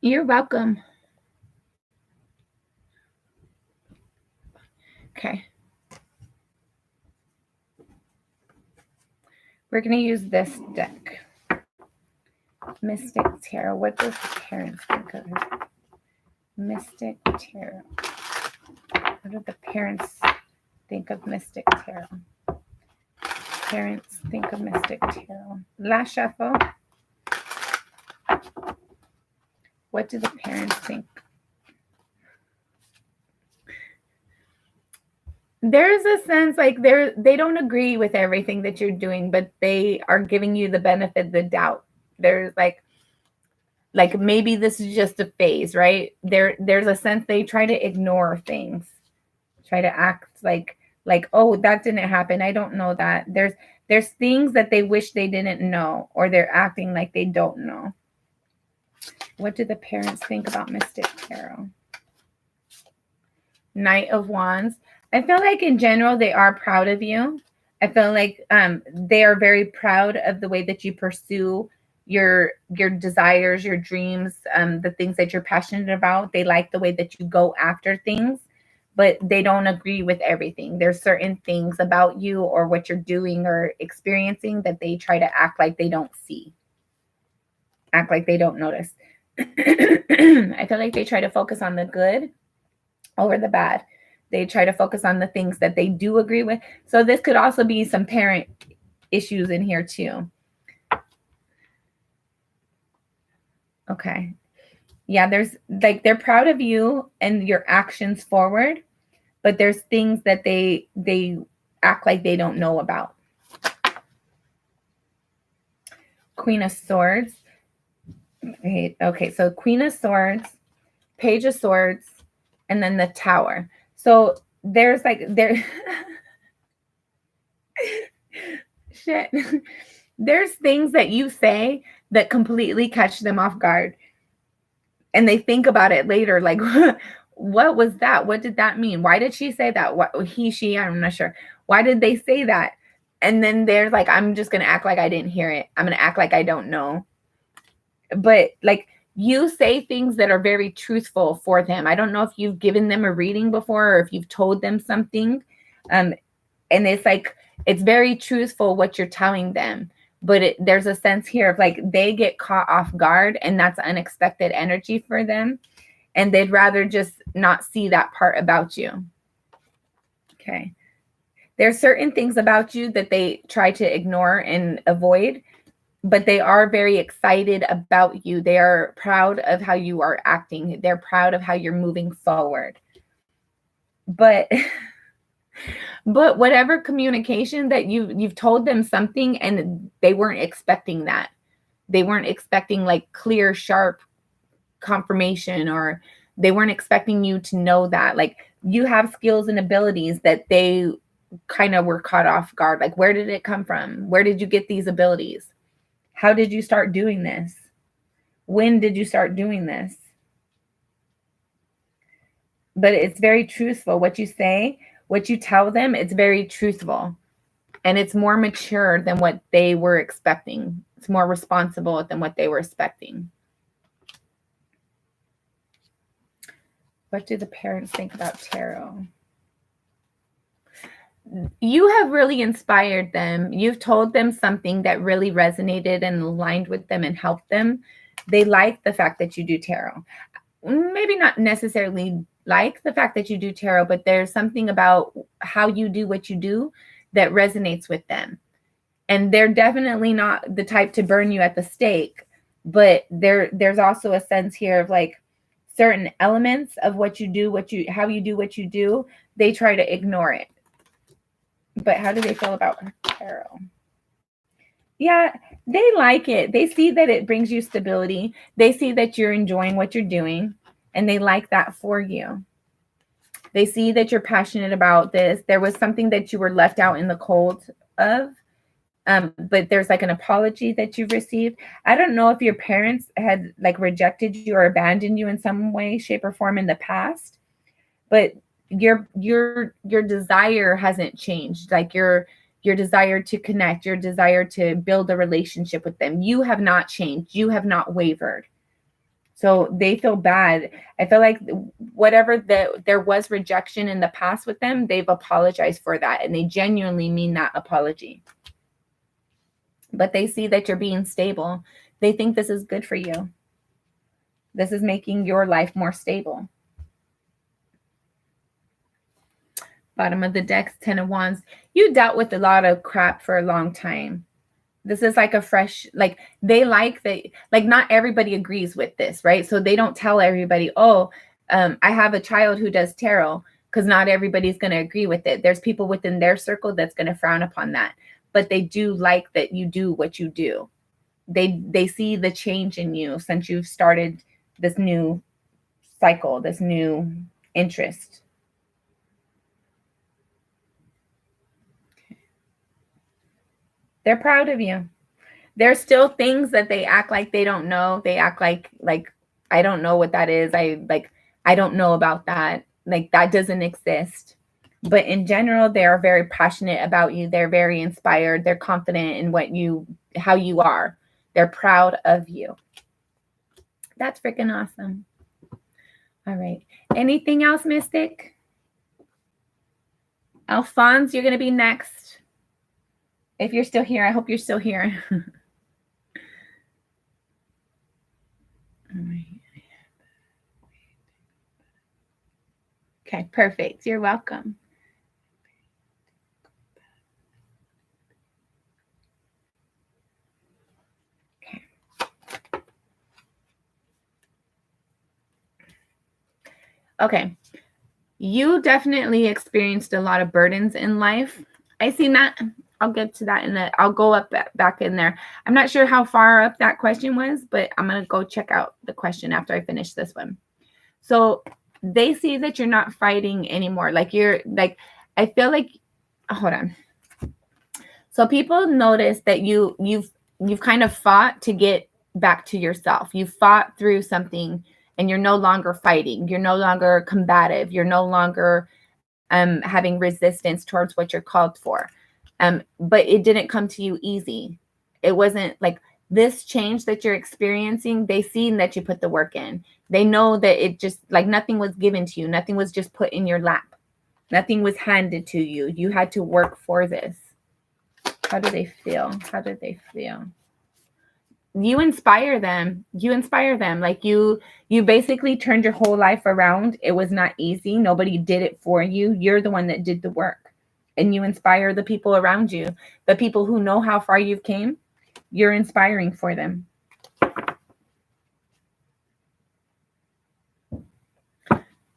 You're welcome. Okay. We're going to use this deck. Mystic Tarot. What does the parents think of it? Mystic Tarot. What do the parents think of Mystic Tarot? Parents think of Mystic Tarot. Last shuffle. What do the parents think? There's a sense like they don't agree with everything that you're doing, but they are giving you the benefit of the doubt. There's like maybe this is just a phase, right? There's a sense they try to ignore things, try to act like, oh, that didn't happen. I don't know that. There's things that they wish they didn't know, or they're acting like they don't know. What do the parents think about Mystic Tarot? Knight of Wands. I feel like in general, they are proud of you. I feel like they are very proud of the way that you pursue your desires, your dreams, the things that you're passionate about. They like the way that you go after things, but they don't agree with everything. There's certain things about you or what you're doing or experiencing that they try to act like they don't see, act like they don't notice. I feel like they try to focus on the good over the bad. They try to focus on the things that they do agree with. So this could also be some parent issues in here too. Okay. Yeah, there's like they're proud of you and your actions forward, but there's things that they act like they don't know about. Queen of Swords. Okay, so Queen of Swords, Page of Swords, and then the Tower. So there's like there shit. There's things that you say that completely catch them off guard. And they think about it later, like, what was that? What did that mean? Why did she say that? What he, she, I'm not sure. Why did they say that? And then they're like, I'm just gonna act like I didn't hear it. I'm gonna act like I don't know. But like you say things that are very truthful for them. I don't know if you've given them a reading before or if you've told them something. And it's like it's very truthful what you're telling them. But there's a sense here of like they get caught off guard, and that's unexpected energy for them. And they'd rather just not see that part about you. Okay. There's certain things about you that they try to ignore and avoid, but they are very excited about you. They are proud of how you are acting. They're proud of how you're moving forward. But but whatever communication that you've told them something and they weren't expecting that. They weren't expecting like clear, sharp confirmation, or they weren't expecting you to know that. Like you have skills and abilities that they kind of were caught off guard. Like, where did it come from? Where did you get these abilities? How did you start doing this? When did you start doing this? But it's very truthful. What you say, what you tell them, it's very truthful. And it's more mature than what they were expecting. It's more responsible than what they were expecting. What do the parents think about tarot? You have really inspired them. You've told them something that really resonated and aligned with them and helped them. They like the fact that you do tarot. Maybe not necessarily like the fact that you do tarot, but there's something about how you do what you do that resonates with them. And they're definitely not the type to burn you at the stake, but there's also a sense here of like certain elements of what you do, how you do what you do, they try to ignore it. But how do they feel about tarot? Yeah, they like it. They see that it brings you stability. They see that you're enjoying what you're doing, and they like that for you. They see that you're passionate about this. There was something that you were left out in the cold of, but there's like an apology that you've received. I don't know if your parents had like rejected you or abandoned you in some way, shape, or form in the past, but your desire hasn't changed. Like your desire to connect, your desire to build a relationship with them, you have not changed. You have not wavered. So they feel bad. I feel like whatever there was rejection in the past with them, they've apologized for that, and they genuinely mean that apology. But they see that you're being stable. They think this is good for you. This is making your life more stable. Bottom of the deck, 10 of Wands. You dealt with a lot of crap for a long time. This is like a fresh, like they like that, like not everybody agrees with this, right? So they don't tell everybody, oh, I have a child who does tarot, because not everybody's going to agree with it. There's people within their circle that's going to frown upon that. But they do like that you do what you do. They see the change in you since you've started this new cycle, this new interest. They're proud of you. There's still things that they act like they don't know. They act like I don't know what that is. I don't know about that. Like that doesn't exist. But in general, they are very passionate about you. They're very inspired. They're confident in how you are. They're proud of you. That's freaking awesome. All right. Anything else, Mystic? Alphonse, you're going to be next. If you're still here, I hope you're still here. All right. Okay, perfect. You're welcome. Okay. Okay. You definitely experienced a lot of burdens in life. I seen that. I'll get to that I'll go up back in there. I'm not sure how far up that question was, but I'm going to go check out the question after I finish this one. So they see that you're not fighting anymore. Like you're like, I feel like, hold on. So people notice that you've kind of fought to get back to yourself. You fought through something and you're no longer fighting. You're no longer combative. You're no longer having resistance towards what you're called for. But it didn't come to you easy. It wasn't like this change that you're experiencing. They seen that you put the work in. They know that it just like nothing was given to you. Nothing was just put in your lap. Nothing was handed to you. You had to work for this. How do they feel? How did they feel? You inspire them. You inspire them. Like you basically turned your whole life around. It was not easy. Nobody did it for you. You're the one that did the work. And you inspire the people around you. The people who know how far you've came, you're inspiring for them.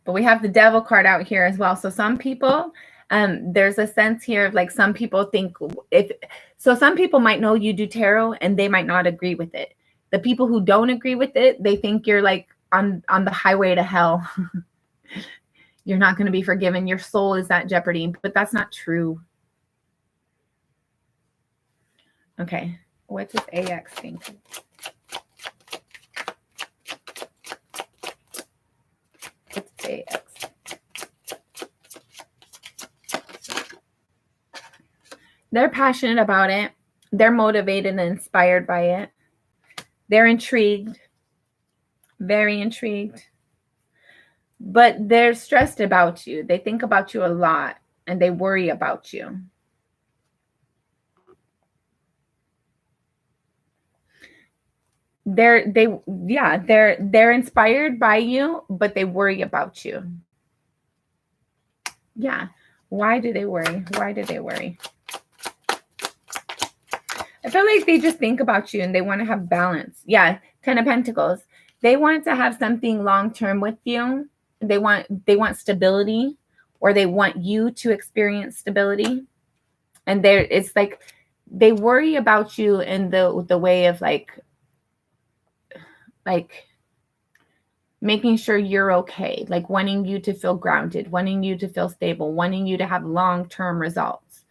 But we have the devil card out here as well. So some people, there's a sense here of like some people think some people might know you do tarot and they might not agree with it. The people who don't agree with it, they think you're like on the highway to hell. You're not going to be forgiven. Your soul is at jeopardy, but that's not true. Okay. What does AX think? What's AX? They're passionate about it. They're motivated and inspired by it. They're intrigued. Very intrigued. But they're stressed about you. They think about you a lot and they worry about you. They're inspired by you, but they worry about you. Yeah. Why do they worry? Why do they worry? I feel like they just think about you and they want to have balance. Yeah, 10 of Pentacles. They want to have something long-term with you. They want stability, or they want you to experience stability. And it's like they worry about you in the way of like making sure you're okay, like wanting you to feel grounded, wanting you to feel stable, wanting you to have long-term results,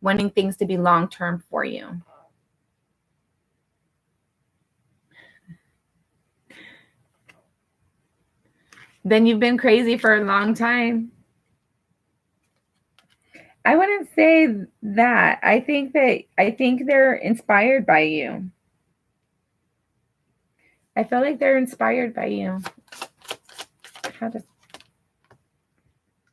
wanting things to be long-term for you. Then you've been crazy for a long time. I wouldn't say that. I think they're inspired by you. I feel like they're inspired by you.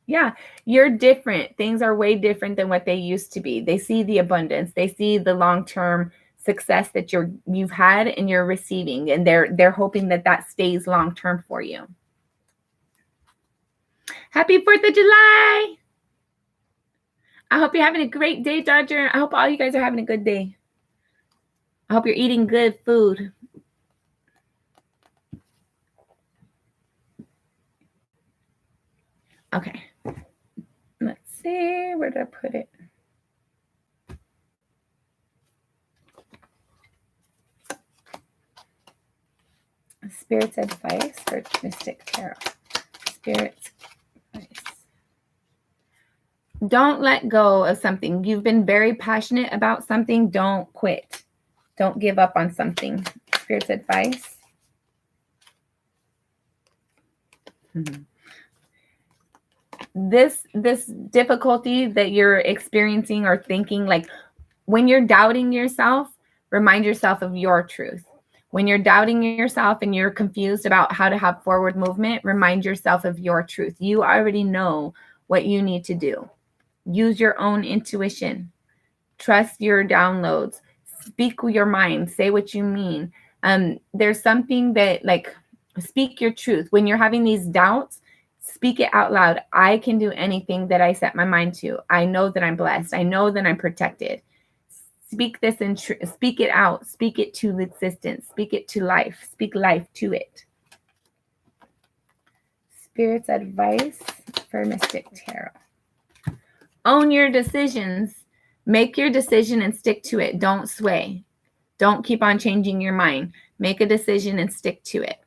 Yeah, you're different. Things are way different than what they used to be. They see the abundance. They see the long-term success that you've had and you're receiving, and they're hoping that stays long-term for you. Happy 4th of July. I hope you're having a great day, Dodger. I hope all you guys are having a good day. I hope you're eating good food. Okay. Let's see. Where did I put it? Spirit's advice for Mystic Tarot. Spirit's advice. Don't let go of something. You've been very passionate about something. Don't quit. Don't give up on something. Spirit's advice. This difficulty that you're experiencing or thinking, like when you're doubting yourself, remind yourself of your truth. When you're doubting yourself and you're confused about how to have forward movement, remind yourself of your truth. You already know what you need to do. Use your own intuition. Trust your downloads. Speak your mind. Say what you mean. There's something that, like, speak your truth. When you're having these doubts, speak it out loud. I can do anything that I set my mind to. I know that I'm blessed. I know that I'm protected. Speak this and speak it out. Speak it to existence. Speak it to life. Speak life to it. Spirit's advice for Mystic Tarot. Own your decisions. Make your decision and stick to it. Don't sway. Don't keep on changing your mind. Make a decision and stick to it.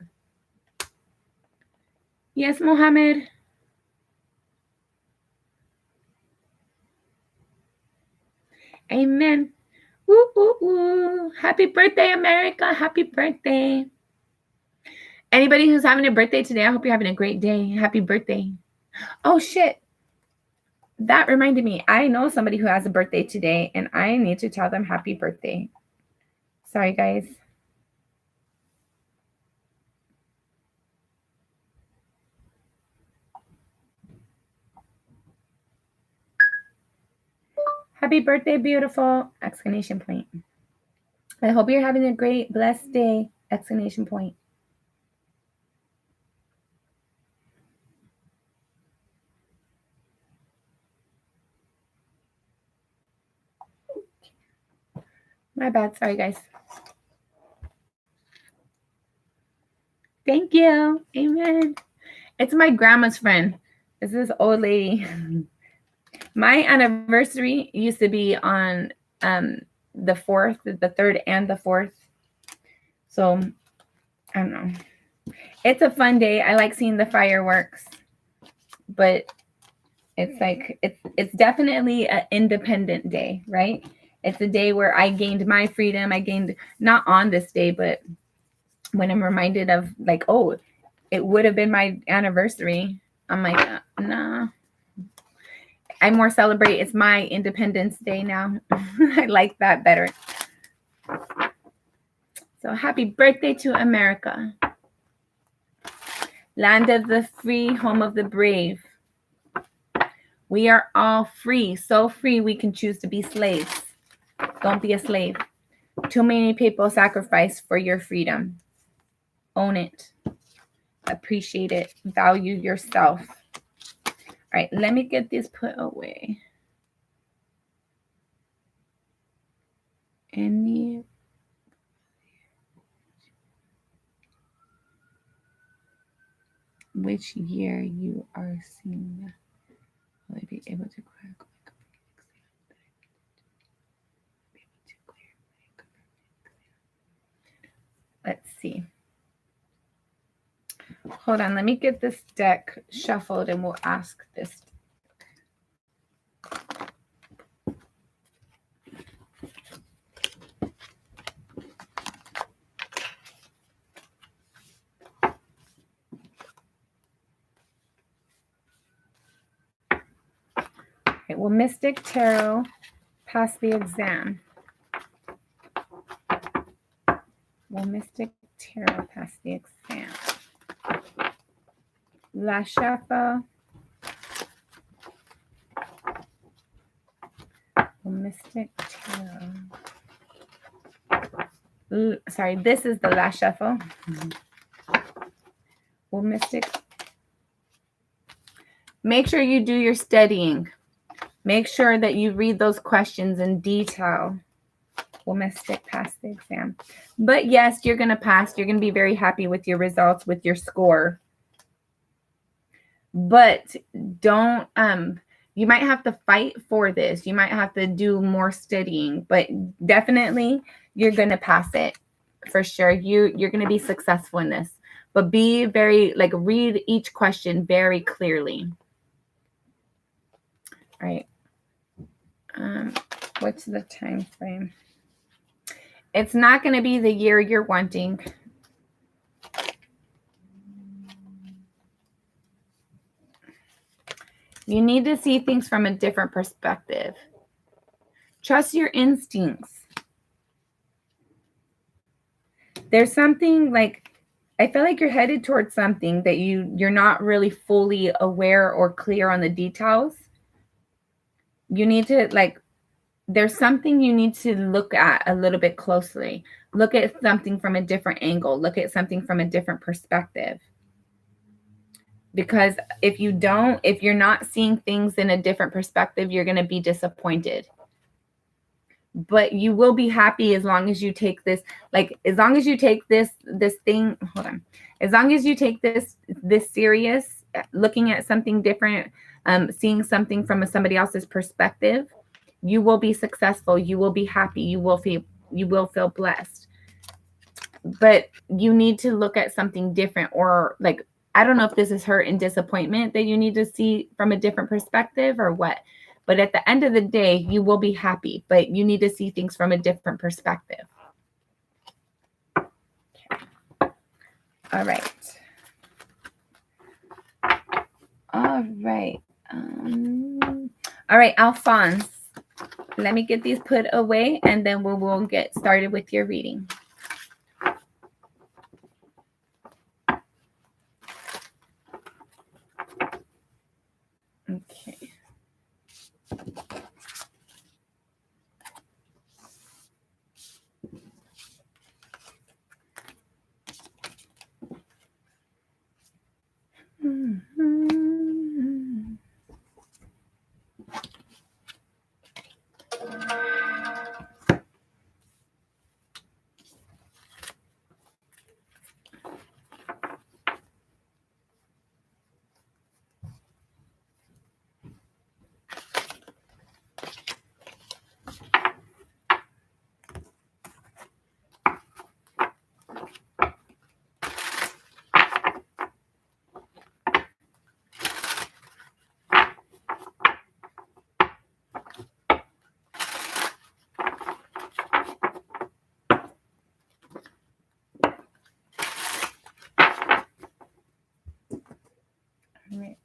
Yes, Mohammed. Amen. Woo, woo, woo. Happy birthday, America. Happy birthday. Anybody who's having a birthday today, I hope you're having a great day. Happy birthday. Oh, shit. That reminded me. I know somebody who has a birthday today, and I need to tell them happy birthday. Sorry, guys. Happy birthday, beautiful! Exclamation point. I hope you're having a great, blessed day! Exclamation point. My bad. Sorry, guys. Thank you. Amen. It's my grandma's friend. It's this old lady. My anniversary used to be on the 4th, the 3rd, and the 4th. So, I don't know. It's a fun day. I like seeing the fireworks. But it's like, it's definitely an independent day, right? It's a day where I gained my freedom. I gained, not on this day, but when I'm reminded of like, oh, it would have been my anniversary. I'm like, nah. I more celebrate. It's my Independence Day now. I like that better. So happy birthday to America. Land of the free, home of the brave. We are all free. So free we can choose to be slaves. Don't be a slave. Too many people sacrifice for your freedom. Own it. Appreciate it. Value yourself. All right, let me get this put away. Which year you are seeing? Will I be able to crack? Let's see. Hold on, let me get this deck shuffled and we'll ask this. Okay, will Mystic Tarot pass the exam? Will Mystic Tarot pass the exam? La Cheffa. Will Mystic Tarot. Sorry, this is the La Cheffa. Will Mystic. Make sure you do your studying. Make sure that you read those questions in detail. Will Mystic pass the exam? But yes, you're going to pass. You're going to be very happy with your results, with your score. But don't, you might have to fight for this. You might have to do more studying, but definitely you're going to pass it for sure. You're going to be successful in this, but be very, like, read each question very clearly. All right. What's the time frame? It's not going to be the year you're wanting. You need to see things from a different perspective. Trust your instincts. There's something like, I feel like you're headed towards something that you're not really fully aware or clear on the details. You need to, like, there's something you need to look at a little bit closely. Look at something from a different angle. Look at something from a different perspective. Because if you're not seeing things in a different perspective, you're going to be disappointed. But you will be happy as long as you take this, like, as long as you take this thing, hold on. As long as you take this serious looking at something different, seeing something from somebody else's perspective, you will be successful. You will be happy. You will feel blessed. But you need to look at something different, or like, I don't know if this is hurt and disappointment that you need to see from a different perspective or what. But at the end of the day, you will be happy, but you need to see things from a different perspective. Okay. All right. All right. All right, Alphonse, let me get these put away and then we will get started with your reading. Okay. All right.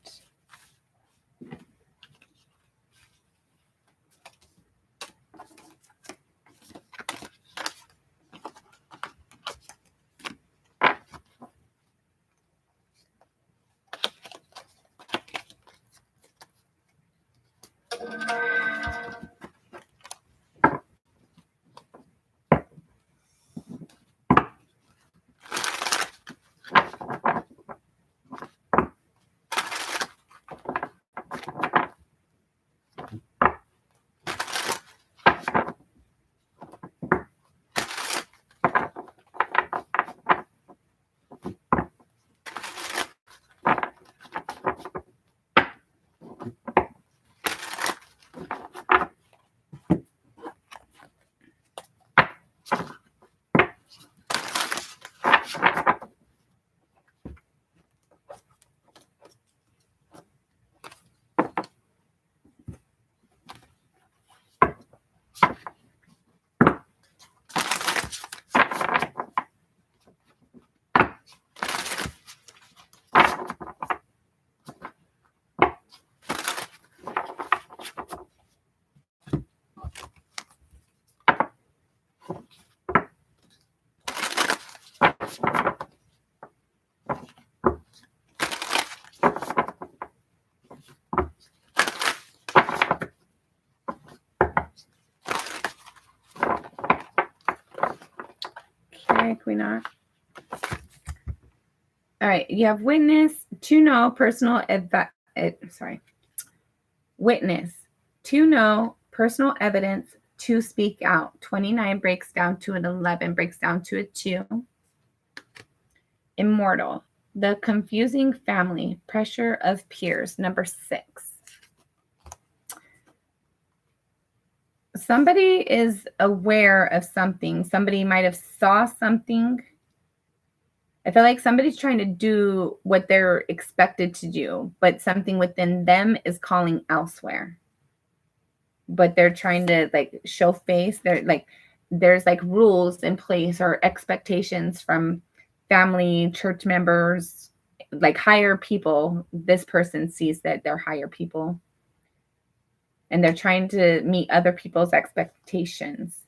Okay, Queen. All right, you have witness, to know, witness, to know, personal evidence, to speak out. 29 breaks down to an 11, breaks down to a 2. Immortal, the confusing family, pressure of peers. Number 6. Somebody is aware of something. Somebody might have saw something. I feel like somebody's trying to do what they're expected to do, but something within them is calling elsewhere. But they're trying to like show face. There's like rules in place or expectations from family, church members, like higher people. This person sees that they're higher people and they're trying to meet other people's expectations.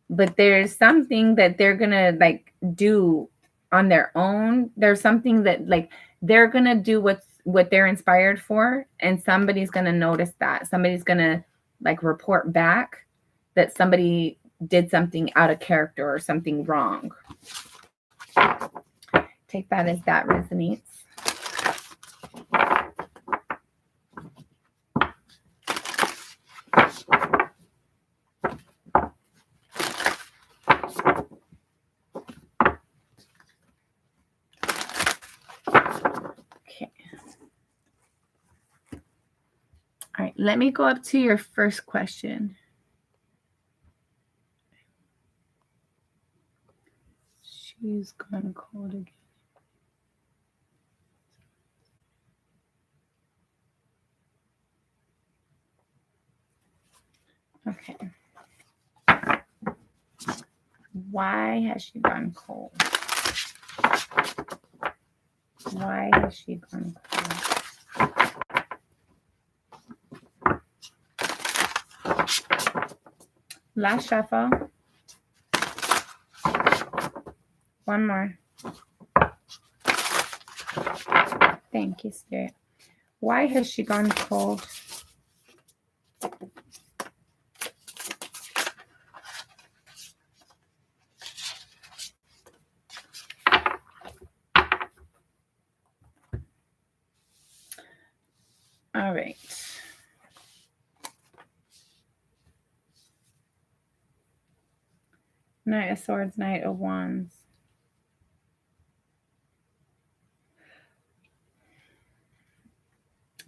But there's something that they're gonna like do on their own. There's something that like they're gonna do what they're inspired for, and somebody's gonna notice that. Somebody's gonna like report back that somebody did something out of character or something wrong. Take that as that resonates. Okay. let me go up to your first question. She's gone cold again. Okay. Why has she gone cold? Why has she gone cold? Last shuffle. One more. Thank you, Spirit. Why has she gone cold? All right. Knight of Swords, Knight of Wands.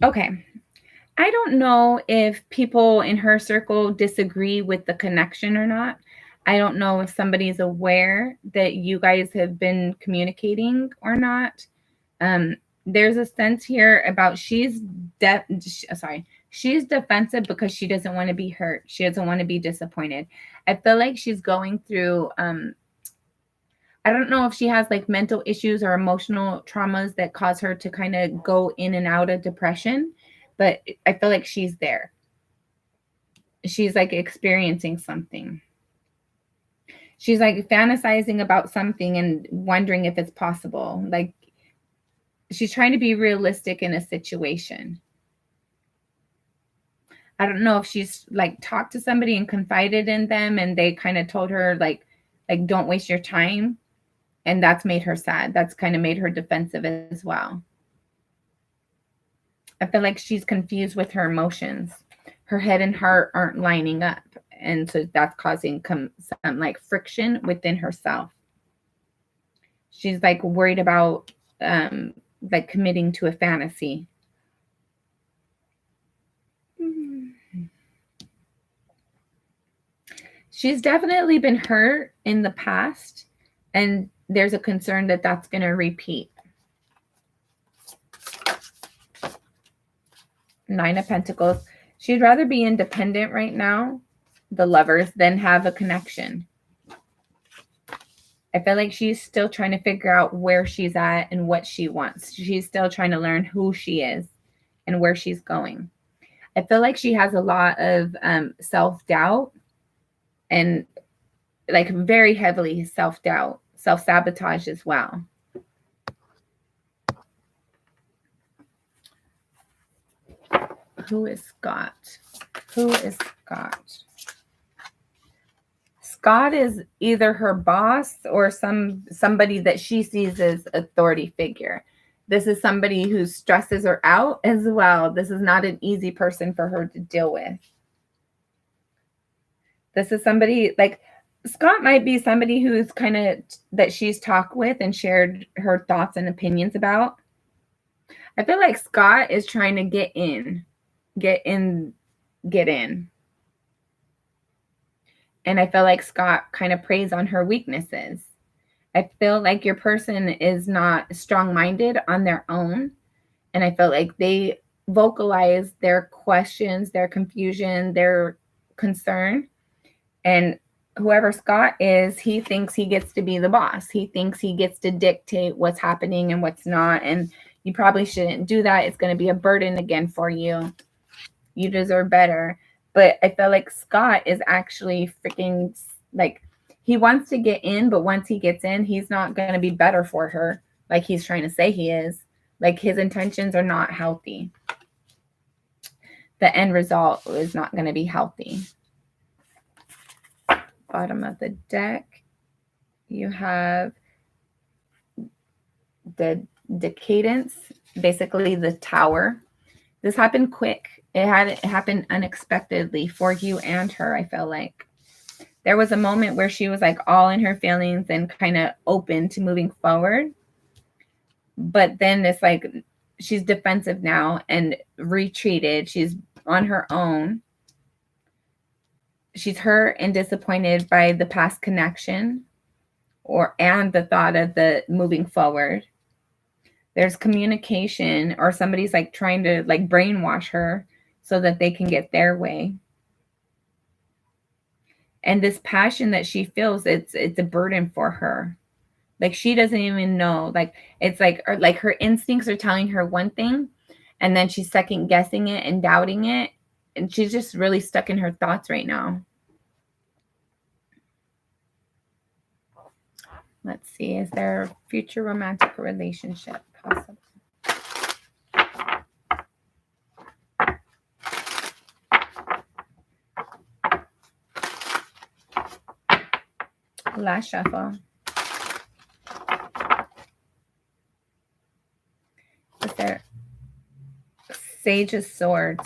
Okay. I don't know if people in her circle disagree with the connection or not. I don't know if somebody's aware that you guys have been communicating or not. There's a sense here about she's defensive because she doesn't want to be hurt. She doesn't want to be disappointed. I feel like she's going through I don't know if she has like mental issues or emotional traumas that cause her to kind of go in and out of depression, but I feel like she's there. She's like experiencing something. She's like fantasizing about something and wondering if it's possible. Like she's trying to be realistic in a situation. I don't know if she's like talked to somebody and confided in them and they kind of told her like don't waste your time. And that's made her sad. That's kind of made her defensive as well. I feel like she's confused with her emotions. Her head and heart aren't lining up. And so that's causing some like friction within herself. She's like worried about like committing to a fantasy. She's definitely been hurt in the past. And there's a concern that that's going to repeat. Nine of Pentacles. She'd rather be independent right now, the Lovers, than have a connection. I feel like she's still trying to figure out where she's at and what she wants. She's still trying to learn who she is and where she's going. I feel like she has a lot of self-doubt and like very heavily self-doubt, self-sabotage as well. Who is Scott? Who is Scott? Scott is either her boss or somebody that she sees as authority figure. This is somebody who stresses her out as well. This is not an easy person for her to deal with. This is somebody like Scott might be somebody who's kind of that she's talked with and shared her thoughts and opinions about. I feel like Scott is trying to get in. And I feel like Scott kind of preys on her weaknesses. I feel like your person is not strong-minded on their own. And I feel like they vocalize their questions, their confusion, their concern. And whoever Scott is, he thinks he gets to be the boss. He thinks he gets to dictate what's happening and what's not. And you probably shouldn't do that. It's going to be a burden again for you. You deserve better. But I feel like Scott is actually freaking like he wants to get in, but once he gets in, he's not going to be better for her like he's trying to say he is. Like his intentions are not healthy. The end result is not going to be healthy. Bottom of the deck, you have the decadence, basically the Tower. This happened quick. It happened unexpectedly for you and her, I feel like. There was a moment where she was like all in her feelings and kind of open to moving forward. But then it's like she's defensive now and retreated. She's on her own. She's hurt and disappointed by the past connection and the thought of the moving forward. There's communication, or somebody's like trying to like brainwash her so that they can get their way. And this passion that she feels, it's a burden for her. Like she doesn't even know. Like it's like, or like her instincts are telling her one thing, and then she's second guessing it and doubting it. And she's just really stuck in her thoughts right now. Let's see. Is there a future romantic relationship possible? Last shuffle. Is there Sage of Swords?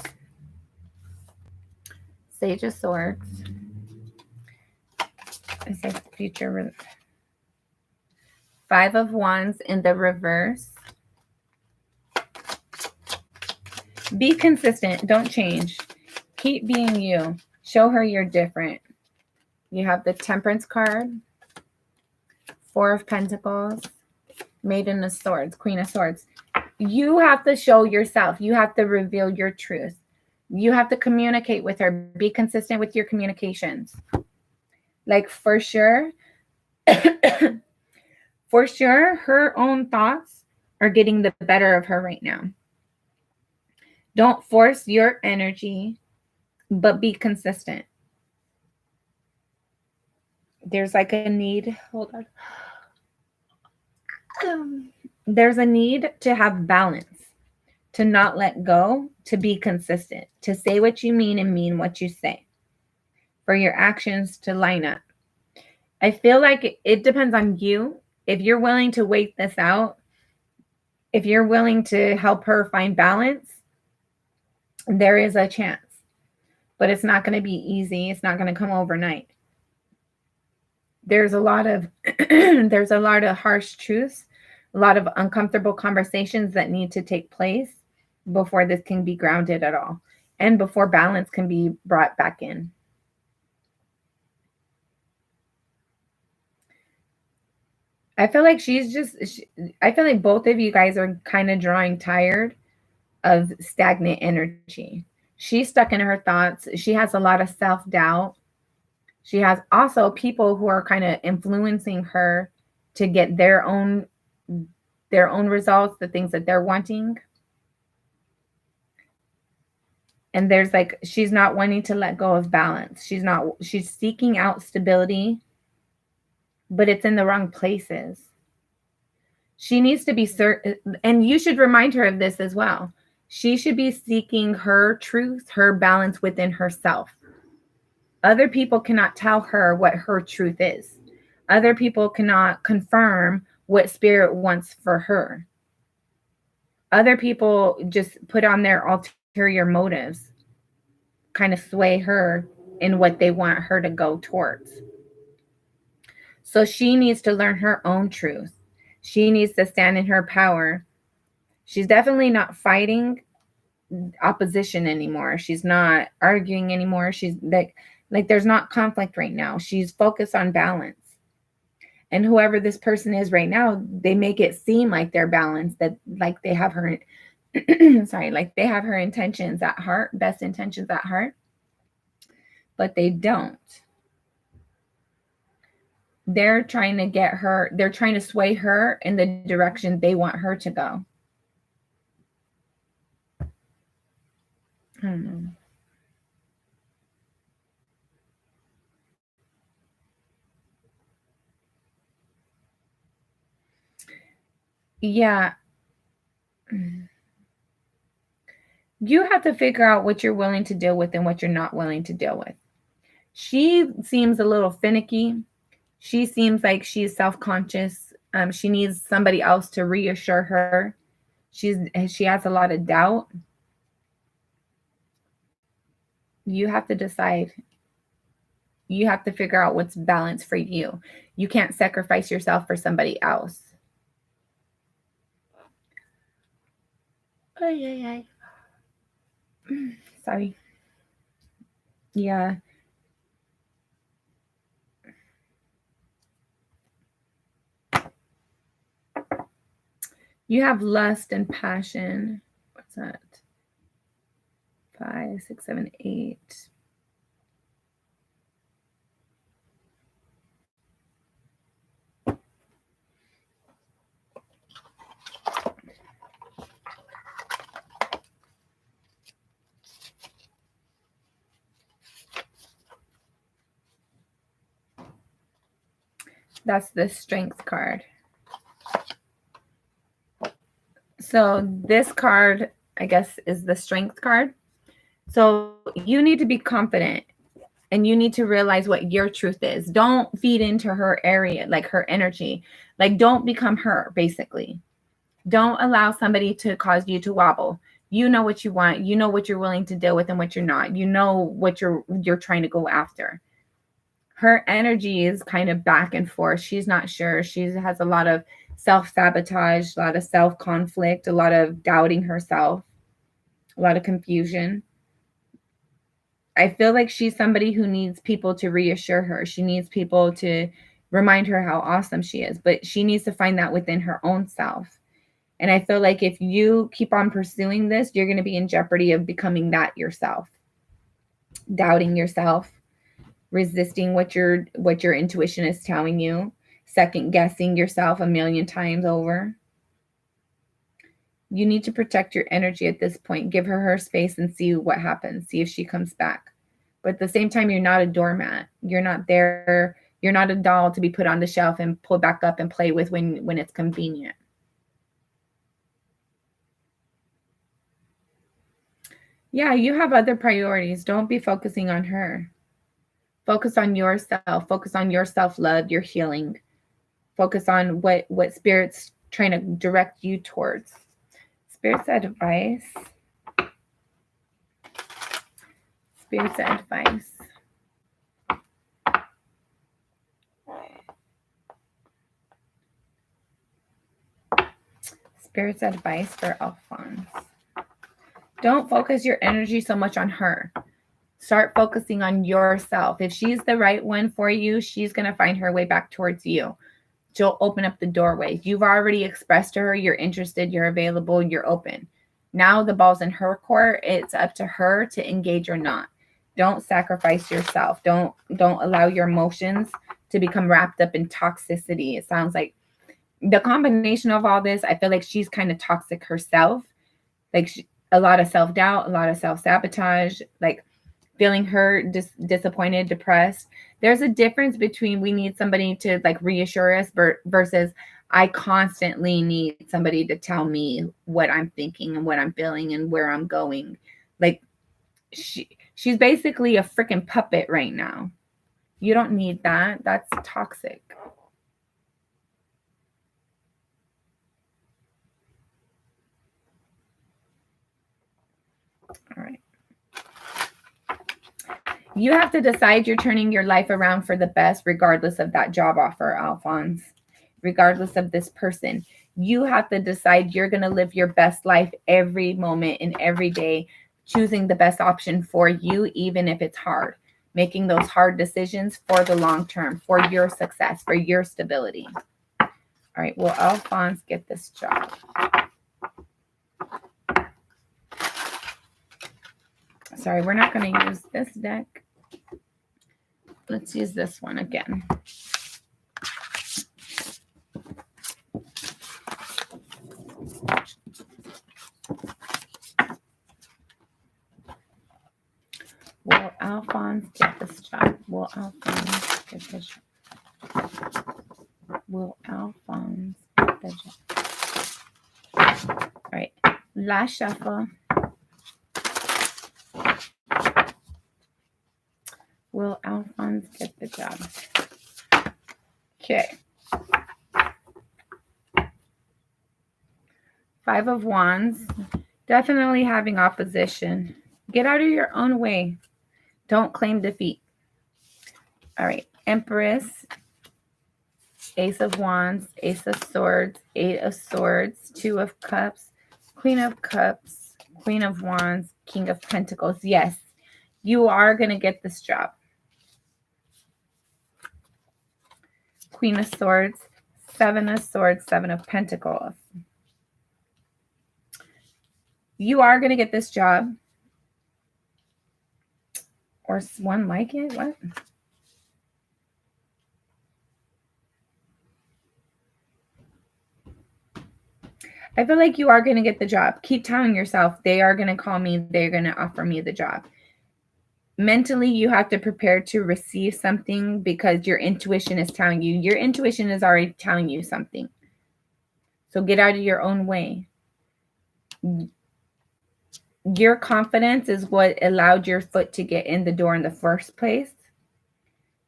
Sage of Swords. It says future. Five of Wands in the reverse. Be consistent. Don't change. Keep being you. Show her you're different. You have the Temperance card. Four of Pentacles. Maiden of Swords. Queen of Swords. You have to show yourself. You have to reveal your truth. You have to communicate with her. Be consistent with your communications. Like for sure, for sure, her own thoughts are getting the better of her right now. Don't force your energy, but be consistent. There's like a need. Hold on. There's a need to have balance, to not let go, to be consistent, to say what you mean and mean what you say, for your actions to line up. I feel like it depends on you. If you're willing to wait this out, if you're willing to help her find balance, there is a chance. But it's not going to be easy. It's not going to come overnight. There's a lot of there's a lot of harsh truths, a lot of uncomfortable conversations that need to take place before this can be grounded at all, and before balance can be brought back in. I feel like I feel like both of you guys are kind of drawing tired of stagnant energy. She's stuck in her thoughts. She has a lot of self-doubt. She has also people who are kind of influencing her to get their own results, the things that they're wanting. And there's like, she's not wanting to let go of balance. She's seeking out stability, but it's in the wrong places. She needs to be certain, and you should remind her of this as well. She should be seeking her truth, her balance within herself. Other people cannot tell her what her truth is. Other people cannot confirm what spirit wants for her. Other people just put on their ulterior motives, kind of sway her in what they want her to go towards. So she needs to learn her own truth. She needs to stand in her power. She's definitely not fighting opposition anymore. She's not arguing anymore. She's like there's not conflict right now. She's focused on balance. And whoever this person is right now, they make it seem like they're balanced, that like they have her like they have her intentions at heart, best intentions at heart, but they don't. They're trying to get her, they're trying to sway her in the direction they want her to go. I don't know. Yeah. You have to figure out what you're willing to deal with and what you're not willing to deal with. She seems a little finicky. She seems like she's self-conscious. She needs somebody else to reassure her. She has a lot of doubt. You have to decide. You have to figure out what's balanced for you. You can't sacrifice yourself for somebody else. Sorry. Yeah. You have lust and passion. What's that? 5, 6, 7, 8. That's the Strength card. So this card, I guess, is the Strength card. So you need to be confident and you need to realize what your truth is. Don't feed into her area, like her energy. Like, don't become her, basically. Don't allow somebody to cause you to wobble. You know what you want. You know what you're willing to deal with and what you're not. You know what you're trying to go after. Her energy is kind of back and forth. She's not sure. She has a lot of self-sabotage, a lot of self-conflict, a lot of doubting herself, a lot of confusion. I feel like she's somebody who needs people to reassure her. She needs people to remind her how awesome she is, but she needs to find that within her own self. And I feel like if you keep on pursuing this, you're going to be in jeopardy of becoming that yourself, doubting yourself, resisting what your intuition is telling you, second guessing yourself a million times over. You need to protect your energy at this point. Give her space and see what happens. See if she comes back. But at the same time, you're not a doormat. You're not there. You're not a doll to be put on the shelf and pull back up and play with when it's convenient. Yeah, you have other priorities. Don't be focusing on her. Focus on yourself. Focus on your self-love, your healing. Focus on what Spirit's trying to direct you towards. Spirit's advice. Spirit's advice. Spirit's advice for Alphonse. Don't focus your energy so much on her. Start focusing on yourself. If she's the right one for you, she's going to find her way back towards you. She'll open up the doorway. You've already expressed to her you're interested, you're available, you're open. Now the ball's in her court. It's up to her to engage or not. Don't sacrifice yourself. Don't allow your emotions to become wrapped up in toxicity. It sounds like the combination of all this, I feel like she's kind of toxic herself. Like a lot of self-doubt, a lot of self-sabotage, like feeling hurt, disappointed, depressed. There's a difference between we need somebody to like reassure us versus I constantly need somebody to tell me what I'm thinking and what I'm feeling and where I'm going. Like she's basically a freaking puppet right now. You don't need that. That's toxic. All right. You have to decide you're turning your life around for the best, regardless of that job offer, Alphonse, regardless of this person. You have to decide you're going to live your best life every moment and every day, choosing the best option for you, even if it's hard, making those hard decisions for the long term, for your success, for your stability. All right. Will Alphonse get this job? Sorry, we're not going to use this deck. Let's use this one again. Will Alphonse get this job? Will Alphonse get this job? Will Alphonse get the job? All right. Last shuffle. Will Alphonse get the job? Okay. 5 of Wands. Definitely having opposition. Get out of your own way. Don't claim defeat. All right. Empress. Ace of Wands. Ace of Swords. 8 of Swords. 2 of Cups. Queen of Cups, Queen of Wands, King of Pentacles. Yes, you are going to get this job. Queen of Swords, Seven of Swords, Seven of Pentacles. You are going to get this job. Or one like it? What? I feel like you are going to get the job. Keep telling yourself, they are going to call me. They're going to offer me the job. Mentally, you have to prepare to receive something because your intuition is telling you. Your intuition is already telling you something. So get out of your own way. Your confidence is what allowed your foot to get in the door in the first place.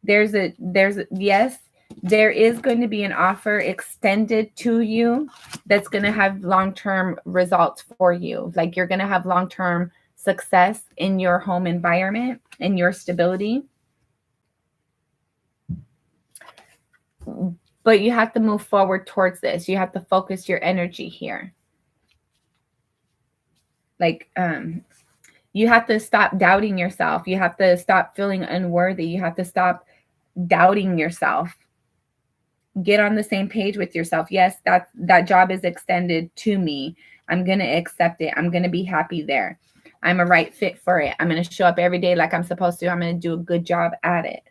Yes, there is going to be an offer extended to you that's going to have long-term results for you. Like you're going to have long-term success in your home environment and your stability. But you have to move forward towards this. You have to focus your energy here. Like, you have to stop doubting yourself. You have to stop feeling unworthy. You have to stop doubting yourself. Get on the same page with yourself. Yes, that job is extended to me. I'm going to accept it. I'm going to be happy there. I'm a right fit for it. I'm going to show up every day like I'm supposed to. I'm going to do a good job at it.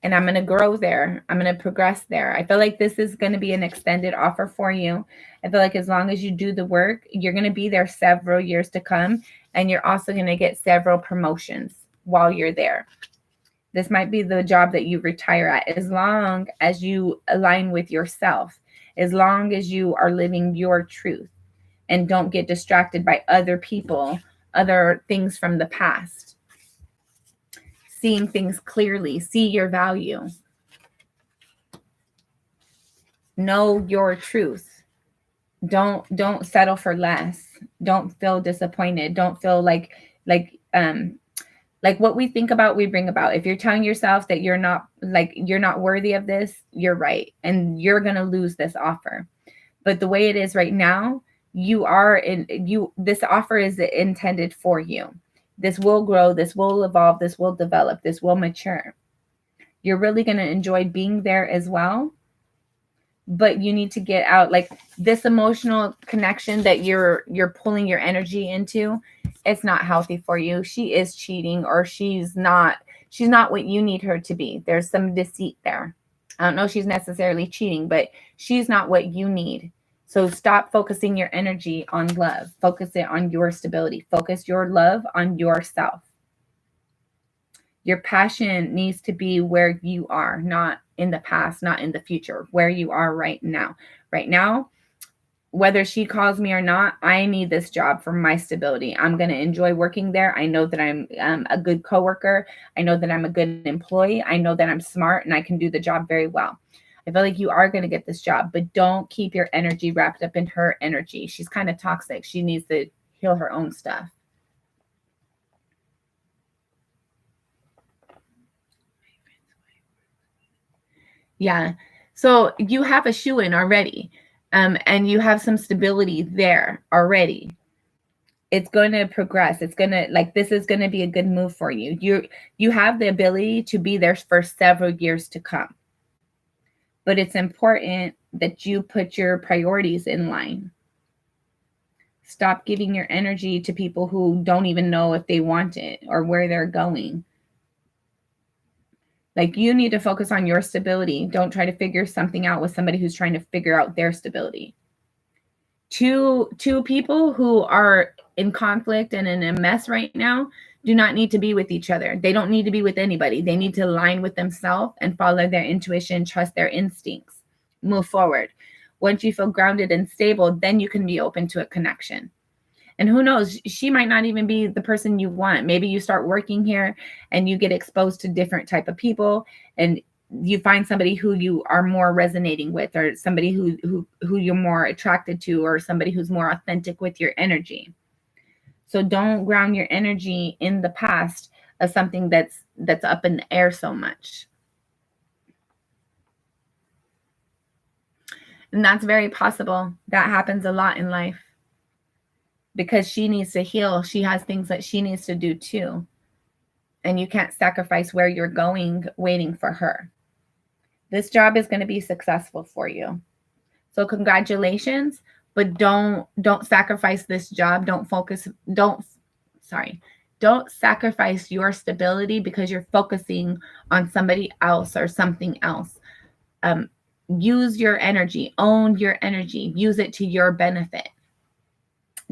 And I'm going to grow there. I'm going to progress there. I feel like this is going to be an extended offer for you. I feel like as long as you do the work, you're going to be there several years to come. And you're also going to get several promotions while you're there. This might be the job that you retire at, as long as you align with yourself, as long as you are living your truth and don't get distracted by other people, other things from the past. Seeing things clearly, see your value. Know your truth. Don't settle for less. Don't feel disappointed. Don't feel like what we think about, we bring about. If you're telling yourself that you're not worthy of this, you're right. And you're going to lose this offer. But the way it is right now, this offer is intended for you. This will grow. This will evolve. This will develop. This will mature. You're really going to enjoy being there as well. But you need to get out, like this emotional connection that you're pulling your energy into. It's not healthy for you. She is cheating, or she's not what you need her to be. There's some deceit there. I don't know if she's necessarily cheating, but she's not what you need. So stop focusing your energy on love. Focus it on your stability. Focus your love on yourself. Your passion needs to be where you are, not in the past, not in the future, where you are right now. Right now, whether she calls me or not, I need this job for my stability. I'm going to enjoy working there. I know that I'm a good coworker. I know that I'm a good employee. I know that I'm smart and I can do the job very well. I feel like you are going to get this job, but don't keep your energy wrapped up in her energy. She's kind of toxic. She needs to heal her own stuff. Yeah. So you have a shoe in already, and you have some stability there already. It's going to progress. It's going to, this is going to be a good move for you. You have the ability to be there for several years to come. But it's important that you put your priorities in line. Stop giving your energy to people who don't even know if they want it or where they're going. Like, you need to focus on your stability. Don't try to figure something out with somebody who's trying to figure out their stability. Two people who are in conflict and in a mess right now do not need to be with each other. They don't need to be with anybody. They need to align with themselves and follow their intuition, trust their instincts, move forward. Once you feel grounded and stable, then you can be open to a connection. And who knows, she might not even be the person you want. Maybe you start working here and you get exposed to different type of people, and you find somebody who you are more resonating with, or somebody who you're more attracted to, or somebody who's more authentic with your energy. So don't ground your energy in the past of something that's up in the air so much. And that's very possible. That happens a lot in life because she needs to heal. She has things that she needs to do too. And you can't sacrifice where you're going waiting for her. This job is going to be successful for you. So congratulations, but don't sacrifice this job. Don't sacrifice your stability because you're focusing on somebody else or something else. Use your energy, own your energy, use it to your benefit.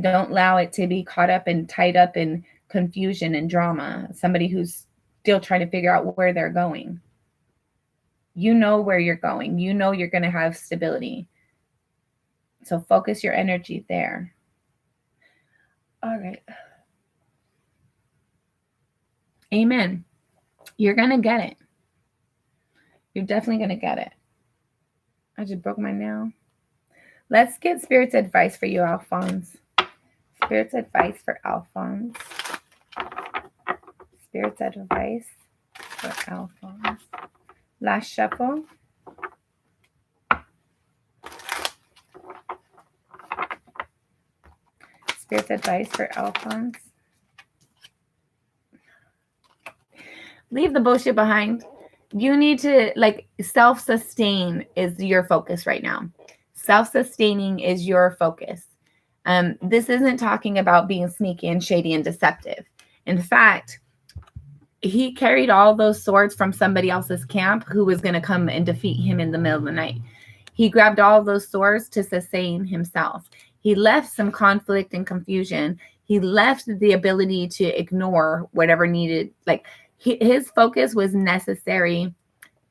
Don't allow it to be caught up and tied up in confusion and drama. Somebody who's still trying to figure out where they're going. You know where you're going. You know you're going to have stability. So focus your energy there. All right. Amen. You're going to get it. You're definitely going to get it. I just broke my nail. Let's get Spirit's advice for you, Alphonse. Spirit's advice for Alphonse. Spirit's advice for Alphonse. Last shuffle. Spirit's advice for Alphonse. Leave the bullshit behind. You need to, self-sustain is your focus right now. Self-sustaining is your focus. This isn't talking about being sneaky and shady and deceptive. In fact, he carried all those swords from somebody else's camp who was going to come and defeat him in the middle of the night. He grabbed all those swords to sustain himself. He left some conflict and confusion. He left the ability to ignore whatever needed. His focus was necessary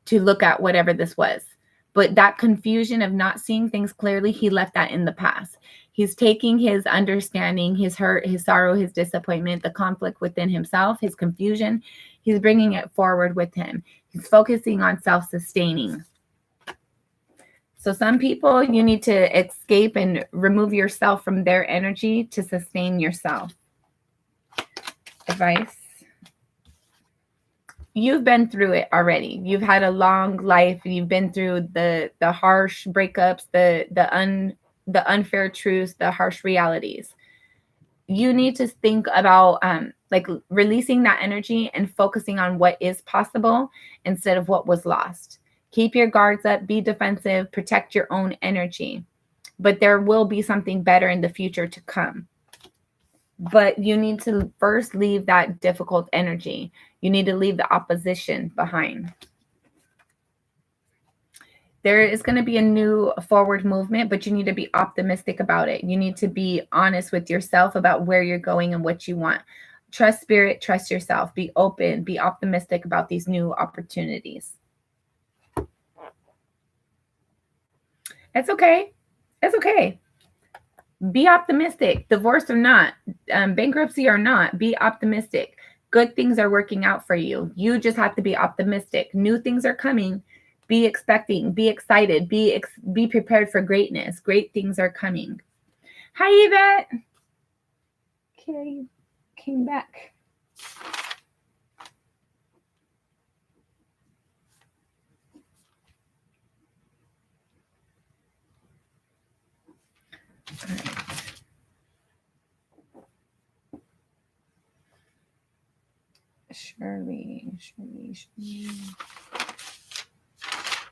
to look at whatever this was. But that confusion of not seeing things clearly, he left that in the past. He's taking his understanding, his hurt, his sorrow, his disappointment, the conflict within himself, his confusion. He's bringing it forward with him. He's focusing on self-sustaining. So some people, you need to escape and remove yourself from their energy to sustain yourself. Advice. You've been through it already. You've had a long life. You've been through the harsh breakups, the unfair truths, the harsh realities. You need to think about releasing that energy and focusing on what is possible instead of what was lost. Keep your guards up, be defensive, protect your own energy. But there will be something better in the future to come. But you need to first leave that difficult energy. You need to leave the opposition behind. There is going to be a new forward movement, but you need to be optimistic about it. You need to be honest with yourself about where you're going and what you want. Trust spirit, trust yourself. Be open, be optimistic about these new opportunities. It's okay. It's okay. Be optimistic. Divorce or not, bankruptcy or not, be optimistic. Good things are working out for you. You just have to be optimistic. New things are coming. Be expecting, be excited, be prepared for greatness. Great things are coming. Hi, Yvette. Okay, came back. All right. Shirley.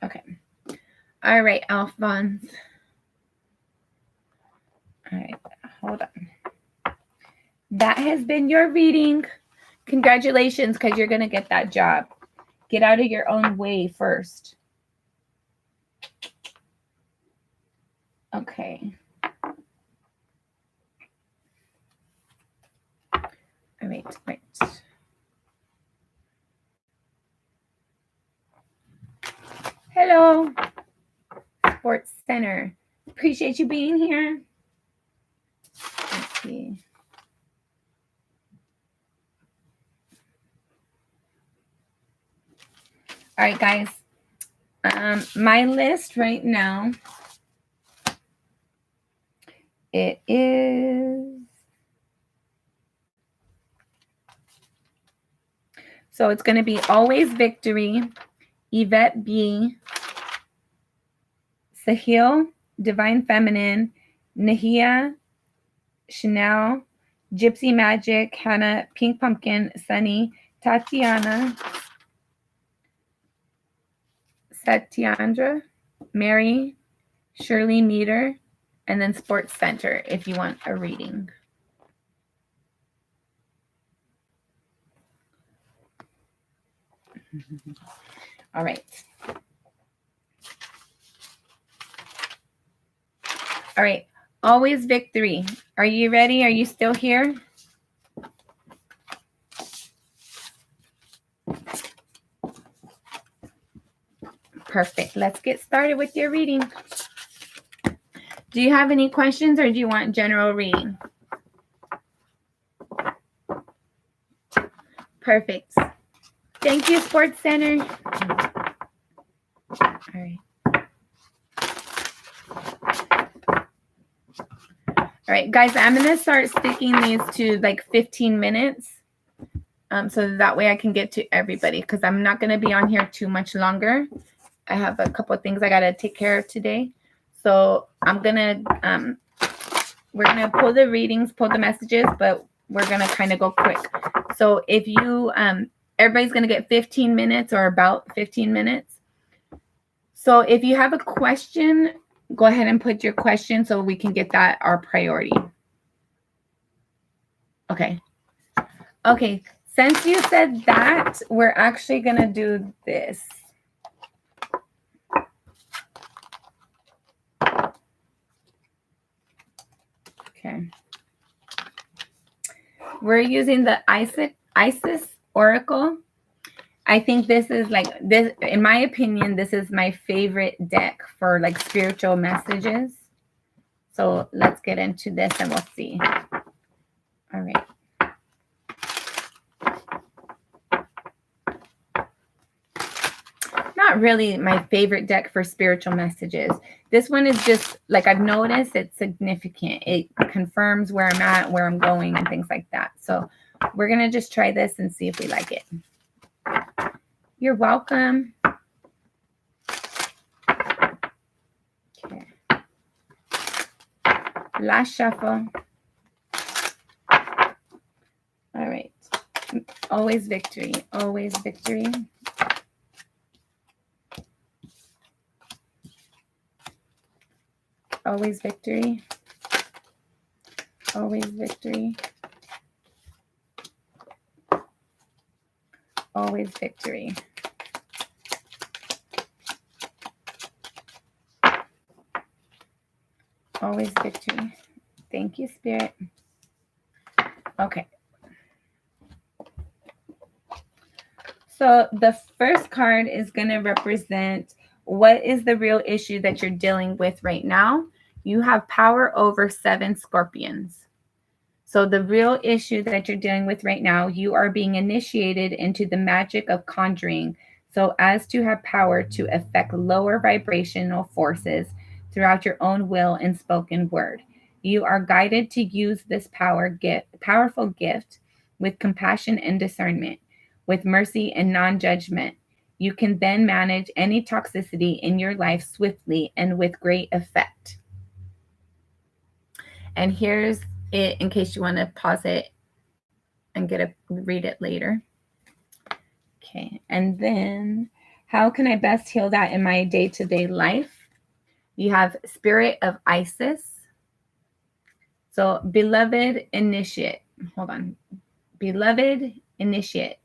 Okay. All right, Alphonse. All right, hold on. That has been your reading. Congratulations, because you're going to get that job. Get out of your own way first. Okay. All right, right. Hello, Sports Center. Appreciate you being here. Let's see. All right, guys. My list right now, it is, so it's going to be Always Victory, Yvette B, Sahil, Divine Feminine, Nahia, Chanel, Gypsy Magic, Hannah, Pink Pumpkin, Sunny, Tatiana, Satyandra, Mary, Shirley Meter, and then Sports Center if you want a reading. All right. All right. Always victory. Are you ready? Are you still here? Perfect. Let's get started with your reading. Do you have any questions or do you want general reading? Perfect. Thank you, Sports Center. All right. All right, guys, I'm going to start sticking these to like 15 minutes. So that way I can get to everybody because I'm not going to be on here too much longer. I have a couple of things I got to take care of today. So I'm going to, we're going to pull the readings, pull the messages, but we're going to kind of go quick. So if you, everybody's going to get 15 minutes or about 15 minutes. So if you have a question, go ahead and put your question so we can get that our priority. Okay. Okay. Since you said that, we're actually going to do this. Okay. We're using the Isis Oracle. I think this is like this, in my opinion, this is my favorite deck for like spiritual messages. So let's get into this and we'll see. All right. Not really my favorite deck for spiritual messages. This one is just like I've noticed it's significant. It confirms where I'm at, where I'm going, and things like that. So we're going to just try this and see if we like it. You're welcome. Okay. Last shuffle. All right. Always victory. Always victory. Always victory. Always victory. Always victory. Always victory. Thank you, Spirit. Okay. So the first card is going to represent what is the real issue that you're dealing with right now. You have power over 7 scorpions. So the real issue that you're dealing with right now, you are being initiated into the magic of conjuring so as to have power to affect lower vibrational forces throughout your own will and spoken word. You are guided to use this powerful gift with compassion and discernment, with mercy and non-judgment. You can then manage any toxicity in your life swiftly and with great effect. And here's it in case you want to pause it and read it later. Okay. And then how can I best heal that in my day-to-day life? You have Spirit of Isis. So beloved initiate. Hold on. Beloved initiate.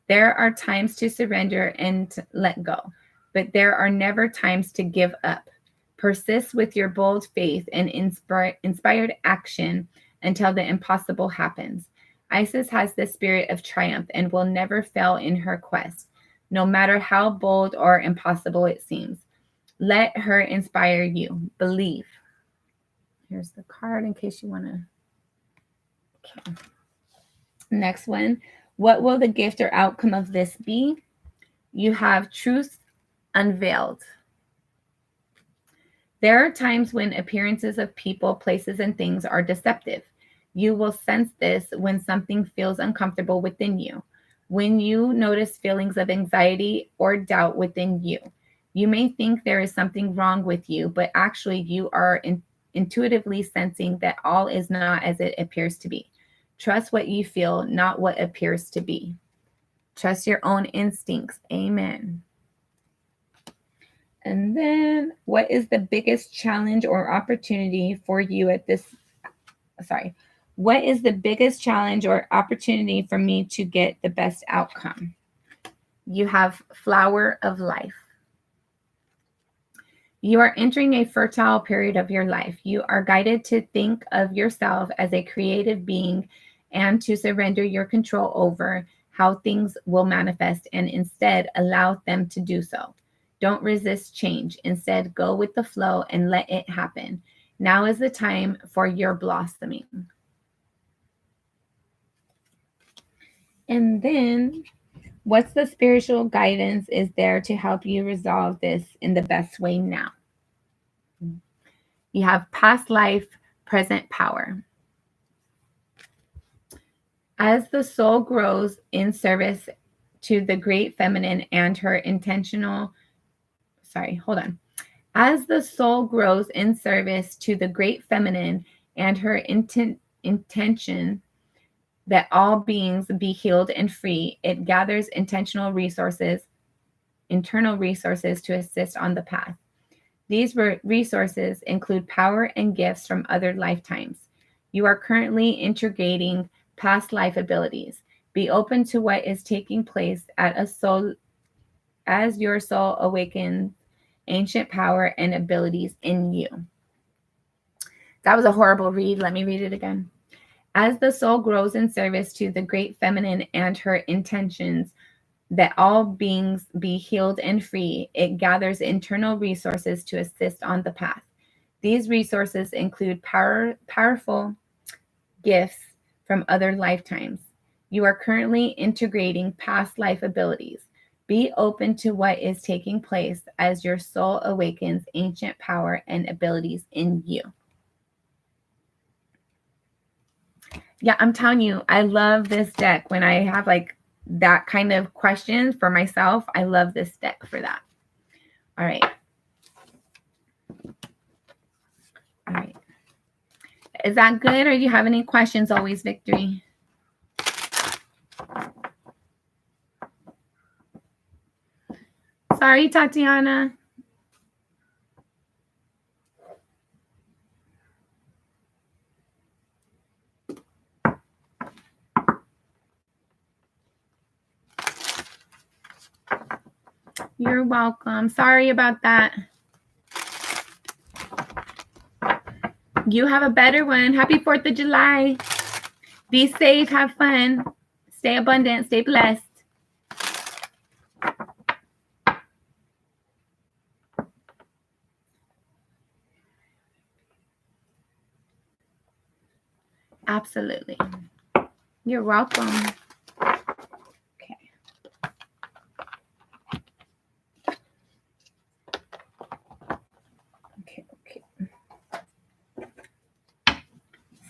There are times to surrender and to let go, but there are never times to give up. Persist with your bold faith and inspired action until the impossible happens. Isis has the spirit of triumph and will never fail in her quest, no matter how bold or impossible it seems. Let her inspire you. Believe. Here's the card in case you want to. Okay. Next one. What will the gift or outcome of this be? You have truth unveiled. There are times when appearances of people, places, and things are deceptive. You will sense this when something feels uncomfortable within you, when you notice feelings of anxiety or doubt within you. You may think there is something wrong with you, but actually you are intuitively sensing that all is not as it appears to be. Trust what you feel, not what appears to be. Trust your own instincts. Amen. And then, what is the biggest challenge or opportunity for you at this? Sorry. What is the biggest challenge or opportunity for me to get the best outcome? You have flower of life. You are entering a fertile period of your life. You are guided to think of yourself as a creative being and to surrender your control over how things will manifest and instead allow them to do so. Don't resist change. Instead, go with the flow and let it happen. Now is the time for your blossoming. And then, what's the spiritual guidance is there to help you resolve this in the best way now? You have past life, present power. As the soul grows in service to the great feminine and her As the soul grows in service to the great feminine and her intention that all beings be healed and free, it gathers internal resources to assist on the path. These resources include power and gifts from other lifetimes. You are currently integrating past life abilities. Be open to what is taking place as your soul awakens ancient power and abilities in you. That was a horrible read. Let me read it again. As the soul grows in service to the great feminine and her intentions that all beings be healed and free, it gathers internal resources to assist on the path. These resources include powerful gifts from other lifetimes. You are currently integrating past life abilities. Be open to what is taking place as your soul awakens ancient power and abilities in you. Yeah, I'm telling you, I love this deck. When I have like that kind of questions for myself, I love this deck for that. All right. All right. Is that good? Or do you have any questions? Always Victory. Sorry, Tatiana. You're welcome. Sorry about that. You have a better one. Happy 4th of July. Be safe. Have fun. Stay abundant. Stay blessed. Absolutely. You're welcome. Okay.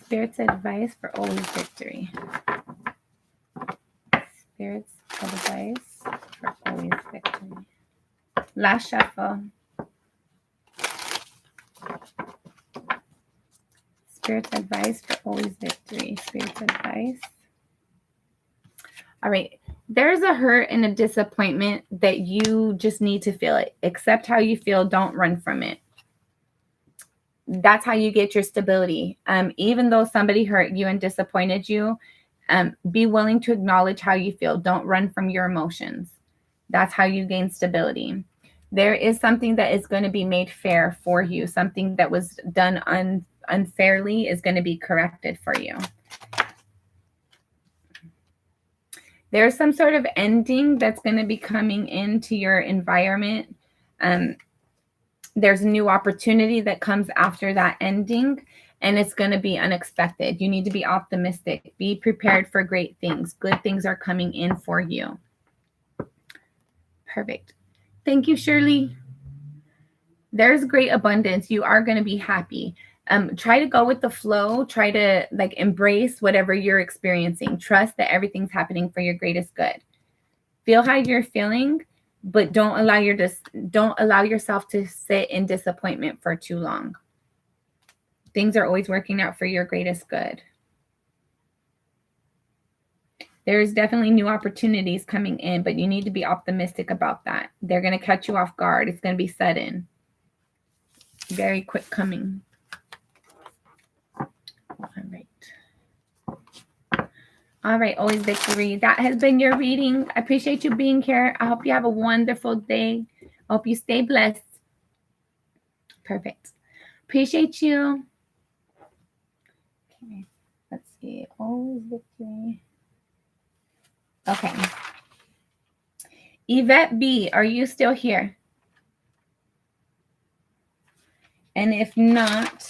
Spirit's advice for always victory. Spirit's advice for always victory. Last shuffle. Spirit's advice for always victory. Spirit's advice. All right. There's a hurt and a disappointment that you just need to feel it. Accept how you feel. Don't run from it. That's how you get your stability. Even though somebody hurt you and disappointed you, be willing to acknowledge how you feel. Don't run from your emotions. That's how you gain stability. There is something that is going to be made fair for you. Something that was done unfairly is going to be corrected for you. There's some sort of ending that's going to be coming into your environment. There's a new opportunity that comes after that ending, and it's going to be unexpected. You need to be optimistic. Be prepared for great things. Good things are coming in for you. Perfect. Thank you, Shirley. There's great abundance. You are going to be happy. Try to go with the flow. Try to embrace whatever you're experiencing. Trust that everything's happening for your greatest good. Feel how you're feeling, but don't allow yourself to sit in disappointment for too long. Things are always working out for your greatest good. There's definitely new opportunities coming in, but you need to be optimistic about that. They're going to catch you off guard. It's going to be sudden. Very quick coming. All right. All right, always victory. That has been your reading. I appreciate you being here. I hope you have a wonderful day. I hope you stay blessed. Perfect. Appreciate you. Okay, let's see. Always victory. Okay. Yvette B, are you still here? And if not,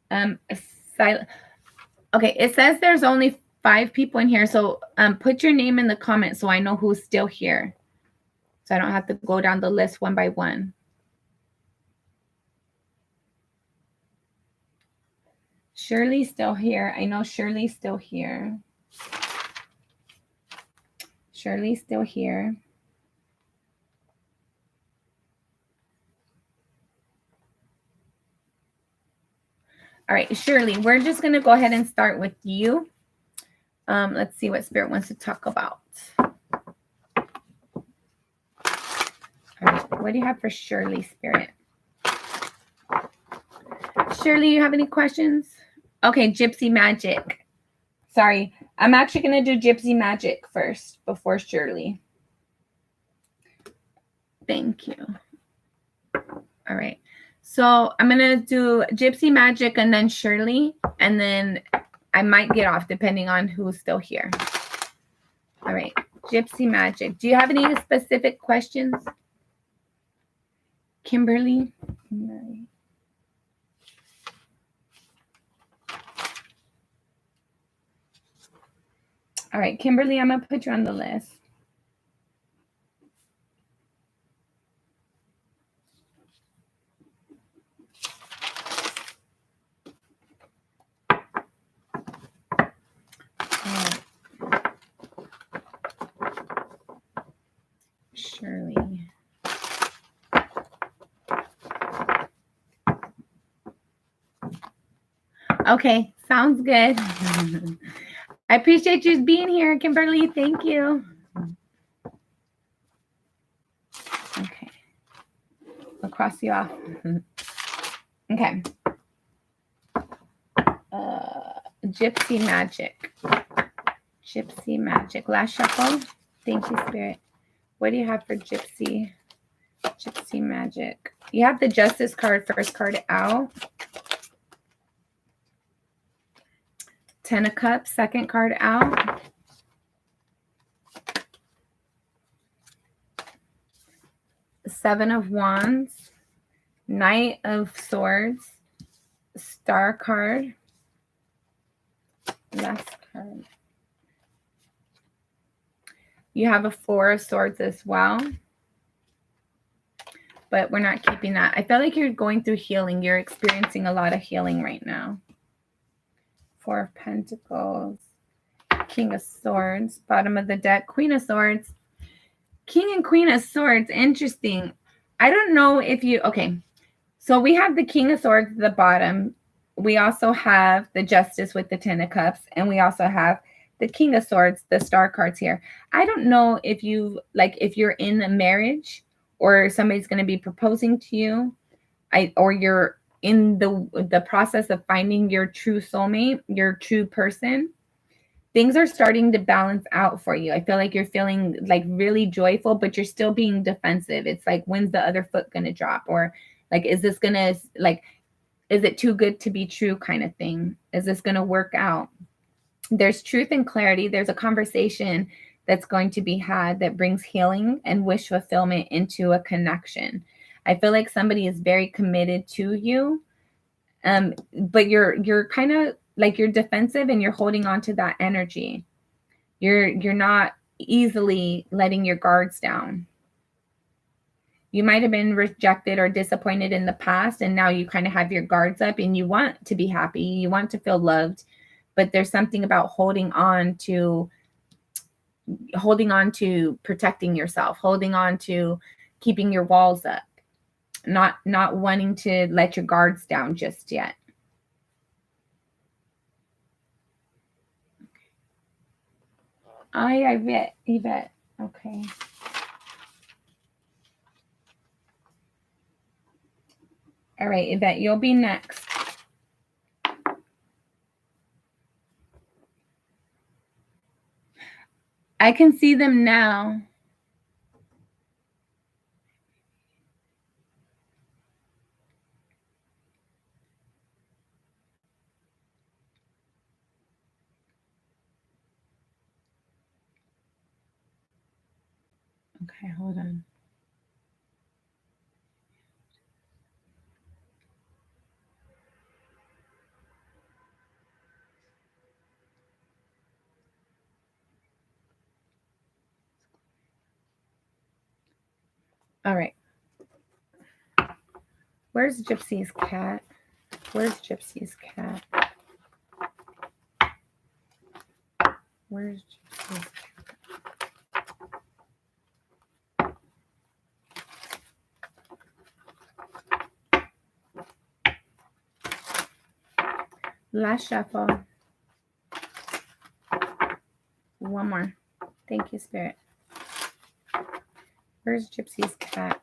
okay, it says there's only 5 people in here. So put your name in the comments so I know who's still here. So I don't have to go down the list one by one. Shirley's still here. I know Shirley's still here. Shirley's still here. All right, Shirley, we're just going to go ahead and start with you. Let's see what Spirit wants to talk about. All right, what do you have for Shirley, Spirit? Shirley, you have any questions? Okay, Gypsy Magic. Sorry, I'm actually going to do Gypsy Magic first before Shirley. Thank you. All right. So I'm going to do Gypsy Magic and then Shirley. And then I might get off depending on who's still here. All right. Gypsy Magic. Do you have any specific questions? Kimberly? All right, Kimberly, I'm going to put you on the list. Shirley. Okay, sounds good. I appreciate you being here, Kimberly. Thank you. Okay. I'll cross you off. Okay. Gypsy Magic. Gypsy Magic. Last shuffle. Thank you, Spirit. What do you have for Gypsy? Gypsy Magic. You have the Justice card, first card out. 10 of Cups, second card out. Seven of Wands. Knight of Swords. Star card. Last card. You have a Four of Swords as well. But we're not keeping that. I feel like you're going through healing. You're experiencing a lot of healing right now. Four of Pentacles. King of Swords. Bottom of the deck. Queen of Swords. King and Queen of Swords. Interesting. I don't know if you... Okay. So we have the King of Swords at the bottom. We also have the Justice with the 10 of Cups. And we also have the King of Swords, the star cards here. I don't know if you... Like, if you're in a marriage or somebody's going to be proposing to you. Or you're in the process of finding your true soulmate, your true person. Things are starting to balance out for you. I feel like you're feeling like really joyful, but you're still being defensive. It's like, when's the other foot going to drop? Or like, is this going to, like, is it too good to be true kind of thing? Is this going to work out? There's truth and clarity. There's a conversation that's going to be had that brings healing and wish fulfillment into a connection. I feel like somebody is very committed to you, but you're kind of like you're defensive and you're holding on to that energy. You're not easily letting your guards down. You might have been rejected or disappointed in the past, and now you kind of have your guards up and you want to be happy. You want to feel loved, but there's something about holding on to holding on to protecting yourself, holding on to keeping your walls up, not wanting to let your guards down just yet. Oh, yeah, Yvette. Okay. All right, Yvette, you'll be next. I can see them now. Okay, hold on. All right. Where's Gypsy's cat? Where's Gypsy's cat? Where's Gypsy's cat? Last shuffle. One more. Thank you, Spirit. Where's Gypsy's cat?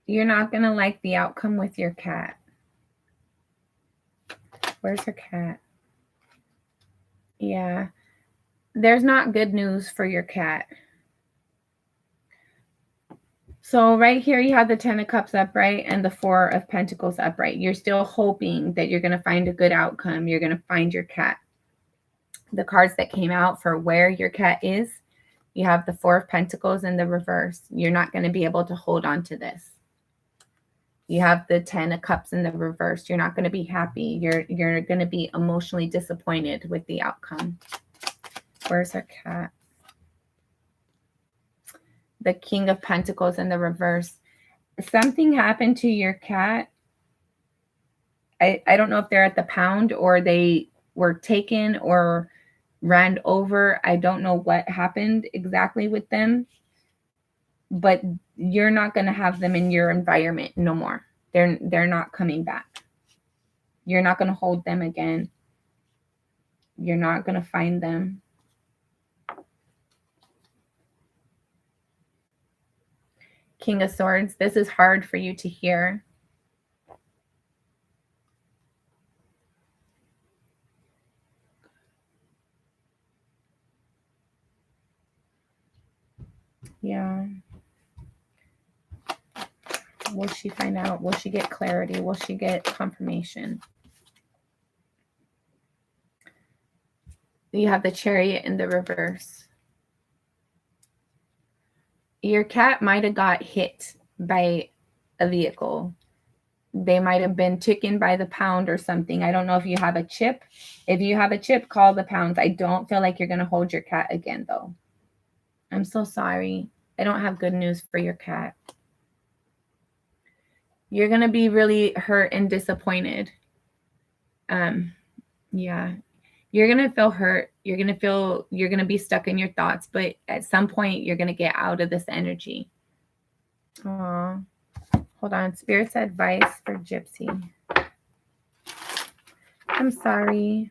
You're not going to like the outcome with your cat. Where's her cat? Yeah. There's not good news for your cat. So right here, you have the 10 of Cups upright and the 4 of Pentacles upright. You're still hoping that you're going to find a good outcome. You're going to find your cat. The cards that came out for where your cat is, you have the 4 of Pentacles in the reverse. You're not going to be able to hold on to this. You have the 10 of Cups in the reverse. You're not going to be happy. You're going to be emotionally disappointed with the outcome. Where's her cat? The King of Pentacles in the reverse. Something happened to your cat. I don't know if they're at the pound or they were taken or ran over. I don't know what happened exactly with them. But you're not going to have them in your environment no more. They're not coming back. You're not going to hold them again. You're not going to find them. King of Swords. This is hard for you to hear. Yeah. Will she find out? Will she get clarity? Will she get confirmation? You have the Chariot in the reverse. Your cat might have got hit by a vehicle. They might have been taken by the pound or something. I don't know if you have a chip. If you have a chip, call the pounds. I don't feel like you're going to hold your cat again, though. I'm so sorry. I don't have good news for your cat. You're going to be really hurt and disappointed. Yeah. You're going to feel hurt. You're going to be stuck in your thoughts, but at some point you're going to get out of this energy. Aw. Hold on. Spirit's advice for Gypsy. I'm sorry.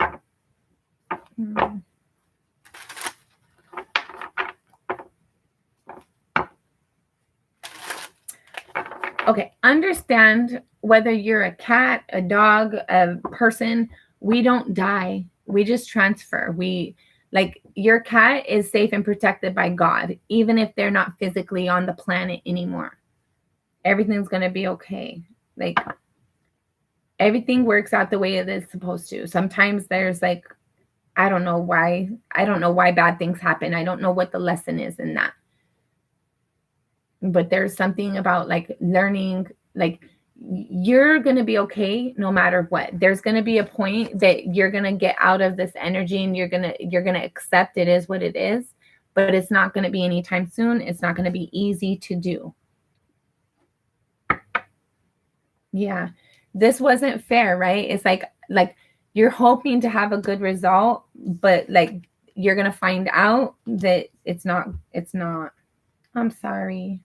Okay. Understand whether you're a cat, a dog, a person, we don't die. We just transfer. Like your cat is safe and protected by God, even if they're not physically on the planet anymore. Everything's going to be okay. Like everything works out the way it is supposed to. Sometimes there's like, I don't know why bad things happen. I don't know what the lesson is in that. But there's something about like learning, like you're going to be okay no matter what. There's going to be a point that you're going to get out of this energy and you're going to accept it is what it is, but it's not going to be anytime soon. It's not going to be easy to do. Yeah. this wasn't fair, right? It's like you're hoping to have a good result, but like you're gonna find out that it's not. I'm sorry.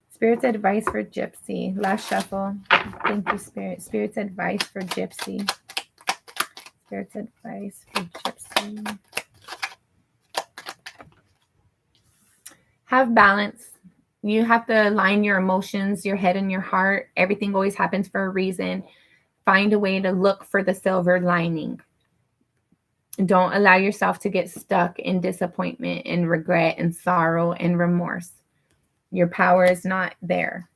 Spirit's advice for Gypsy. Last shuffle. Thank you, Spirit. Spirit's advice for Gypsy. Spirit's advice for Gypsy. Have balance. You have to align your emotions, your head and your heart. Everything always happens for a reason. Find a way to look for the silver lining. Don't allow yourself to get stuck in disappointment and regret and sorrow and remorse. Your power is not there.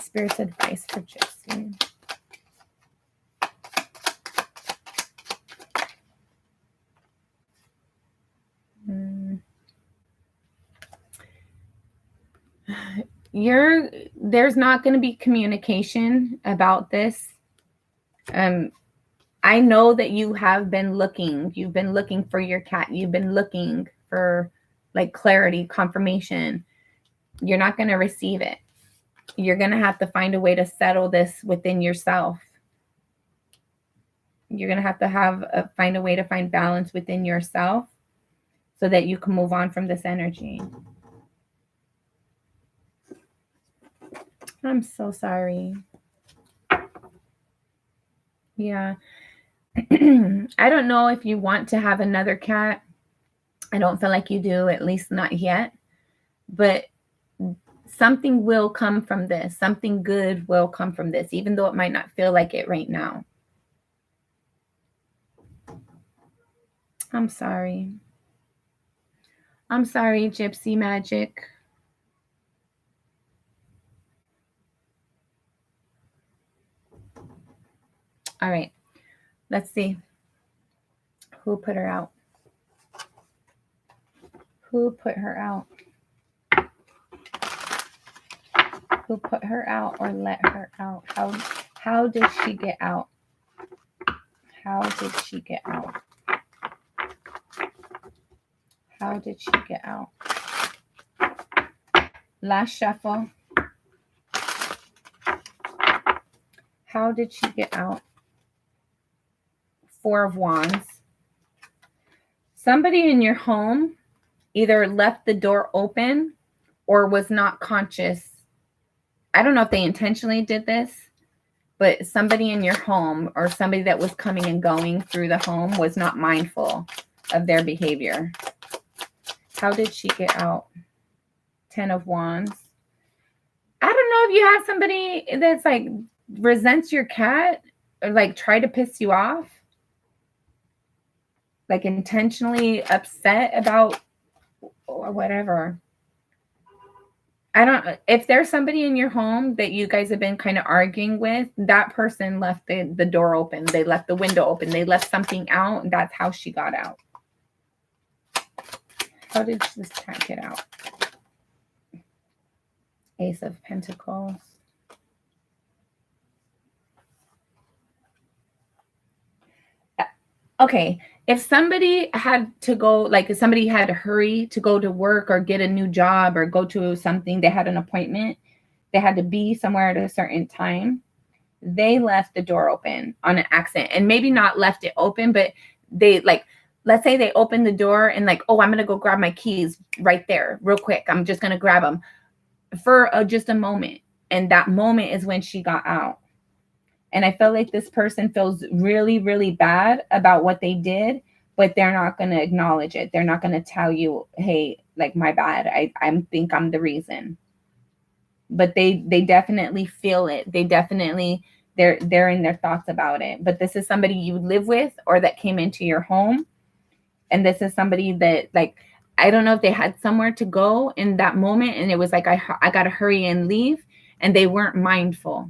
Spirit's advice for Gypsy. There's not going to be communication about this. I know that you have been looking. You've been looking for your cat. You've been looking for like clarity, confirmation. You're not going to receive it. You're going to have to find a way to settle this within yourself. You're going to have find a way to find balance within yourself so that you can move on from this energy. I'm so sorry. Yeah. I don't know if you want to have another cat. I don't feel like you do, at least not yet. But something will come from this. Something good will come from this, even though it might not feel like it right now. I'm sorry. I'm sorry, Gypsy Magic. All right. Let's see. Who put her out? Who put her out? Who put her out or let her out? How did she get out? How did she get out? How did she get out? Last shuffle. How did she get out? Four of Wands. Somebody in your home either left the door open or was not conscious. I don't know if they intentionally did this, but somebody in your home or somebody that was coming and going through the home was not mindful of their behavior. How did she get out? 10 of Wands. I don't know if you have somebody that's like resents your cat or like try to piss you off, like intentionally upset about or whatever. If there's somebody in your home that you guys have been kind of arguing with, that person left the door open. They left the window open. They left something out. And that's how she got out. How did this cat get out? Ace of Pentacles. Okay, if somebody had to go, like if somebody had to hurry to go to work or get a new job or go to something, they had an appointment, they had to be somewhere at a certain time, they left the door open on an accident. And maybe not left it open, but they like, let's say they opened the door and like, oh, I'm going to go grab my keys right there real quick. I'm just going to grab them for just a moment. And that moment is when she got out. And I feel like this person feels really, really bad about what they did, but they're not going to acknowledge it. They're not going to tell you, hey, like, my bad. I think I'm the reason. But they definitely feel it. They definitely, they're in their thoughts about it. But this is somebody you live with or that came into your home. And this is somebody that, like, I don't know if they had somewhere to go in that moment. And it was like, I got to hurry and leave. And they weren't mindful.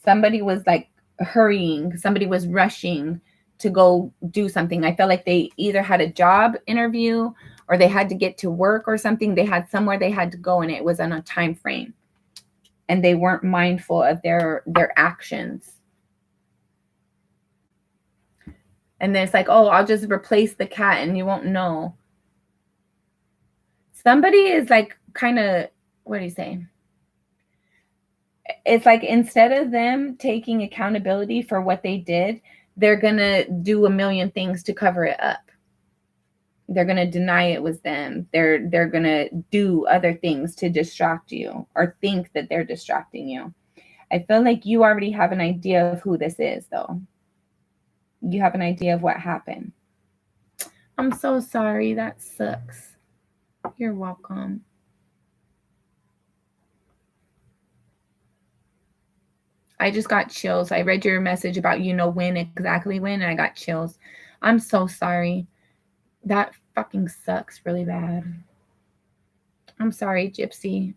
Somebody was like hurrying. Somebody was rushing to go do something. I felt like they either had a job interview or they had to get to work or something. They had somewhere they had to go and it was on a time frame. And they weren't mindful of their actions. And then it's like, oh, I'll just replace the cat and you won't know. Somebody is like kind of, what do you say? it's like instead of them taking accountability for what they did, they're going to do a million things to cover it up. They're going to deny it was them. They're going to do other things to distract you or think that they're distracting you. I feel like you already have an idea of who this is, though. You have an idea of what happened. I'm so sorry. That sucks. You're welcome. I just got chills. I read your message about when, exactly when, and I got chills. I'm so sorry. That fucking sucks really bad. I'm sorry, Gypsy.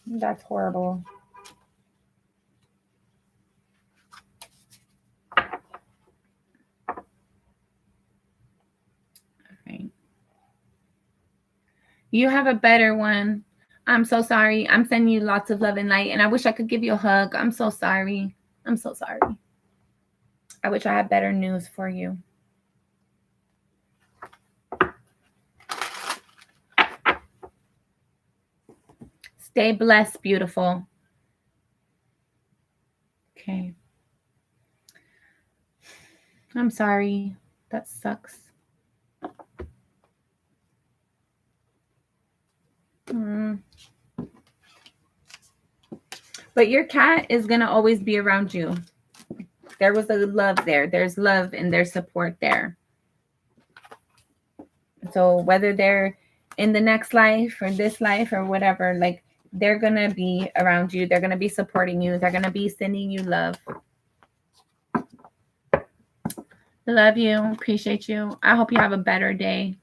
That's horrible. All right. You have a better one. I'm so sorry. I'm sending you lots of love and light, and I wish I could give you a hug. I'm so sorry. I'm so sorry. I wish I had better news for you. Stay blessed, beautiful. Okay. I'm sorry. That sucks. But your cat is going to always be around you. There was a love there. There's love and there's support there. So whether they're in the next life or this life or whatever, like they're going to be around you. They're going to be supporting you. They're going to be sending you love. I love you. Appreciate you. I hope you have a better day.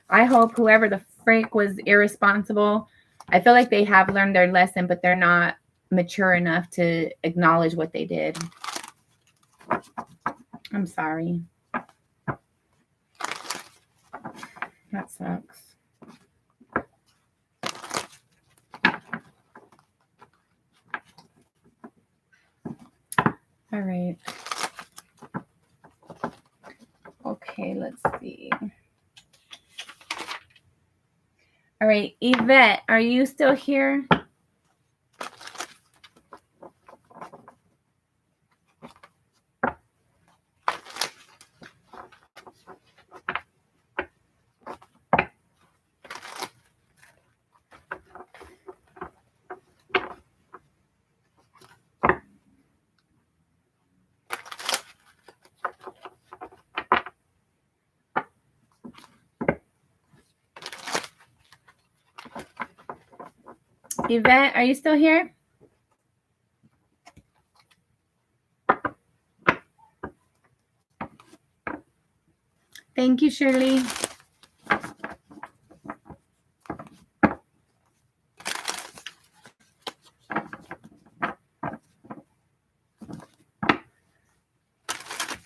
I hope whoever the frick was irresponsible, I feel like they have learned their lesson, but they're not mature enough to acknowledge what they did. I'm sorry. That sucks. All right. Okay, let's see. All right, Yvette, are you still here? Yvette, are you still here? Thank you, Shirley.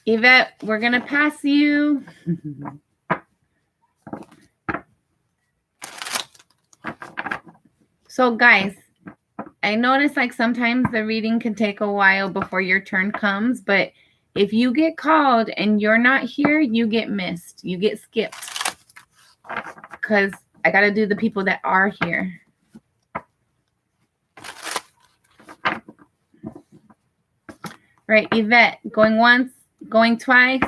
Yvette, we're going to pass you. So, guys, I notice like sometimes the reading can take a while before your turn comes, but if you get called and you're not here, you get missed. You get skipped. Because I got to do the people that are here. Right, Yvette, going once, going twice.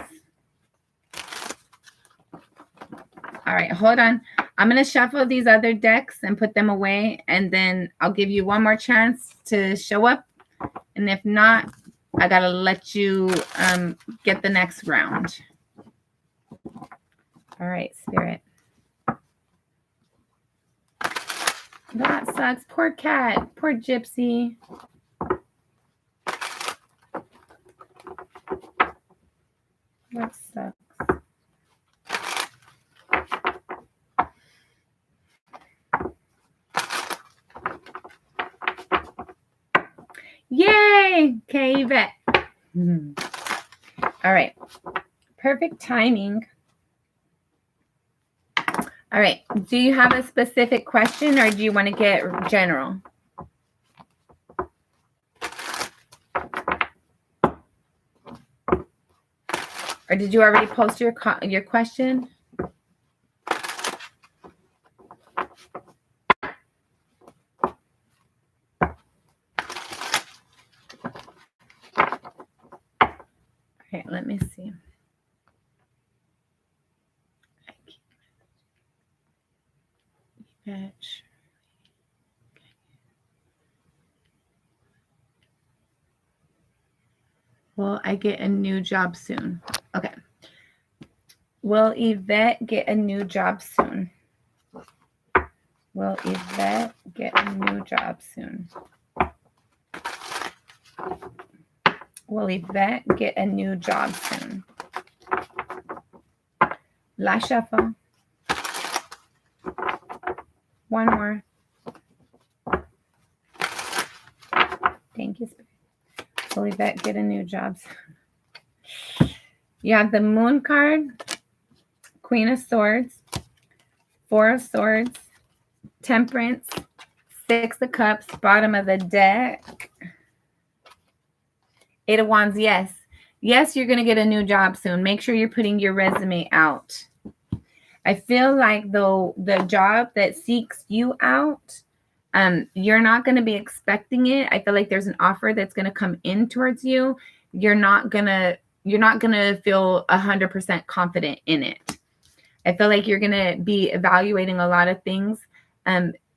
All right, hold on. I'm going to shuffle these other decks and put them away, and then I'll give you one more chance to show up. And if not, I got to let you get the next round. All right, Spirit. That sucks. Poor cat. Poor Gypsy. That sucks. Yay! Okay, Yvette. All right. Perfect timing. All right. Do you have a specific question or do you want to get general? Or did you already post your question? Okay, let me see. Will I get a new job soon? Okay. Will Yvette get a new job soon? Will Yvette get a new job soon? Will Yvette get a new job soon? Last shuffle. One more. Thank you, Spirit. Will Yvette get a new job soon? You have the Moon card, Queen of Swords, Four of Swords, Temperance, Six of Cups, bottom of the deck. Eight of Wands, yes. Yes, you're going to get a new job soon. Make sure you're putting your resume out. I feel like, though, the job that seeks you out, you're not going to be expecting it. I feel like there's an offer that's going to come in towards you. You're not going to feel 100% confident in it. I feel like you're going to be evaluating a lot of things.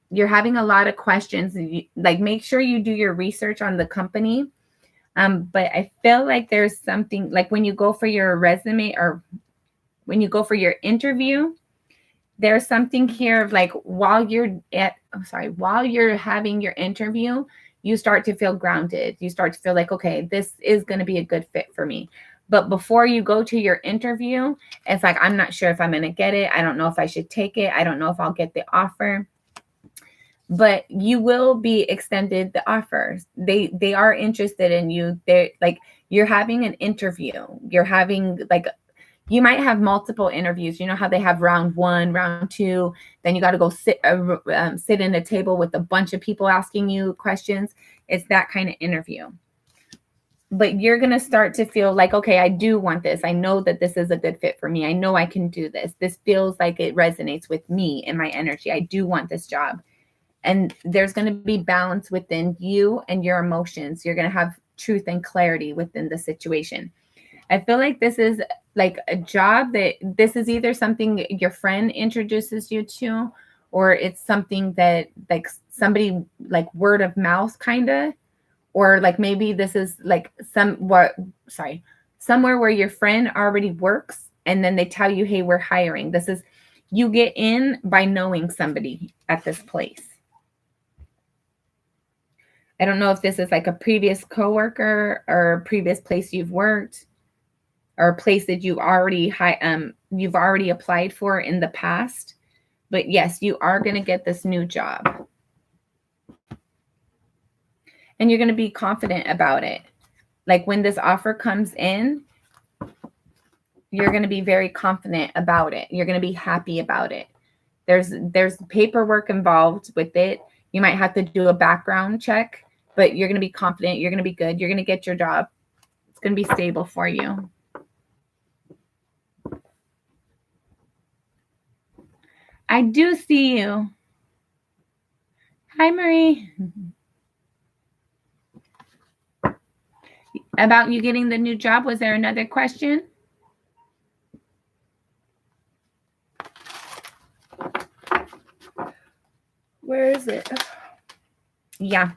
You're having a lot of questions. Like, make sure you do your research on the company. But I feel like there's something, like when you go for your resume or when you go for your interview, there's something here of like while you're having your interview, you start to feel grounded. You start to feel like, okay, this is going to be a good fit for me. But before you go to your interview, it's like, I'm not sure if I'm going to get it. I don't know if I should take it. I don't know if I'll get the offer. But you will be extended the offers. They are interested in you. They're like, you're having an interview. You're having like, you might have multiple interviews. You know how they have round 1, round 2. Then you got to go sit in a table with a bunch of people asking you questions. It's that kind of interview. But you're going to start to feel like, okay, I do want this. I know that this is a good fit for me. I know I can do this. This feels like it resonates with me and my energy. I do want this job. And there's going to be balance within you and your emotions. You're going to have truth and clarity within the situation. I feel like this is like a job that this is either something your friend introduces you to, or it's something that like somebody like word of mouth kind of, or like maybe this is like somewhere where your friend already works and then they tell you, hey, we're hiring. This is, you get in by knowing somebody at this place. I don't know if this is like a previous coworker or a previous place you've worked or a place that you've already applied for in the past. But yes, you are going to get this new job. And you're going to be confident about it. Like when this offer comes in, you're going to be very confident about it. You're going to be happy about it. There's paperwork involved with it. You might have to do a background check, but you're going to be confident. You're going to be good. You're going to get your job. It's going to be stable for you. I do see you. Hi, Marie. About you getting the new job, was there another question? Where is it? Yeah.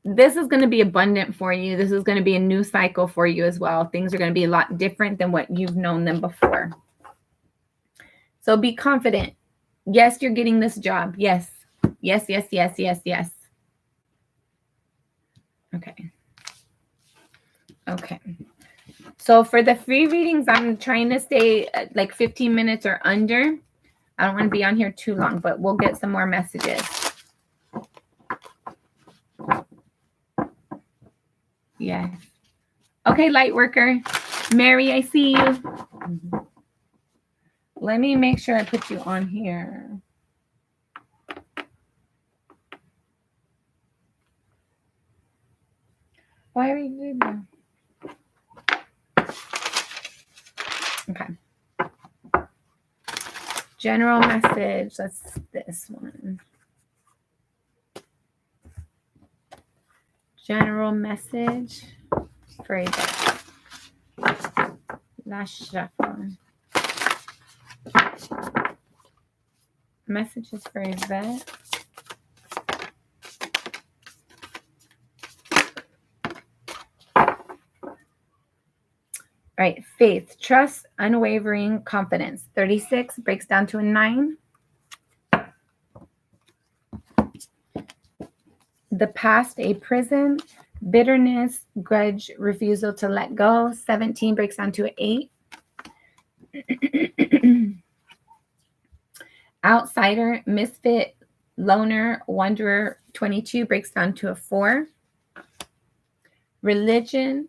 This is going to be abundant for you. This is going to be a new cycle for you as well. Things are going to be a lot different than what you've known them before. So be confident. Yes, you're getting this job. Yes. Yes, yes, yes, yes, yes. Okay. Okay. So for the free readings, I'm trying to stay like 15 minutes or under. I don't want to be on here too long, but we'll get some more messages. Yes. Okay, light worker. Mary, I see you. Let me make sure I put you on here. Why are you doing that? Okay. General message. That's this one. General message for Yvette. Last shuffle. Messages for Yvette. All right, faith, trust, unwavering confidence. 36 breaks down to a 9. The past, a prison. Bitterness, grudge, refusal to let go. 17 breaks down to an 8. Outsider, misfit, loner, wanderer. 22 breaks down to a 4. Religion,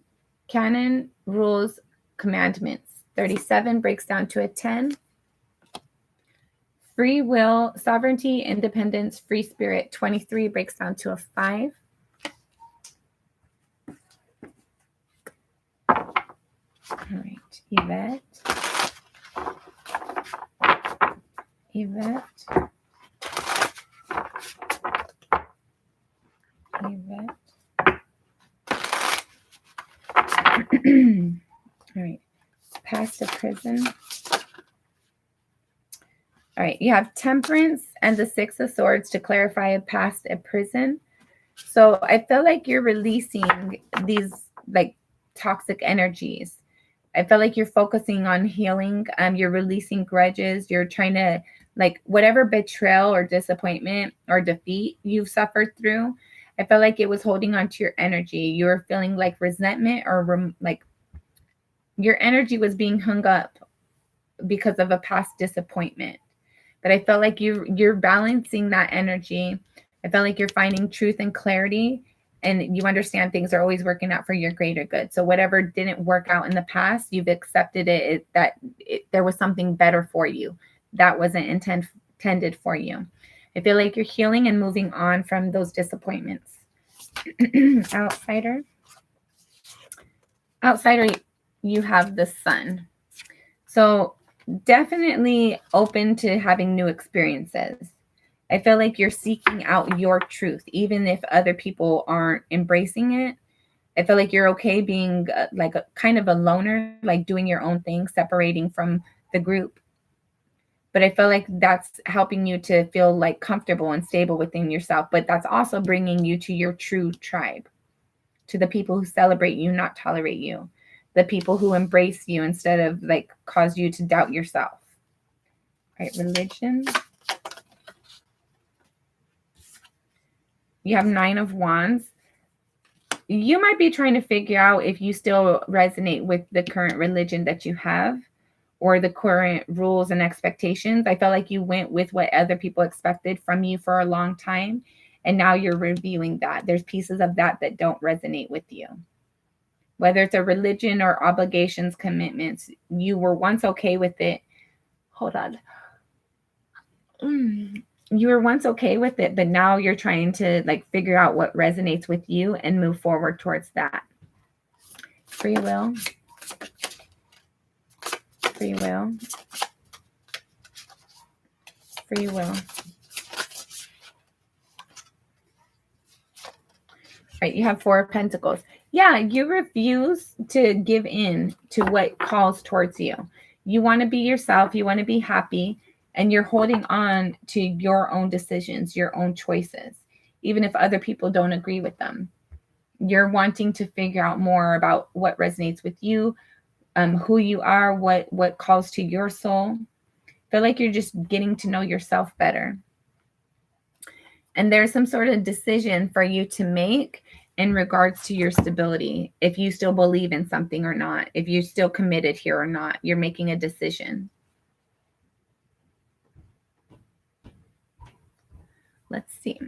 canon, rules, commandments. 37 breaks down to a 10. Free will, sovereignty, independence, free spirit. 23 breaks down to a 5. All right, Yvette. All right, past a prison. All right, you have temperance and the 6 of swords to clarify a past a prison. So I feel like you're releasing these like toxic energies. I feel like you're focusing on healing. You're releasing grudges. You're trying to like whatever betrayal or disappointment or defeat you've suffered through. I feel like it was holding on to your energy. You were feeling like resentment or like your energy was being hung up because of a past disappointment. But I felt like you're balancing that energy. I felt like you're finding truth and clarity, and you understand things are always working out for your greater good. So whatever didn't work out in the past, you've accepted there was something better for you that wasn't intended for you. I feel like you're healing and moving on from those disappointments. Outsider, you have the Sun. So definitely open to having new experiences. I feel like you're seeking out your truth, even if other people aren't embracing it. I feel like you're okay being like a kind of a loner, like doing your own thing, separating from the group. But I feel like that's helping you to feel like comfortable and stable within yourself. But that's also bringing you to your true tribe, to the people who celebrate you, not tolerate you, the people who embrace you instead of like cause you to doubt yourself. All right, religion. You have 9 of Wands. You might be trying to figure out if you still resonate with the current religion that you have or the current rules and expectations. I felt like you went with what other people expected from you for a long time, and now you're reviewing that. There's pieces of that that don't resonate with you. Whether it's a religion or obligations, commitments, you were once okay with it. Hold on. You were once okay with it, but now you're trying to like figure out what resonates with you and move forward towards that. Free will. Free will. Free will. All right, you have 4 of Pentacles. Yeah, you refuse to give in to what calls towards you. You want to be yourself. You want to be happy. And you're holding on to your own decisions, your own choices, even if other people don't agree with them. You're wanting to figure out more about what resonates with you, who you are, what calls to your soul. Feel like you're just getting to know yourself better. And there's some sort of decision for you to make in regards to your stability. If you still believe in something or not, if you're still committed here or not, you're making a decision. Let's see.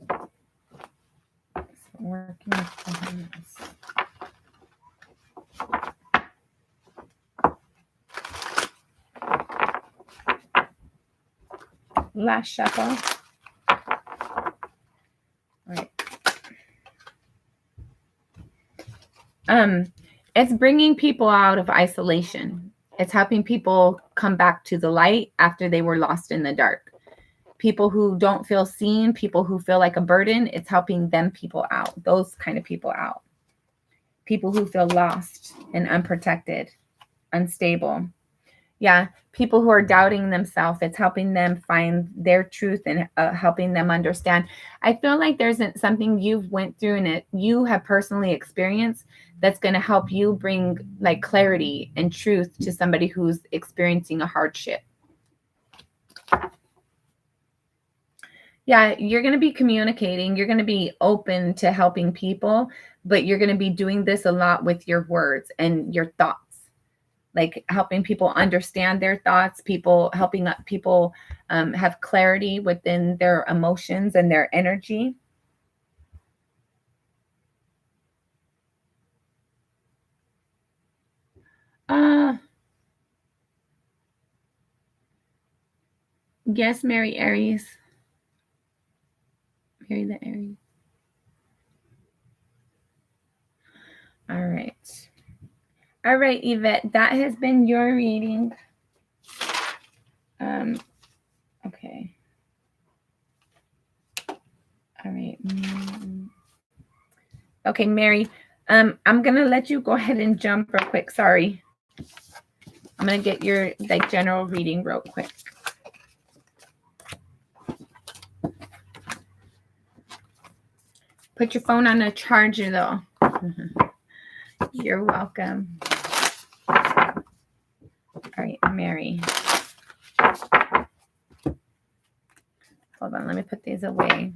So working with this. Last shuffle. All right. It's bringing people out of isolation. It's helping people come back to the light after they were lost in the dark. People who don't feel seen, people who feel like a burden, it's helping them people out, those kind of people out. people who feel lost and unprotected, unstable. Yeah, people who are doubting themselves. It's helping them find their truth and helping them understand. I feel like there's something you've went through and you have personally experienced that's going to help you bring like clarity and truth to somebody who's experiencing a hardship. Yeah, you're going to be communicating. You're going to be open to helping people, but you're going to be doing this a lot with your words and your thoughts. Like helping people understand their thoughts, helping people have clarity within their emotions and their energy. Yes, Mary Aries. Mary the Aries. All right. All right, Yvette, that has been your reading. Okay. All right. Okay, Mary, I'm going to let you go ahead and jump real quick. Sorry. I'm going to get your like general reading real quick. Put your phone on a charger, though. You're welcome. All right, Mary. Hold on, let me put these away.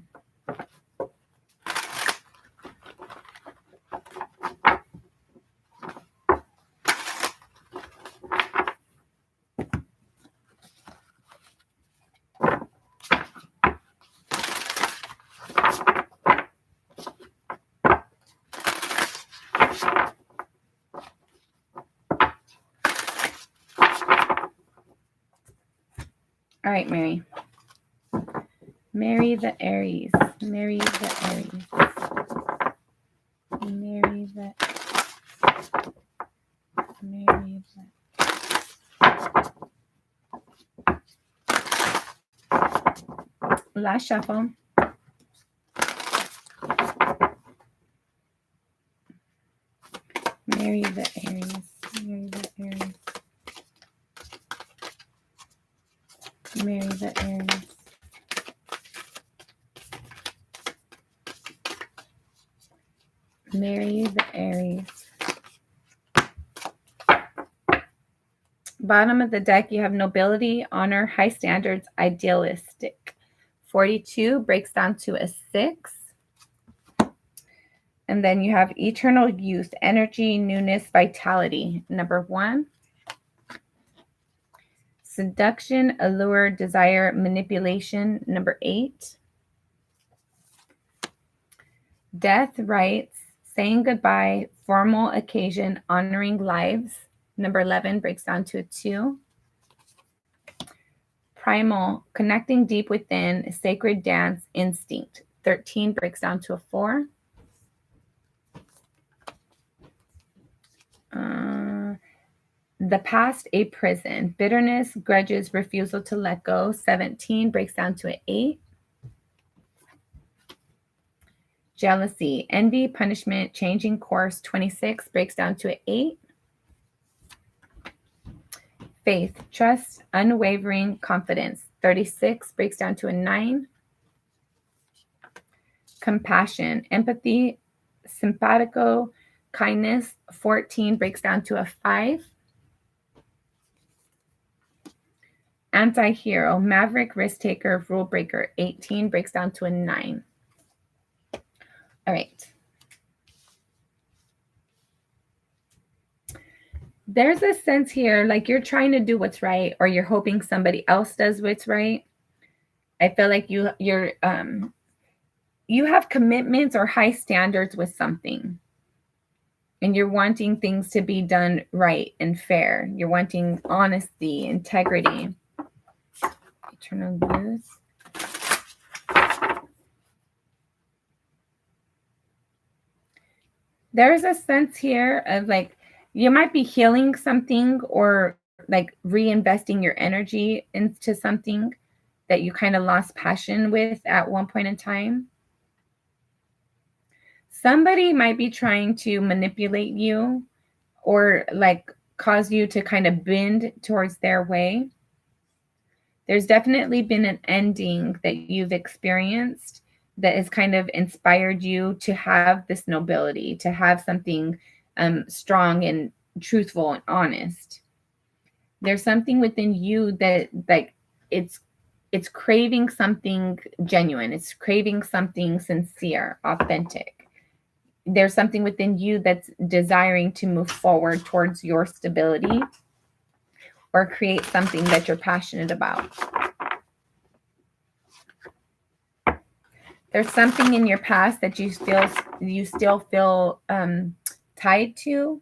All right, Mary. Mary the Aries. Mary the Aries. Mary the. Mary the. Last shuffle. Mary the Aries. Mary the Aries. Mary the Aries. Mary the Aries. Bottom of the deck, you have nobility, honor, high standards, idealistic. 42 breaks down to a 6. And then you have eternal youth, energy, newness, vitality. Number 1. Seduction, allure, desire, manipulation. Number 8. Death, rights, saying goodbye, formal occasion, honoring lives. Number 11 breaks down to a 2. Primal, connecting deep within, sacred dance, instinct. 13 breaks down to a 4. The past, a prison. Bitterness, grudges, refusal to let go. 17 breaks down to an 8. Jealousy, envy, punishment, changing course. 26 breaks down to an 8. Faith, trust, unwavering confidence. 36 breaks down to a 9. Compassion, empathy, simpatico, kindness. 14 breaks down to a 5. Anti-hero, maverick, risk taker, rule breaker. 18 breaks down to a 9. All right. There's a sense here like you're trying to do what's right, or you're hoping somebody else does what's right. I feel like you have commitments or high standards with something, and you're wanting things to be done right and fair. You're wanting honesty, integrity. Eternal youth. There's a sense here of like you might be healing something or like reinvesting your energy into something that you kind of lost passion with at one point in time. Somebody might be trying to manipulate you or like cause you to kind of bend towards their way. There's definitely been an ending that you've experienced that has kind of inspired you to have this nobility, to have something strong and truthful and honest. There's something within you that like it's craving something genuine. It's craving something sincere, authentic. There's something within you that's desiring to move forward towards your stability or create something that you're passionate about. There's something in your past that you still feel tied to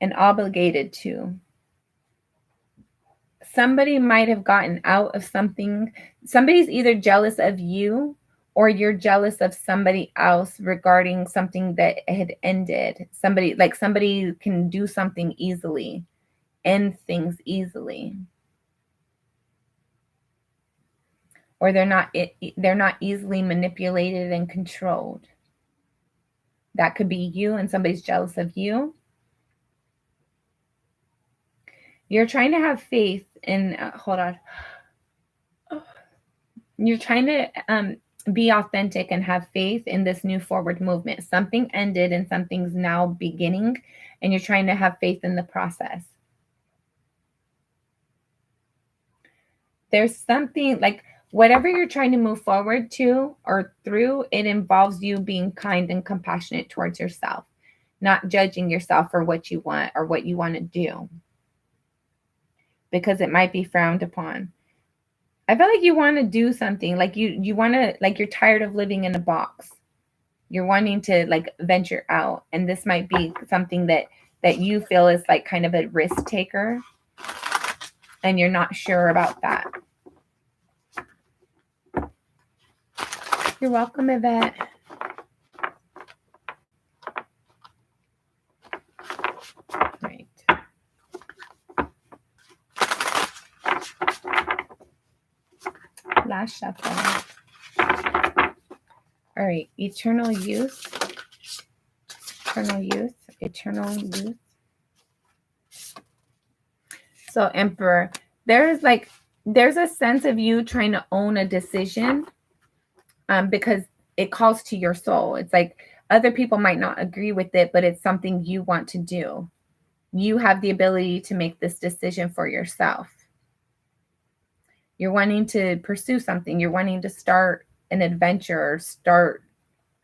and obligated to. Somebody might have gotten out of something. Somebody's either jealous of you or you're jealous of somebody else regarding something that had ended. Somebody can do something easily, end things easily. Or they're not easily manipulated and controlled. That could be you and somebody's jealous of you. You're trying to have faith in, hold on. You're trying to be authentic and have faith in this new forward movement. Something ended and something's now beginning, and you're trying to have faith in the process. There's something like whatever you're trying to move forward to or through, it involves you being kind and compassionate towards yourself, not judging yourself for what you want or what you want to do, because it might be frowned upon. I feel like you want to do something, like you want to, like you're tired of living in a box. You're wanting to like venture out, and this might be something that you feel is like kind of a risk taker, and you're not sure about that. You're welcome, Yvette. Right. Last shuffle. All right. Eternal youth. Eternal youth. Eternal youth. So Emperor, there's a sense of you trying to own a decision because it calls to your soul. It's like other people might not agree with it, but it's something you want to do. You have the ability to make this decision for yourself. You're wanting to pursue something. You're wanting to start an adventure or start,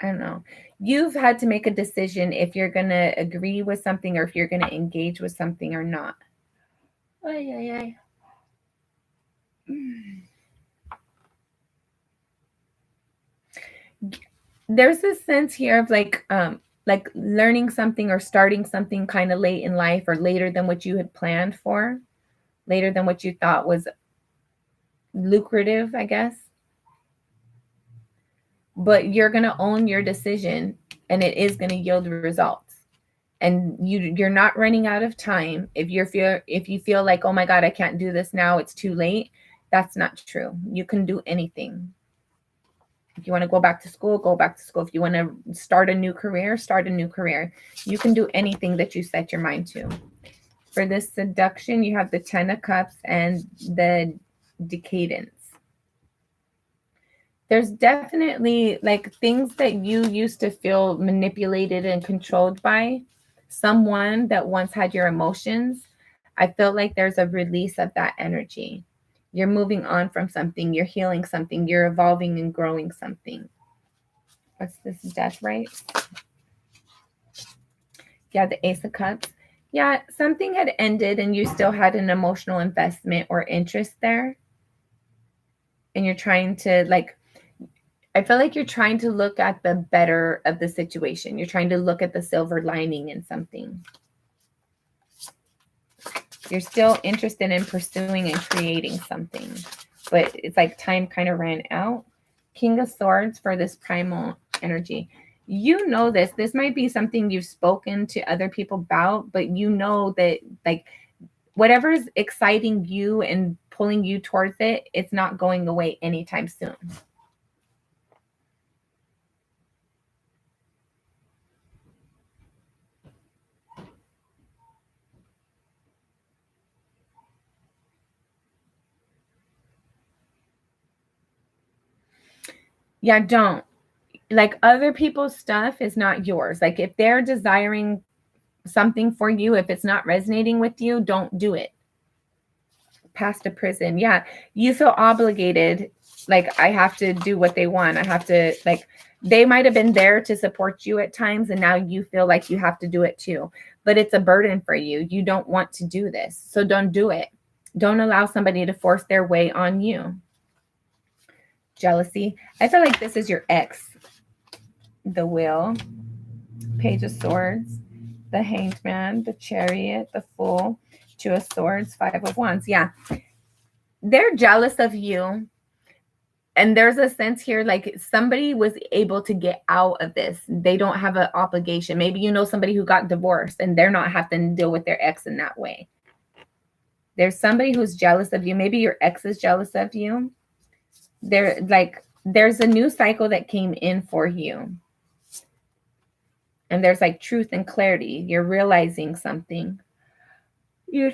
I don't know. You've had to make a decision if you're going to agree with something or if you're going to engage with something or not. There's this sense here of like learning something or starting something kind of late in life or later than what you had planned for, later than what you thought was lucrative, I guess. But you're going to own your decision and it is going to yield results. And you're not running out of time. If you feel like, oh my God, I can't do this now, it's too late. That's not true. You can do anything. If you want to go back to school, go back to school. If you want to start a new career, start a new career. You can do anything that you set your mind to. For this seduction, you have the 10 of Cups and the Decadence. There's definitely like things that you used to feel manipulated and controlled by someone that once had your emotions. I feel like there's a release of that energy. You're moving on from something, you're healing something, you're evolving and growing something. What's this, Death, right? Yeah, the Ace of Cups. Yeah, something had ended and you still had an emotional investment or interest there. And you're trying to I feel like you're trying to look at the better of the situation. You're trying to look at the silver lining in something. You're still interested in pursuing and creating something, but it's like time kind of ran out. King of Swords for this primal energy. You know this. This might be something you've spoken to other people about, but you know that like whatever's exciting you and pulling you towards it, it's not going away anytime soon. Yeah, don't. Like, other people's stuff is not yours. Like, if they're desiring something for you, if it's not resonating with you, don't do it. Past a prison. Yeah. You feel obligated. Like, I have to do what they want. I have to, like, they might have been there to support you at times, and now you feel like you have to do it too. But it's a burden for you. You don't want to do this. So don't do it. Don't allow somebody to force their way on you. Jealousy. I feel like this is your ex. The Wheel, Page of Swords, the Hanged Man, the Chariot, the Fool, Two of Swords, Five of Wands. Yeah. They're jealous of you. And there's a sense here like somebody was able to get out of this. They don't have an obligation. Maybe you know somebody who got divorced and they're not having to deal with their ex in that way. There's somebody who's jealous of you. Maybe your ex is jealous of you. There's a new cycle that came in for you. And there's like truth and clarity. You're realizing something. You're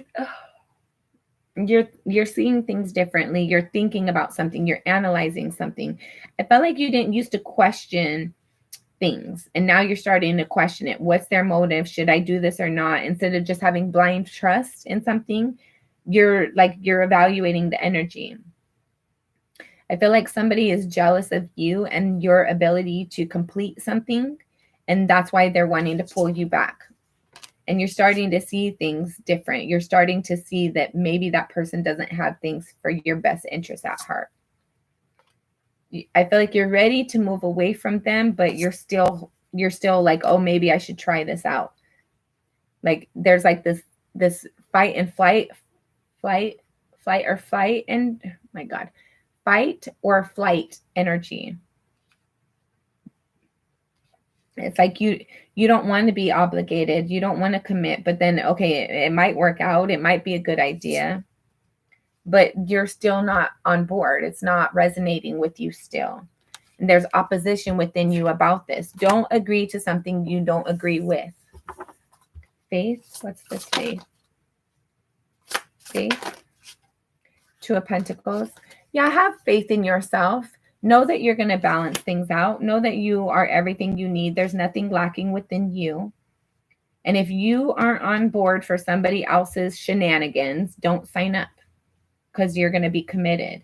seeing things differently. You're thinking about something. You're analyzing something. I felt like you didn't used to question things, and now you're starting to question it. What's their motive? Should I do this or not? Instead of just having blind trust in something, you're evaluating the energy. I feel like somebody is jealous of you and your ability to complete something, and that's why they're wanting to pull you back. And you're starting to see things different. You're starting to see that maybe that person doesn't have things for your best interest at heart. I feel like you're ready to move away from them, but you're still like, oh, maybe I should try this out. Like there's like this fight and flight, and oh my God, fight or flight energy. It's like you don't want to be obligated. You don't want to commit, but then, okay, it might work out. It might be a good idea, but you're still not on board. It's not resonating with you still. And there's opposition within you about this. Don't agree to something you don't agree with. Faith. What's this faith? Faith. Two of Pentacles. Yeah, have faith in yourself. Know that you're going to balance things out. Know that you are everything you need. There's nothing lacking within you. And if you aren't on board for somebody else's shenanigans, don't sign up, because you're going to be committed.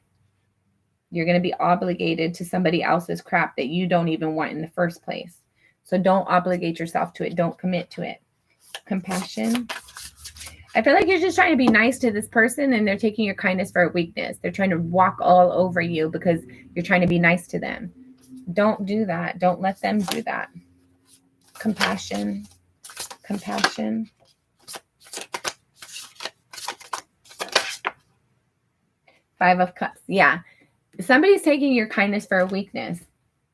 You're going to be obligated to somebody else's crap that you don't even want in the first place. So don't obligate yourself to it. Don't commit to it. Compassion. I feel like you're just trying to be nice to this person, and they're taking your kindness for a weakness. They're trying to walk all over you because you're trying to be nice to them. Don't do that. Don't let them do that. Compassion. Compassion. Five of Cups. Yeah. Somebody's taking your kindness for a weakness,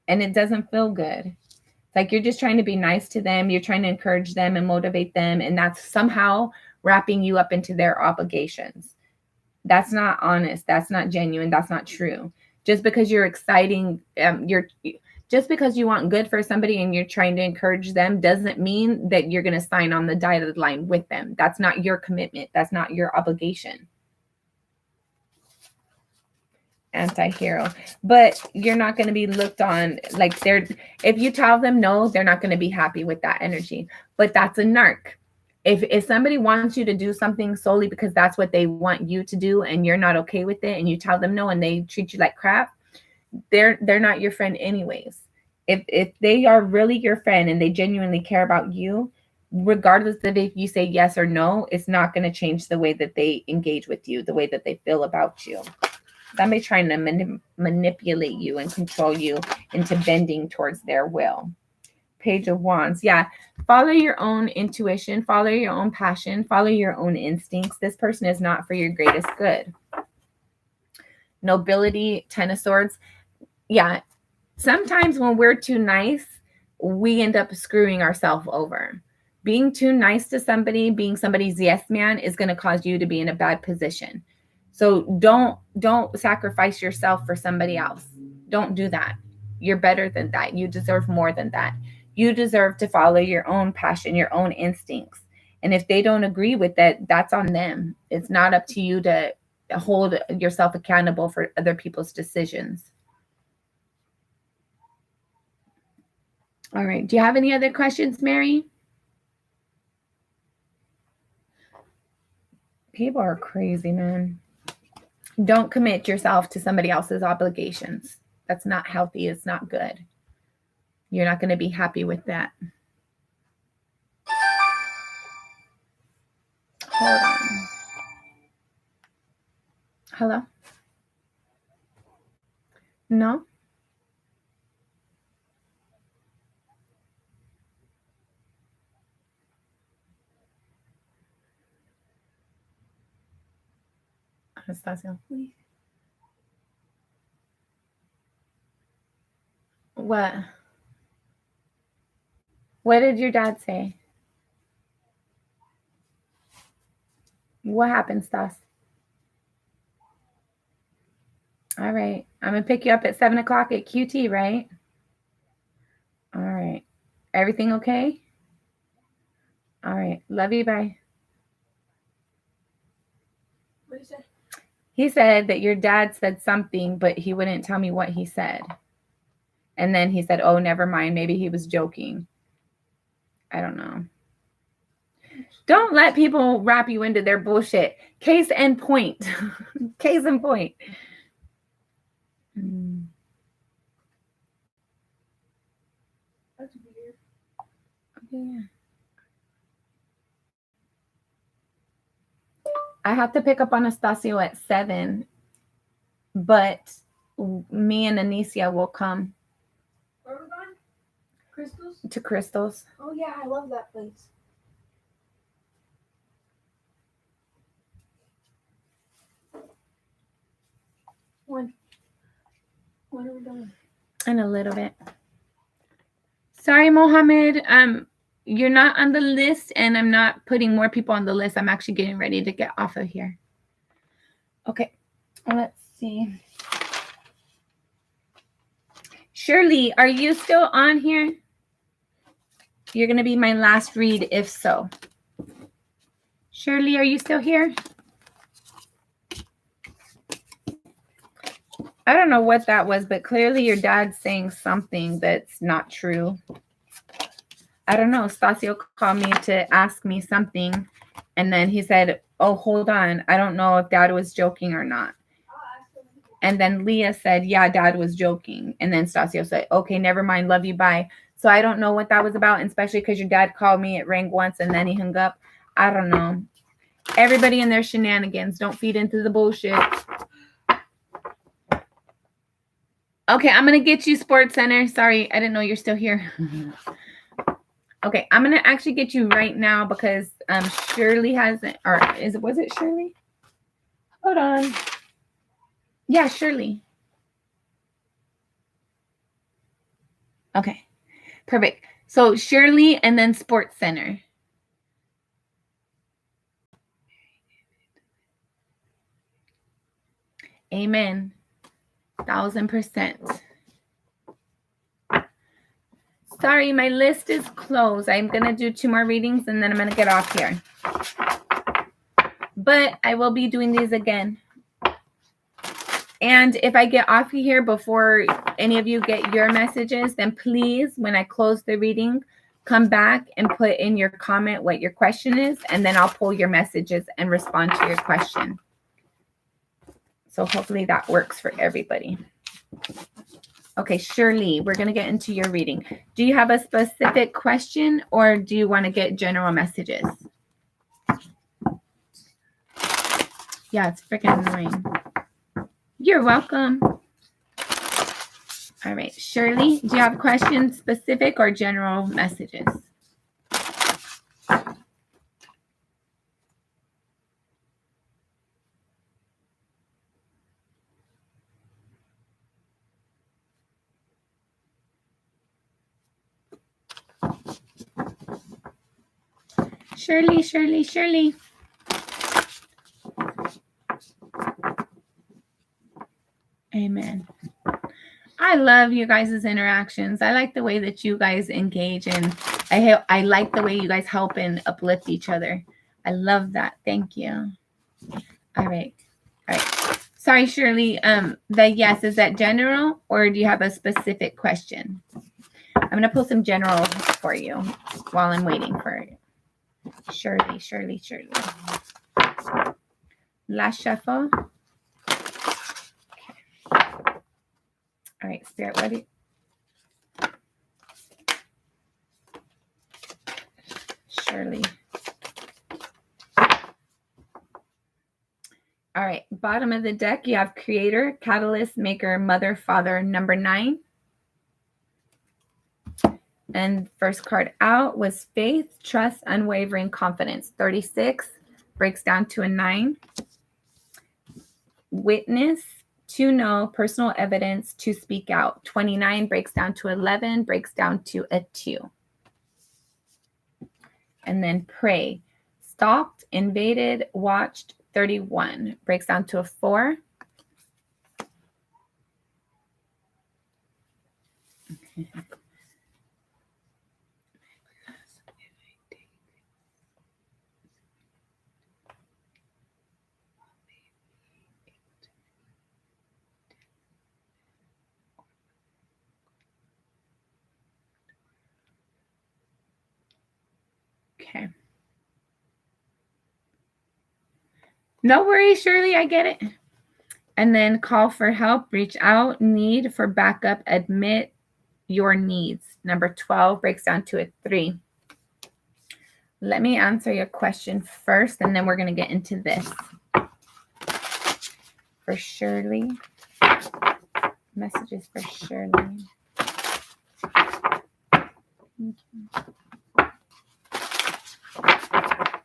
and it doesn't feel good. It's like you're just trying to be nice to them. You're trying to encourage them and motivate them, and that's somehow wrapping you up into their obligations. That's not honest. That's not genuine. That's not true. Just because you're exciting, just because you want good for somebody and you're trying to encourage them doesn't mean that you're going to sign on the dotted line with them. That's not your commitment. That's not your obligation. Anti-hero. But you're not going to be looked on like if you tell them no, they're not going to be happy with that energy. But that's a narc. If somebody wants you to do something solely because that's what they want you to do and you're not okay with it, and you tell them no and they treat you like crap, they're not your friend anyways. If they are really your friend and they genuinely care about you, regardless of if you say yes or no, it's not going to change the way that they engage with you, the way that they feel about you. Somebody trying to manipulate you and control you into bending towards their will. Page of Wands. Yeah. Follow your own intuition. Follow your own passion. Follow your own instincts. This person is not for your greatest good. Nobility. Ten of Swords. Yeah. Sometimes when we're too nice, we end up screwing ourselves over. Being too nice to somebody, being somebody's yes man, is going to cause you to be in a bad position. So don't sacrifice yourself for somebody else. Don't do that. You're better than that. You deserve more than that. You deserve to follow your own passion, your own instincts. And if they don't agree with that, that's on them. It's not up to you to hold yourself accountable for other people's decisions. All right. Do you have any other questions, Mary? People are crazy, man. Don't commit yourself to somebody else's obligations. That's not healthy. It's not good. You're not going to be happy with that. Hold on. Hello? No? Anastasia. What? What did your dad say? What happened, Stas? All right. I'm going to pick you up at 7 o'clock at QT, right? All right. Everything okay? All right. Love you. Bye. What did he say? He said that your dad said something, but he wouldn't tell me what he said. And then he said, oh, never mind. Maybe he was joking. I don't know. Don't let people wrap you into their bullshit. Case and point. Case and point. That's weird. Yeah. I have to pick up Anastasio at 7, but me and Anicia will come. Where are we going? Crystals? To Crystals. Oh yeah, I love that place. When are we going? In a little bit. Sorry, Mohammed. You're not on the list, and I'm not putting more people on the list. I'm actually getting ready to get off of here. Okay, let's see. Shirley, are you still on here? You're going to be my last read, if so. Shirley, are you still here? I don't know what that was, but clearly your dad's saying something that's not true. I don't know. Stasio called me to ask me something, and then he said, oh, hold on. I don't know if dad was joking or not. And then Leah said, yeah, dad was joking. And then Stasio said, okay, never mind. Love you. Bye. So I don't know what that was about, and especially because your dad called me. It rang once, and then he hung up. I don't know. Everybody in their shenanigans. Don't feed into the bullshit. Okay, I'm going to get you Sports Center. Sorry, I didn't know you're still here. Okay, I'm going to actually get you right now because Shirley hasn't, or was it Shirley? Hold on. Yeah, Shirley. Okay, perfect. So Shirley and then Sports Center. Amen. 1000%. Sorry, my list is closed. I'm going to do 2 more readings and then I'm going to get off here. But I will be doing these again. And if I get off here before any of you get your messages, then please, when I close the reading, come back and put in your comment what your question is, and then I'll pull your messages and respond to your question. So hopefully that works for everybody. Okay, Shirley, we're going to get into your reading. Do you have a specific question or do you want to get general messages? Yeah, it's freaking annoying. You're welcome. All right, Shirley, do you have questions, specific or general messages? Shirley, Shirley, Shirley. Amen. I love you guys' interactions. I like the way that you guys engage, and I like the way you guys help and uplift each other. I love that. Thank you. All right. All right. Sorry, Shirley. The yes, is that general or do you have a specific question? I'm going to pull some general for you while I'm waiting for it. Shirley. Last shuffle. Okay. All right, Spirit, what do you... Shirley. All right, bottom of the deck, you have Creator, Catalyst, Maker, Mother, Father, number 9. And first card out was Faith, Trust, Unwavering Confidence. 36 breaks down to a 9. Witness, to know, personal evidence, to speak out. 29 breaks down to 11, breaks down to a 2. And then pray, stalked, invaded, watched. 31 breaks down to a 4. Okay. Okay. No worries, Shirley. I get it. And then call for help, reach out, need for backup, admit your needs. Number 12 breaks down to a 3. Let me answer your question first, and then we're going to get into this. For Shirley. Messages for Shirley.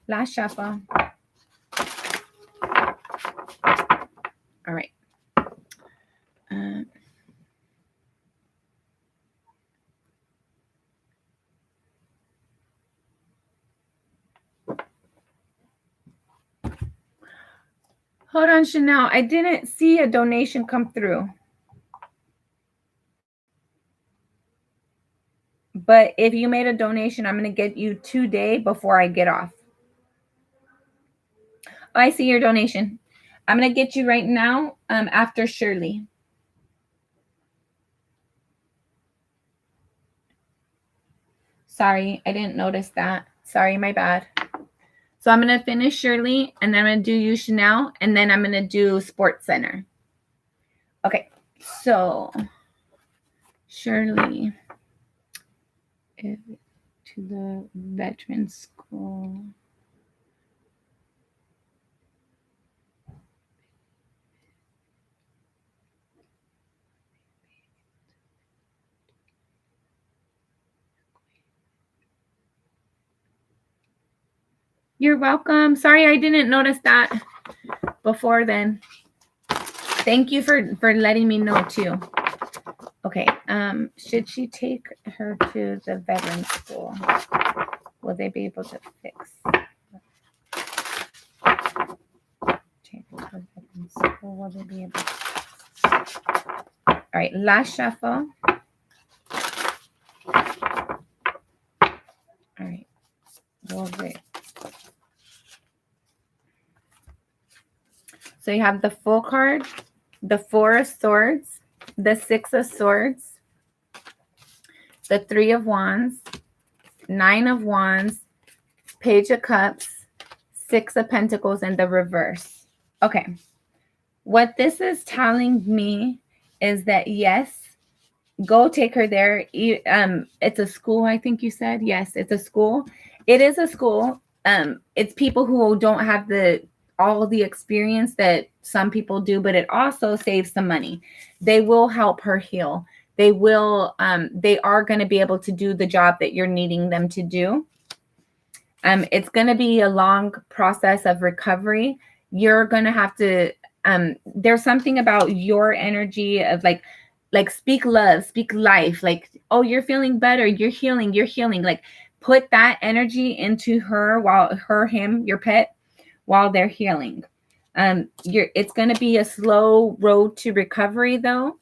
Last shuffle. All right. Hold on, Chanel. I didn't see a donation come through. But if you made a donation, I'm going to get you today before I get off. Oh, I see your donation. I'm going to get you right now after Shirley. Sorry, I didn't notice that. Sorry, my bad. So I'm going to finish Shirley, and then I'm going to do you, Chanel, and then I'm going to do Sports Center. Okay, so Shirley to the veteran school. You're welcome. Sorry, I didn't notice that before then. Thank you for letting me know too. Okay. Should she take her to the veteran school? Will they be able to fix? Take her to the veteran school. Will they be able to fix? All right. Last shuffle. All right. Will they? So you have the full card, the 4 of Swords, the 6 of Swords, the 3 of Wands, 9 of Wands, Page of Cups, 6 of Pentacles, and the reverse. Okay. What this is telling me is that, yes, go take her there. It's a school, I think you said. Yes, it's a school. It is a school. It's people who don't have all the experience that some people do, but it also saves some money. They will help her heal. They are going to be able to do the job that you're needing them to do. It's going to be a long process of recovery. You're going to have to, there's something about your energy of like speak love, speak life, like, oh, you're feeling better. You're healing. Like put that energy into her him, your pet, while they're healing. It's going to be a slow road to recovery though.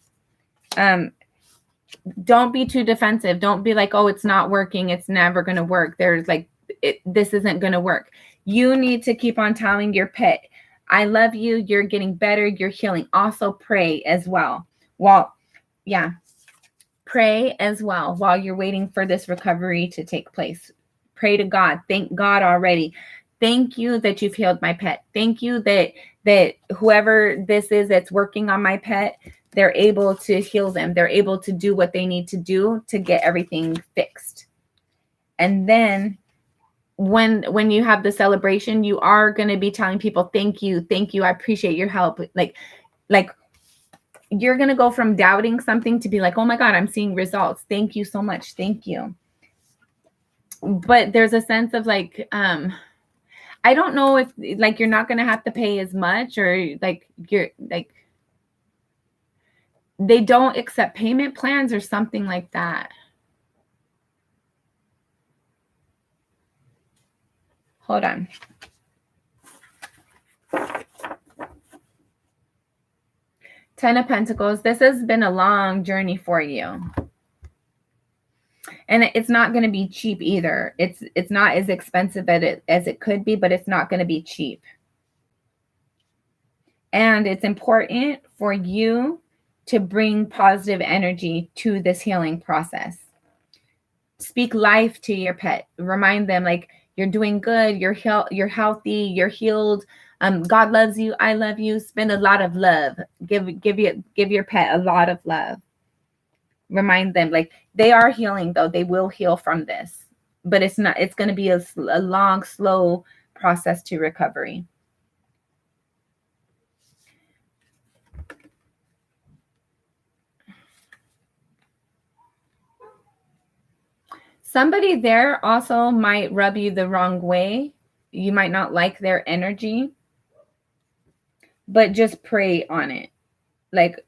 Don't be too defensive. Don't be like, oh, it's not working. It's never going to work. This isn't going to work. You need to keep on telling your pet, I love you. You're getting better. You're healing. Also pray as well. Well, yeah. Pray as well while you're waiting for this recovery to take place. Pray to God. Thank God already. Thank you that you've healed my pet. Thank you that whoever this is that's working on my pet, they're able to heal them. They're able to do what they need to do to get everything fixed. And then when you have the celebration, you are going to be telling people, thank you, I appreciate your help. Like you're going to go from doubting something to be like, oh my God, I'm seeing results. Thank you so much. Thank you. But there's a sense of like, I don't know if like you're not going to have to pay as much, or like you're like, they don't accept payment plans or something like that. Hold on. Ten of Pentacles. This has been a long journey for you. And it's not going to be cheap either. It's not as expensive as it could be, but it's not going to be cheap. And it's important for you to bring positive energy to this healing process. Speak life to your pet. Remind them like you're doing good, you're healthy, you're healed. God loves you. I love you. Spend a lot of love. Give your pet a lot of love. Remind them like they are healing though. They will heal from this, but it's going to be a long, slow process to recovery. Somebody there also might rub you the wrong way. You might not like their energy, but just pray on it. Like,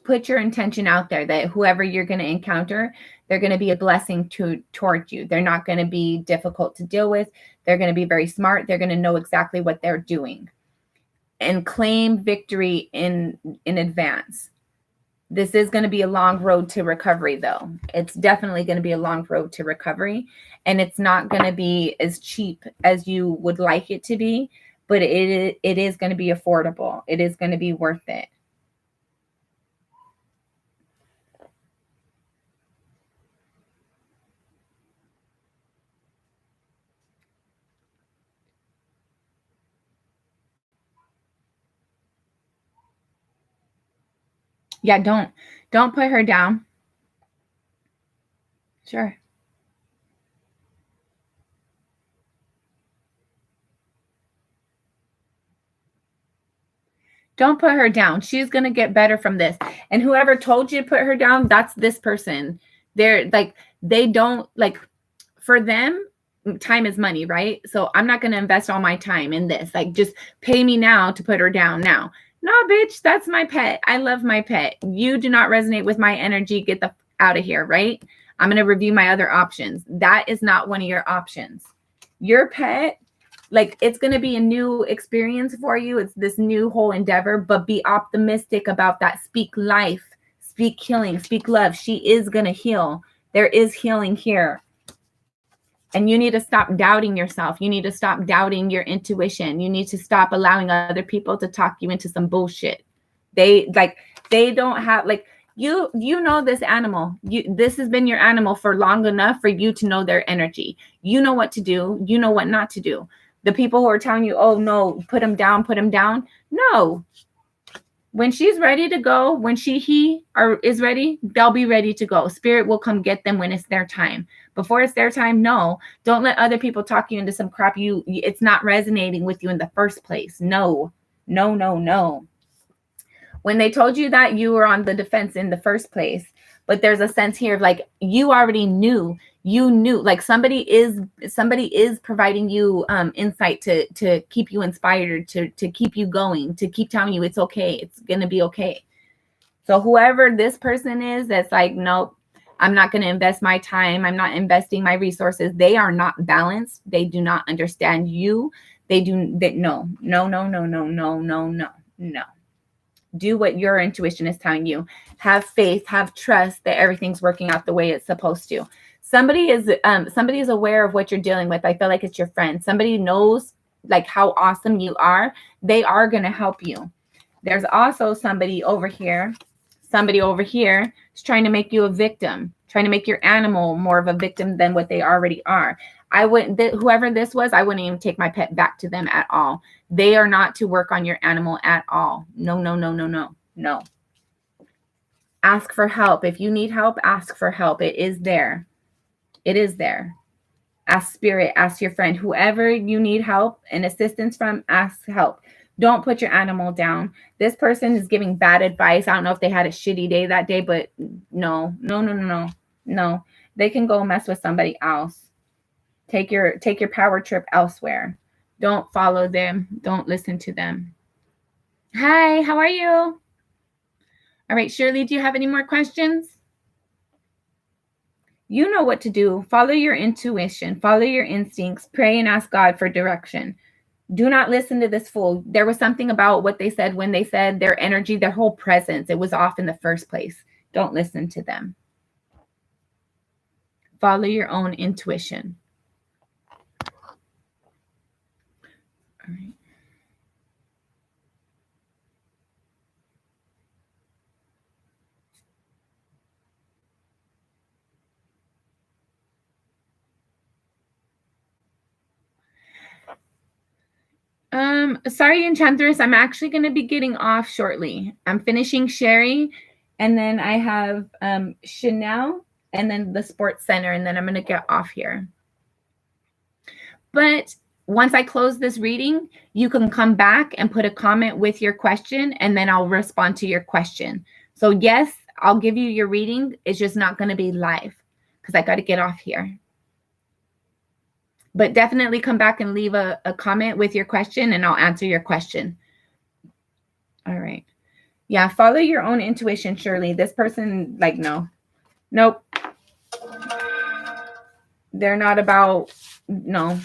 put your intention out there that whoever you're going to encounter, they're going to be a blessing towards you. They're not going to be difficult to deal with. They're going to be very smart. They're going to know exactly what they're doing, and claim victory in advance. This is going to be a long road to recovery, though. It's definitely going to be a long road to recovery, and it's not going to be as cheap as you would like it to be, but it is going to be affordable. It is going to be worth it. Yeah, don't put her down. Sure. Don't put her down. She's going to get better from this. And whoever told you to put her down, that's this person. They're like, they don't like, for them, time is money, right? So I'm not going to invest all my time in this. Like, just pay me now to put her down now. No, bitch, that's my pet. I love my pet. You do not resonate with my energy. Get the out of here, right? I'm going to review my other options. That is not one of your options. Your pet, like, it's going to be a new experience for you. It's this new whole endeavor, but be optimistic about that. Speak life, speak healing, speak love. She is going to heal. There is healing here. And you need to stop doubting yourself. You need to stop doubting your intuition. You need to stop allowing other people to talk you into some bullshit. They don't have, like, you know this animal. This has been your animal for long enough for you to know their energy. You know what to do. You know what not to do. The people who are telling you, oh no, put them down. No. When she's ready to go, when he is ready, they'll be ready to go. Spirit will come get them when it's their time. Before it's their time, no. Don't let other people talk you into some crap. It's not resonating with you in the first place. No. When they told you that, you were on the defense in the first place. But there's a sense here of like, you already knew. You knew, like, somebody is providing you insight to keep you inspired, to keep you going, to keep telling you it's okay. It's going to be okay. So whoever this person is that's like, nope, I'm not going to invest my time. I'm not investing my resources. They are not balanced. They do not understand you. No. Do what your intuition is telling you. Have faith, have trust that everything's working out the way it's supposed to. Somebody is aware of what you're dealing with. I feel like it's your friend. Somebody knows like how awesome you are. They are going to help you. There's also somebody over here. somebody over here is trying to make you a victim, trying to make your animal more of a victim than what they already are. I wouldn't, whoever this was, I wouldn't even take my pet back to them at all. They are not to work on your animal at all. No, no, no, no, no, no. Ask for help. If you need help, ask for help. It is there. It is there. Ask spirit, ask your friend, whoever you need help and assistance from, ask help. Don't put your animal down. This person is giving bad advice. I don't know if they had a shitty day that day, but no. They can go mess with somebody else. Take your power trip elsewhere. Don't follow them. Don't listen to them. Hi, how are you? All right, Shirley, do you have any more questions? You know what to do. Follow your intuition. Follow your instincts. Pray and ask God for direction. Do not listen to this fool. There was something about what they said when they said their energy, their whole presence. It was off in the first place. Don't listen to them. Follow your own intuition. All right. Sorry, Enchantress, I'm actually going to be getting off shortly. I'm finishing Sherry, and then I have Chanel, and then the Sports Center, and then I'm going to get off here. But once I close this reading, you can come back and put a comment with your question, and then I'll respond to your question. So yes, I'll give you your reading. It's just not going to be live because I got to get off here. But definitely come back and leave a comment with your question, and I'll answer your question. All right. Yeah, follow your own intuition, Shirley. This person, like, no. Nope. They're not about, no.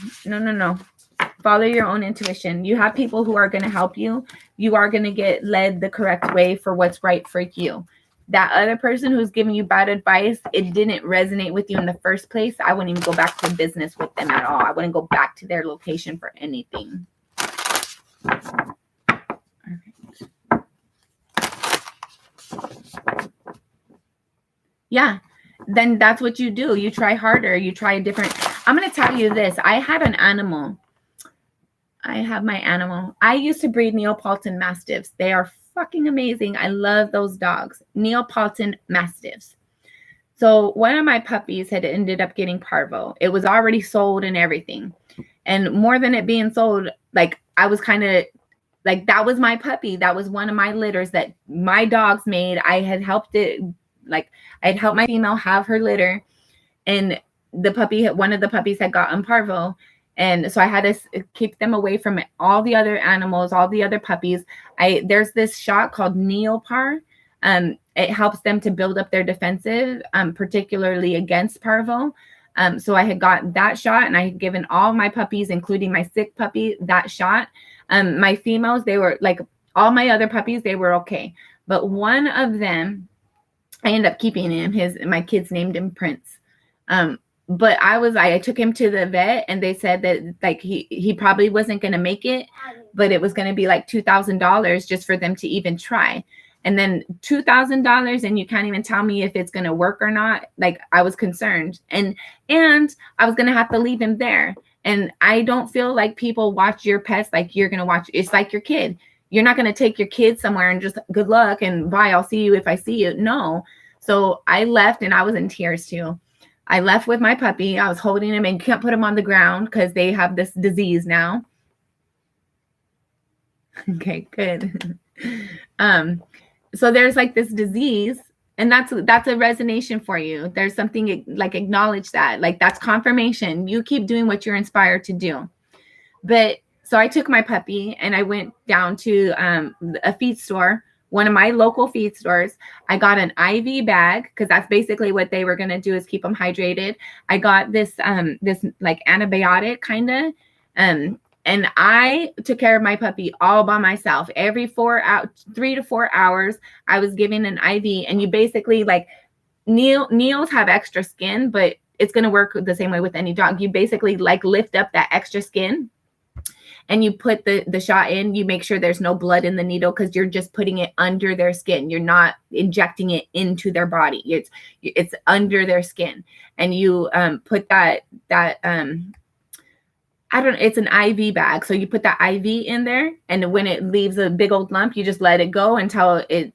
Follow your own intuition. You have people who are going to help you. You are going to get led the correct way for what's right for you. That other person who's giving you bad advice, it didn't resonate with you in the first place. I wouldn't even go back to business with them at all. I wouldn't go back to their location for anything. All right. Yeah, then that's what you do. You try harder. You try a different. I'm going to tell you this. I had an animal. I have my animal. I used to breed Neapolitan Mastiffs. They are fucking amazing. I love those dogs. Neapolitan Mastiffs. So one of my puppies had ended up getting parvo. It was already sold and everything. And more than it being sold, like I was kind of like, that was my puppy. That was one of my litters that my dogs made. I had helped it. Like I had helped my female have her litter. And the puppy, one of the puppies had gotten parvo. And so I had to keep them away from all the other animals, all the other puppies. There's this shot called Neopar. It helps them to build up their defensive, particularly against parvo. So I had got that shot, and I had given all my puppies, including my sick puppy, that shot. My females, they were like all my other puppies, they were okay. But one of them, I ended up keeping him. My kids named him Prince. But I took him to the vet, and they said that like he probably wasn't going to make it, but it was going to be like $2,000 just for them to even try. And then $2,000, and you can't even tell me if it's going to work or not. Like I was concerned, and I was going to have to leave him there. And I don't feel like people watch your pets like you're going to watch. It's like your kid. You're not going to take your kid somewhere and just good luck and bye. I'll see you if I see you. No. So I left, and I was in tears too. I left with my puppy. I was holding him, and can't put him on the ground because they have this disease now. Okay, good. So there's like this disease, and that's a resonation for you. There's something like acknowledge that, like that's confirmation. You keep doing what you're inspired to do. But so I took my puppy, and I went down to a feed store. One of my local feed stores. I got an IV bag because that's basically what they were going to do is keep them hydrated. I got this like antibiotic kind of, and I took care of my puppy all by myself. Every 3 to 4 hours, I was giving an IV, and you basically like Neos have extra skin, but it's going to work the same way with any dog. You basically like lift up that extra skin, and you put the shot in, you make sure there's no blood in the needle, because you're just putting it under their skin. You're not injecting it into their body. It's under their skin. And you put that it's an IV bag. So you put that IV in there, and when it leaves a big old lump, you just let it go until it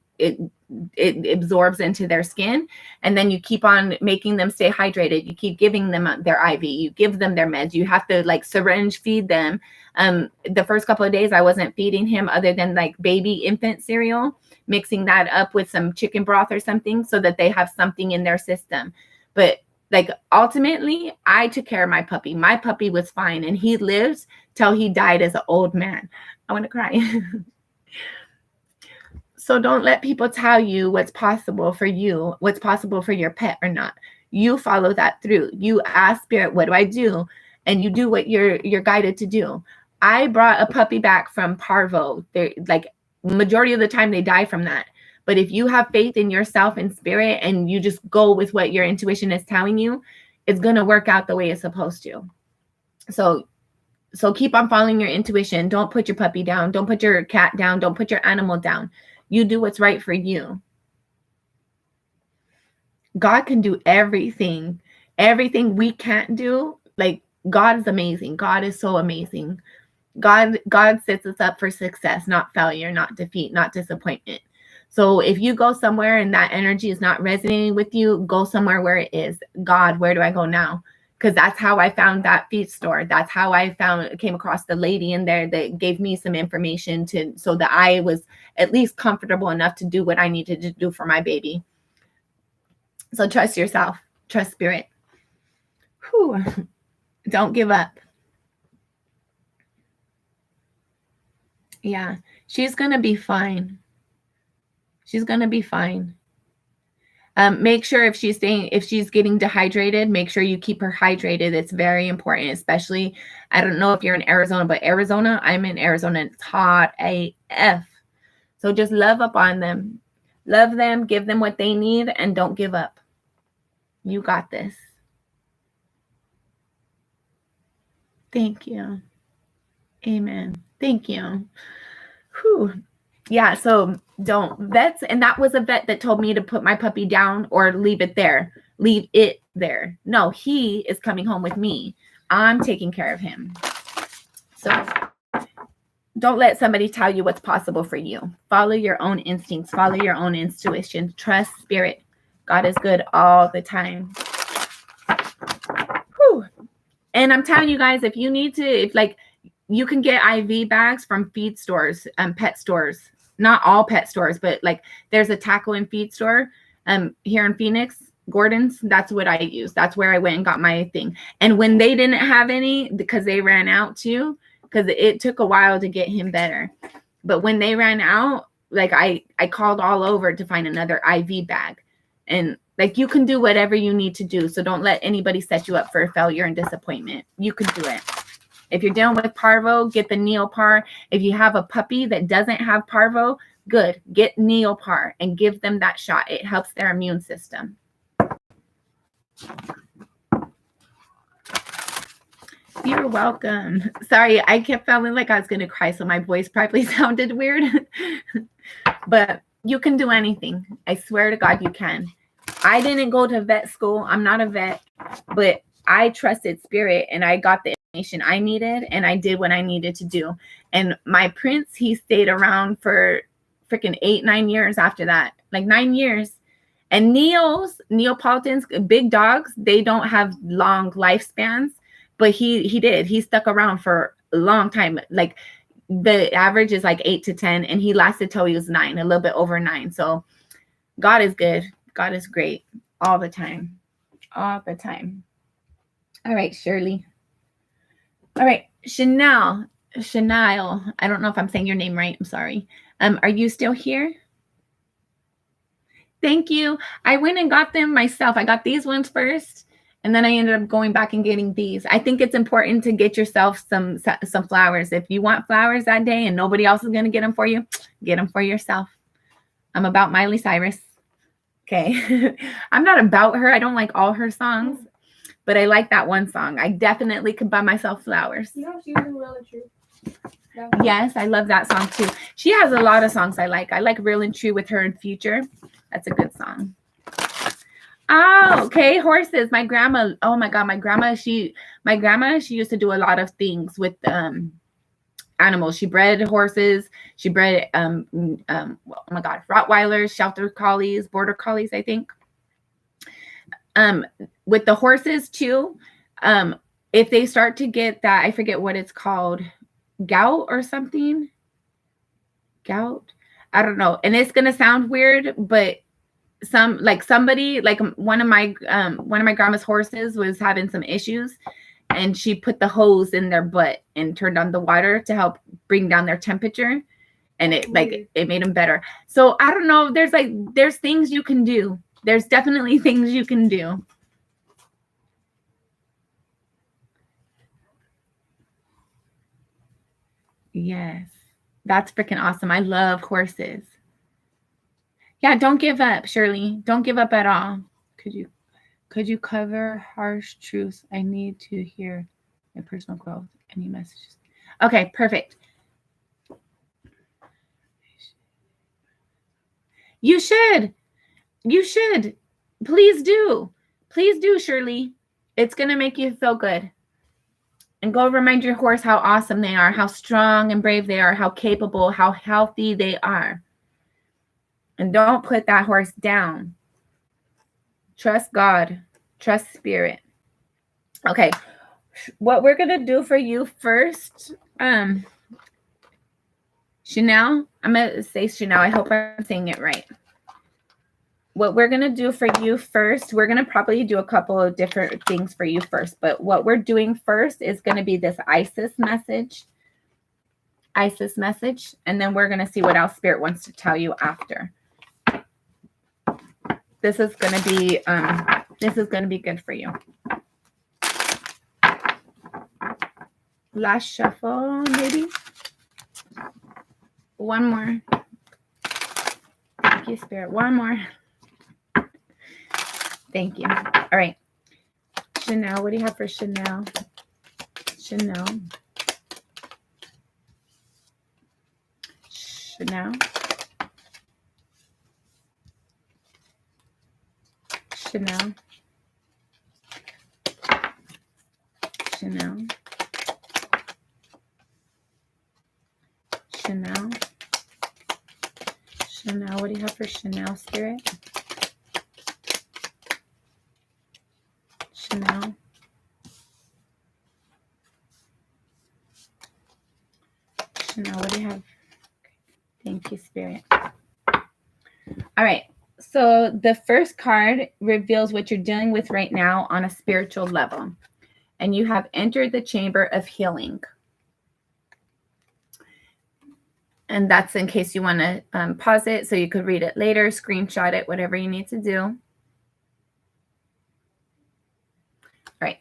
absorbs into their skin. And then you keep on making them stay hydrated. You keep giving them their IV. You give them their meds. You have to like syringe feed them. The first couple of days I wasn't feeding him other than like baby infant cereal, mixing that up with some chicken broth or something so that they have something in their system. But like ultimately, I took care of my puppy. My puppy was fine, and he lived till he died as an old man. I want to cry. So don't let people tell you what's possible for you, what's possible for your pet or not. You follow that through. You ask Spirit, what do I do? And you do what you're guided to do. I brought a puppy back from parvo. They're like majority of the time they die from that. But if you have faith in yourself and spirit, and you just go with what your intuition is telling you, it's going to work out the way it's supposed to. So keep on following your intuition. Don't put your puppy down. Don't put your cat down. Don't put your animal down. You do what's right for you. God can do everything. Everything we can't do. Like, God is amazing. God is so amazing. God sets us up for success, not failure, not defeat, not disappointment. So if you go somewhere and that energy is not resonating with you, go somewhere where it is. God, where do I go now? Because that's how I found that feed store. That's how I came across the lady in there that gave me some information so that I was at least comfortable enough to do what I needed to do for my baby. So trust yourself, trust spirit. Whew. Don't give up. Yeah, she's going to be fine. She's going to be fine. Make sure if she's getting dehydrated, make sure you keep her hydrated. It's very important, especially, I don't know if you're in Arizona, but I'm in Arizona. It's hot AF. So just love up on them. Love them, give them what they need, and don't give up. You got this. Thank you. Amen. Thank you. Whew. Yeah, so vets, and that was a vet that told me to put my puppy down or leave it there. Leave it there. No, he is coming home with me. I'm taking care of him. So don't let somebody tell you what's possible for you. Follow your own instincts. Follow your own intuition. Trust spirit. God is good all the time. Whew. And I'm telling you guys, if you need to, you can get IV bags from feed stores, pet stores. Not all pet stores, but like there's a tackle and feed store here in Phoenix, Gordon's. That's what I use. That's where I went and got my thing. And when they didn't have any, because they ran out too, because it took a while to get him better. But when they ran out, like I called all over to find another IV bag. And like you can do whatever you need to do. So don't let anybody set you up for failure and disappointment. You can do it. If you're dealing with parvo, get the Neopar. If you have a puppy that doesn't have parvo, good. Get Neopar and give them that shot. It helps their immune system. You're welcome. Sorry, I kept feeling like I was going to cry, so my voice probably sounded weird. But you can do anything. I swear to God, you can. I didn't go to vet school. I'm not a vet, but I trusted spirit and I got the information I needed and I did what I needed to do. And my prince, he stayed around for freaking 8-9 years after that, like 9 years. And Neapolitans, big dogs, they don't have long lifespans, but he did. He stuck around for a long time. Like the average is like 8 to 10, and he lasted till he was 9, a little bit over 9. So God is good. God is great all the time. All the time. All right, Shirley. All right, Chanel. I don't know if I'm saying your name right. I'm sorry. Are you still here? Thank you. I went and got them myself. I got these ones first, and then I ended up going back and getting these. I think it's important to get yourself some flowers. If you want flowers that day and nobody else is going to get them for you, get them for yourself. I'm about Miley Cyrus. Okay. I'm not about her. I don't like all her songs, but I like that one song. I definitely could buy myself flowers. You know, she's in Reality. Yes, I love that song too. She has a lot of songs I like. I like Real and True with her in Future. That's a good song. Oh, okay. Horses. My grandma. Oh my God. My grandma, she used to do a lot of things with animals. She bred horses. She bred oh my God, Rottweilers, Shelter Collies, Border Collies, I think. With the horses too, if they start to get that, I forget what it's called, gout or something. Gout. I don't know. And it's gonna sound weird, but somebody like one of my grandma's horses was having some issues, and she put the hose in their butt and turned on the water to help bring down their temperature, and it made them better. So I don't know, there's things you can do. There's definitely things you can do. Yes, that's freaking awesome. I love horses. Yeah, don't give up, Shirley. Don't give up at all. Could you cover harsh truths? I need to hear my personal growth. Any messages? Okay, perfect. You should. Please do. Please do, Shirley. It's going to make you feel good. And go remind your horse how awesome they are, how strong and brave they are, how capable, how healthy they are. And don't put that horse down. Trust God. Trust Spirit. Okay. What we're going to do for you first, Chanel, I'm going to say Chanel. I hope I'm saying it right. What we're going to do for you first, we're going to probably do a couple of different things for you first. But what we're doing first is going to be this Isis message. And then we're going to see what else Spirit wants to tell you after. This is going to be good for you. Last shuffle, maybe. One more. Thank you, Spirit. One more. Thank you. All right. Chanel, what do you have for Chanel? Chanel. Chanel. Chanel. Chanel. Chanel. Chanel, what do you have for Chanel, Spirit? Chanel. Chanel, what do you have? Thank you, Spirit. All right. So the first card reveals what you're dealing with right now on a spiritual level. And you have entered the chamber of healing. And that's in case you want to pause it so you could read it later, screenshot it, whatever you need to do. Right.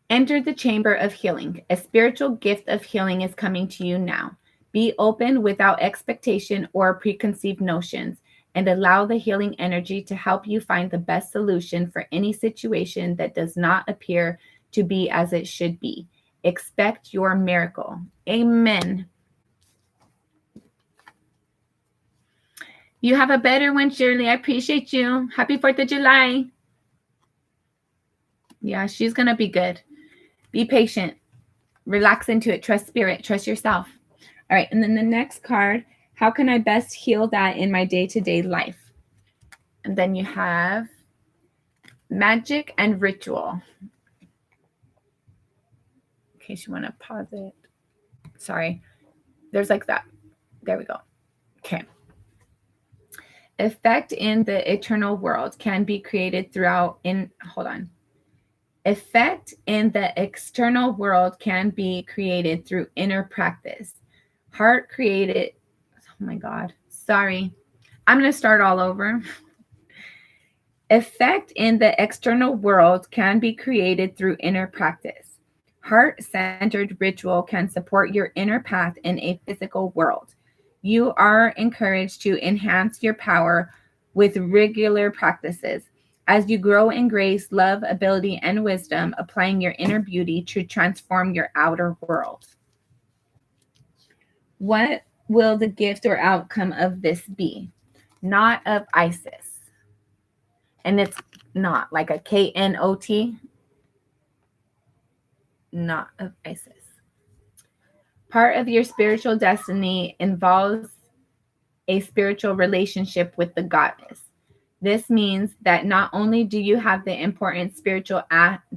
Enter the chamber of healing. A spiritual gift of healing is coming to you now. Be open without expectation or preconceived notions, and allow the healing energy to help you find the best solution for any situation that does not appear to be as it should be. Expect your miracle. Amen. You have a better one, Shirley. I appreciate you. Happy 4th of July. Yeah, she's going to be good. Be patient. Relax into it. Trust Spirit. Trust yourself. All right. And then the next card, how can I best heal that in my day-to-day life? And then you have magic and ritual. In case you want to pause it. Sorry. There's like that. There we go. Okay. Effect in the eternal world can be created Effect in the external world can be created through inner practice. Heart created. Oh my God. Sorry. I'm going to start all over. Effect in the external world can be created through inner practice. Heart-centered ritual can support your inner path in a physical world. You are encouraged to enhance your power with regular practices. As you grow in grace, love, ability, and wisdom, applying your inner beauty to transform your outer world. What will the gift or outcome of this be? Not of Isis. And it's not like a KNOT. Not of Isis. Part of your spiritual destiny involves a spiritual relationship with the goddess. This means that not only do you have the important spiritual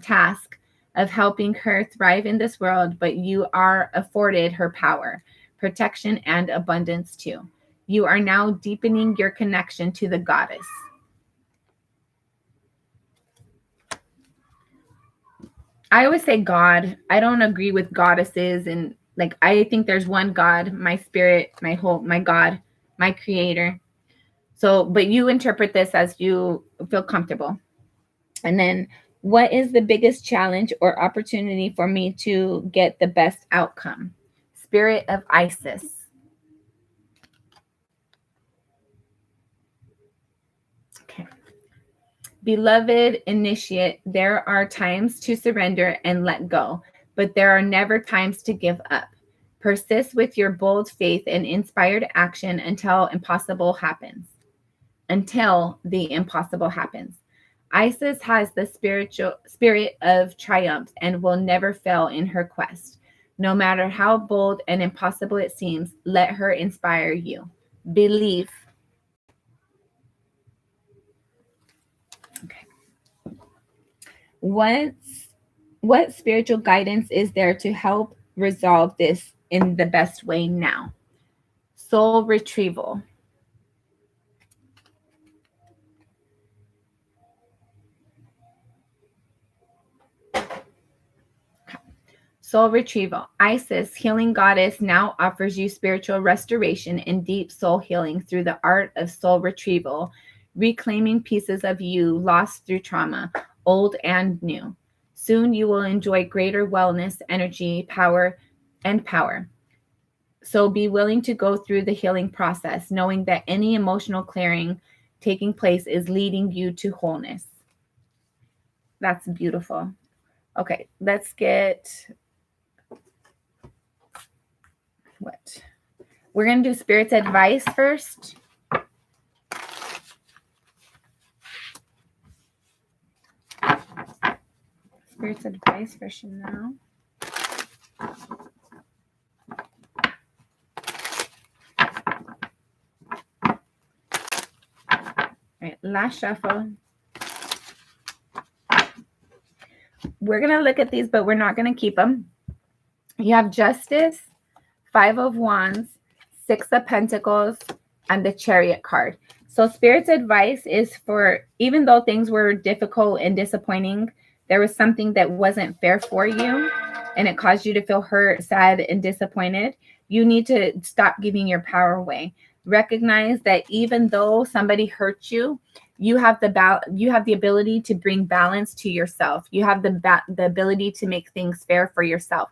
task of helping her thrive in this world, but you are afforded her power, protection, and abundance too. You are now deepening your connection to the goddess. I always say God. I don't agree with goddesses, and like I think there's one God, my spirit, my God, my creator. So, but you interpret this as you feel comfortable. And then, what is the biggest challenge or opportunity for me to get the best outcome? Spirit of Isis. Okay. Beloved initiate, there are times to surrender and let go, but there are never times to give up. Persist with your bold faith and inspired action until the impossible happens. Isis has the spiritual spirit of triumph and will never fail in her quest. No matter how bold and impossible it seems, let her inspire you. Believe. Okay. What spiritual guidance is there to help resolve this in the best way now? Soul retrieval. Soul retrieval. Isis, healing goddess, now offers you spiritual restoration and deep soul healing through the art of soul retrieval, reclaiming pieces of you lost through trauma, old and new. Soon you will enjoy greater wellness, energy, power. So be willing to go through the healing process, knowing that any emotional clearing taking place is leading you to wholeness. That's beautiful. Okay, let's get what? We're going to do Spirit's advice first. Spirit's advice for Chanel. All right, last shuffle. We're going to look at these, but we're not going to keep them. You have Justice, Five of Wands, Six of Pentacles, and the Chariot card. So Spirit's advice is for, even though things were difficult and disappointing, there was something that wasn't fair for you and it caused you to feel hurt, sad, and disappointed. You need to stop giving your power away. Recognize that even though somebody hurt you, you have the ability to bring balance to yourself. You have the ability to make things fair for yourself.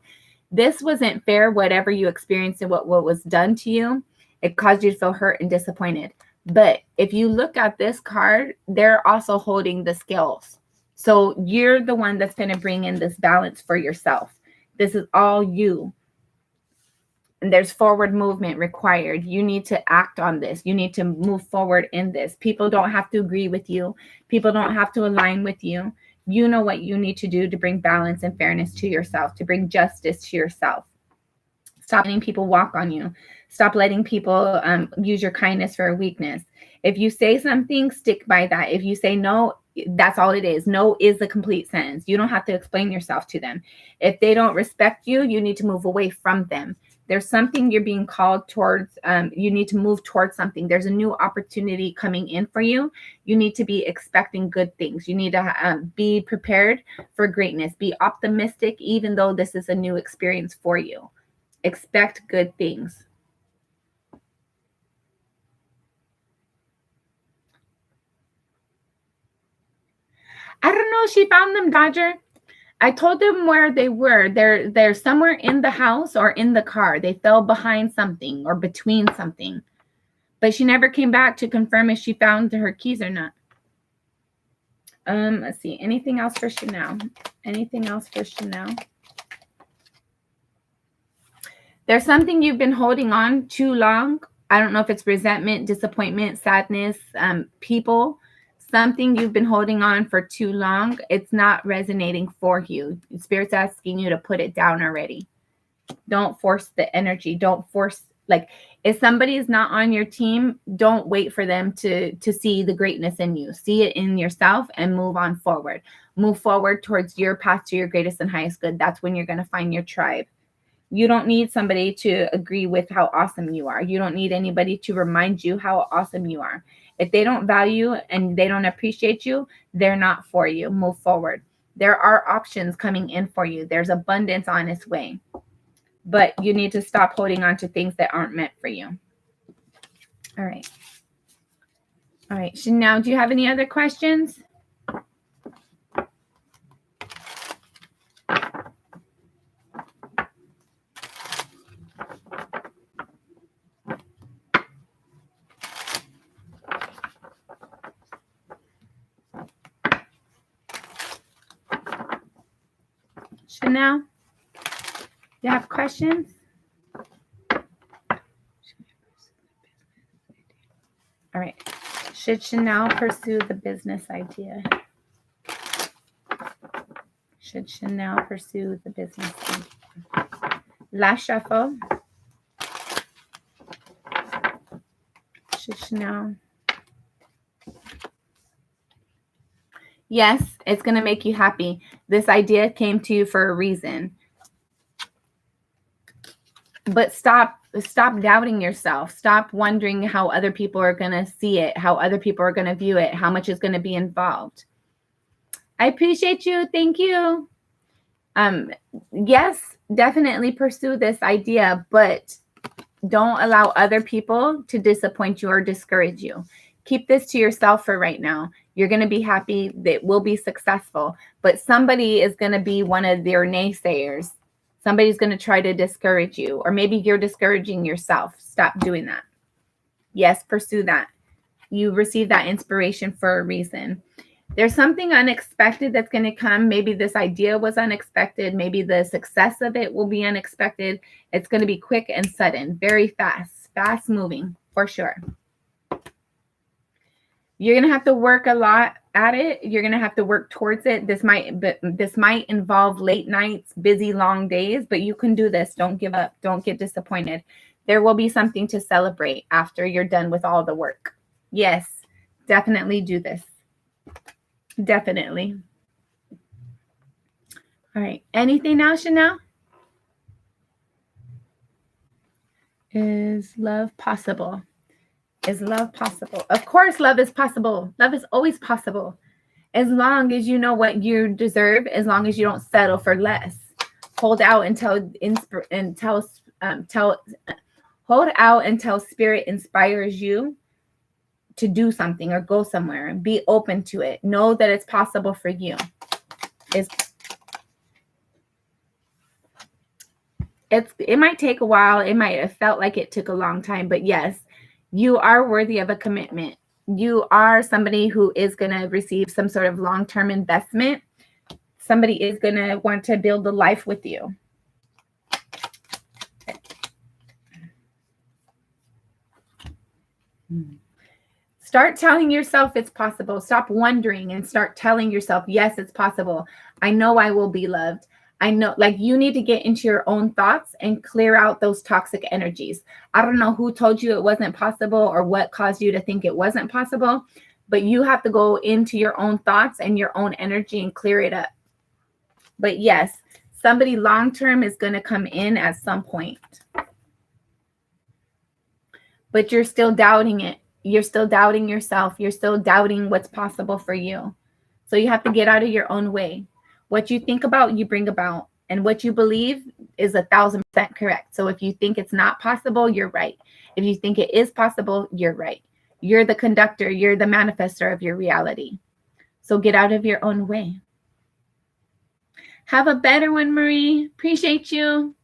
This wasn't fair, whatever you experienced and what was done to you. It caused you to feel hurt and disappointed. But if you look at this card, they're also holding the scales. So you're the one that's going to bring in this balance for yourself. This is all you. And there's forward movement required. You need to act on this. You need to move forward in this. People don't have to agree with you. People don't have to align with you. You know what you need to do to bring balance and fairness to yourself, to bring justice to yourself. Stop letting people walk on you. Stop letting people use your kindness for a weakness. If you say something, stick by that. If you say no, that's all it is. No is the complete sentence. You don't have to explain yourself to them. If they don't respect you, you need to move away from them. There's something you're being called towards. You need to move towards something. There's a new opportunity coming in for you. You need to be expecting good things. You need to be prepared for greatness. Be optimistic, even though this is a new experience for you. Expect good things. I don't know. She found them, Dodger. I told them where they were. They're somewhere in the house or in the car. They fell behind something or between something. But she never came back to confirm if she found her keys or not. Let's see. Anything else for Chanel? Anything else for Chanel? There's something you've been holding on too long. I don't know if it's resentment, disappointment, sadness, people, something you've been holding on for too long. It's not resonating for you. Spirit's asking you to put it down already. Don't force the energy. Don't force, like, if somebody is not on your team, don't wait for them to see the greatness in you. See it in yourself and move on forward. Move forward towards your path to your greatest and highest good. That's when you're going to find your tribe. You don't need somebody to agree with how awesome you are. You don't need anybody to remind you how awesome you are. If they don't value and they don't appreciate you, they're not for you. Move forward. There are options coming in for you. There's abundance on its way. But you need to stop holding on to things that aren't meant for you. All right. All right. Chanel, do you have any other questions? Chanel, you have questions? All right. Should Chanel pursue the business idea? Should Chanel pursue the business idea? Last shuffle. Should Chanel? Yes, it's going to make you happy. This idea came to you for a reason. But stop doubting yourself. Stop wondering how other people are going to see it, how other people are going to view it, how much is going to be involved. I appreciate you. Thank you. Yes, definitely pursue this idea, but don't allow other people to disappoint you or discourage you. Keep this to yourself for right now. You're going to be happy. That will be successful, but somebody is going to be one of their naysayers. Somebody's going to try to discourage you, or maybe you're discouraging yourself. Stop doing that. Yes, pursue that. You received that inspiration for a reason. There's something unexpected that's going to come. Maybe this idea was unexpected. Maybe the success of it will be unexpected. It's going to be quick and sudden, very fast moving for sure. You're going to have to work a lot at it. You're going to have to work towards it. This might involve late nights, busy, long days, but you can do this. Don't give up. Don't get disappointed. There will be something to celebrate after you're done with all the work. Yes, definitely do this. Definitely. All right. Anything else, Chanel? Is love possible? Is love possible? Of course, love is possible. Love is always possible. As long as you know what you deserve, as long as you don't settle for less. Hold out until spirit inspires you to do something or go somewhere. Be open to it. Know that it's possible for you. It might take a while. It might have felt like it took a long time, but yes, you are worthy of a commitment. You are somebody who is going to receive some sort of long-term investment. Somebody is going to want to build a life with you. Start telling yourself it's possible. Stop wondering and start telling yourself, yes, it's possible. I know I will be loved. I know, like, you need to get into your own thoughts and clear out those toxic energies. I don't know who told you it wasn't possible or what caused you to think it wasn't possible, but you have to go into your own thoughts and your own energy and clear it up. But yes, somebody long-term is going to come in at some point. But you're still doubting it. You're still doubting yourself. You're still doubting what's possible for you. So you have to get out of your own way. What you think about, you bring about. And what you believe is 1,000% correct. So if you think it's not possible, you're right. If you think it is possible, you're right. You're the conductor. You're the manifester of your reality. So get out of your own way. Have a better one, Marie. Appreciate you.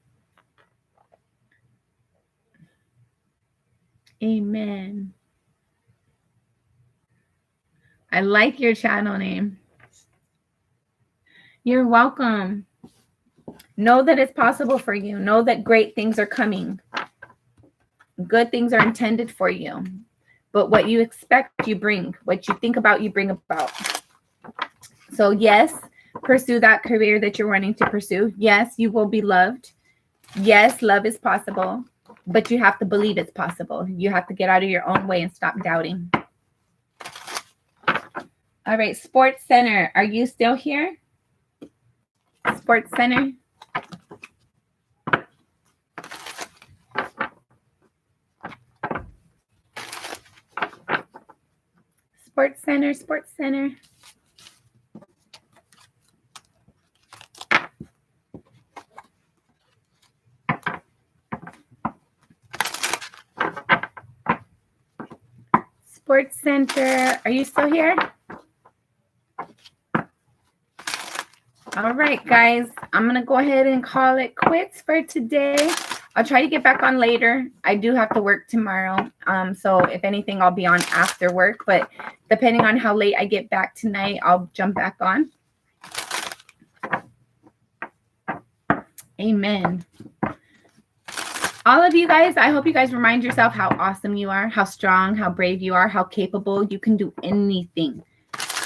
Amen. I like your channel name. You're welcome. Know that it's possible for you. Know that great things are coming. Good things are intended for you. But what you expect, you bring. What you think about, you bring about. So yes, pursue that career that you're wanting to pursue. Yes, you will be loved. Yes, love is possible. But you have to believe it's possible. You have to get out of your own way and stop doubting. All right, Sports Center. Are you still here? Sports Center. Sports Center, Sports Center. Sports Center. Are you still here? All right, guys. I'm going to go ahead and call it quits for today. I'll try to get back on later. I do have to work tomorrow. So if anything, I'll be on after work. But depending on how late I get back tonight, I'll jump back on. Amen. All of you guys, I hope you guys remind yourself how awesome you are, how strong, how brave you are, how capable. You can do anything.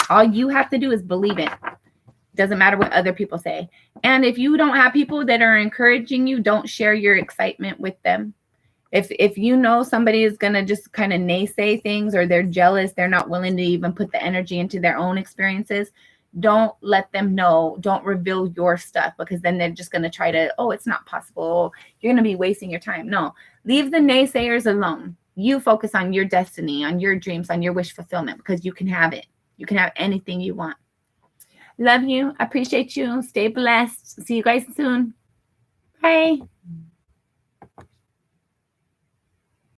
All you have to do is believe it. Doesn't matter what other people say. And if you don't have people that are encouraging you, don't share your excitement with them. If you know somebody is going to just kind of naysay things, or they're jealous, they're not willing to even put the energy into their own experiences, don't let them know. Don't reveal your stuff, because then they're just going to try to, oh, it's not possible. You're going to be wasting your time. No, leave the naysayers alone. You focus on your destiny, on your dreams, on your wish fulfillment, because you can have it. You can have anything you want. Love you. Appreciate you. Stay blessed. See you guys soon. Bye.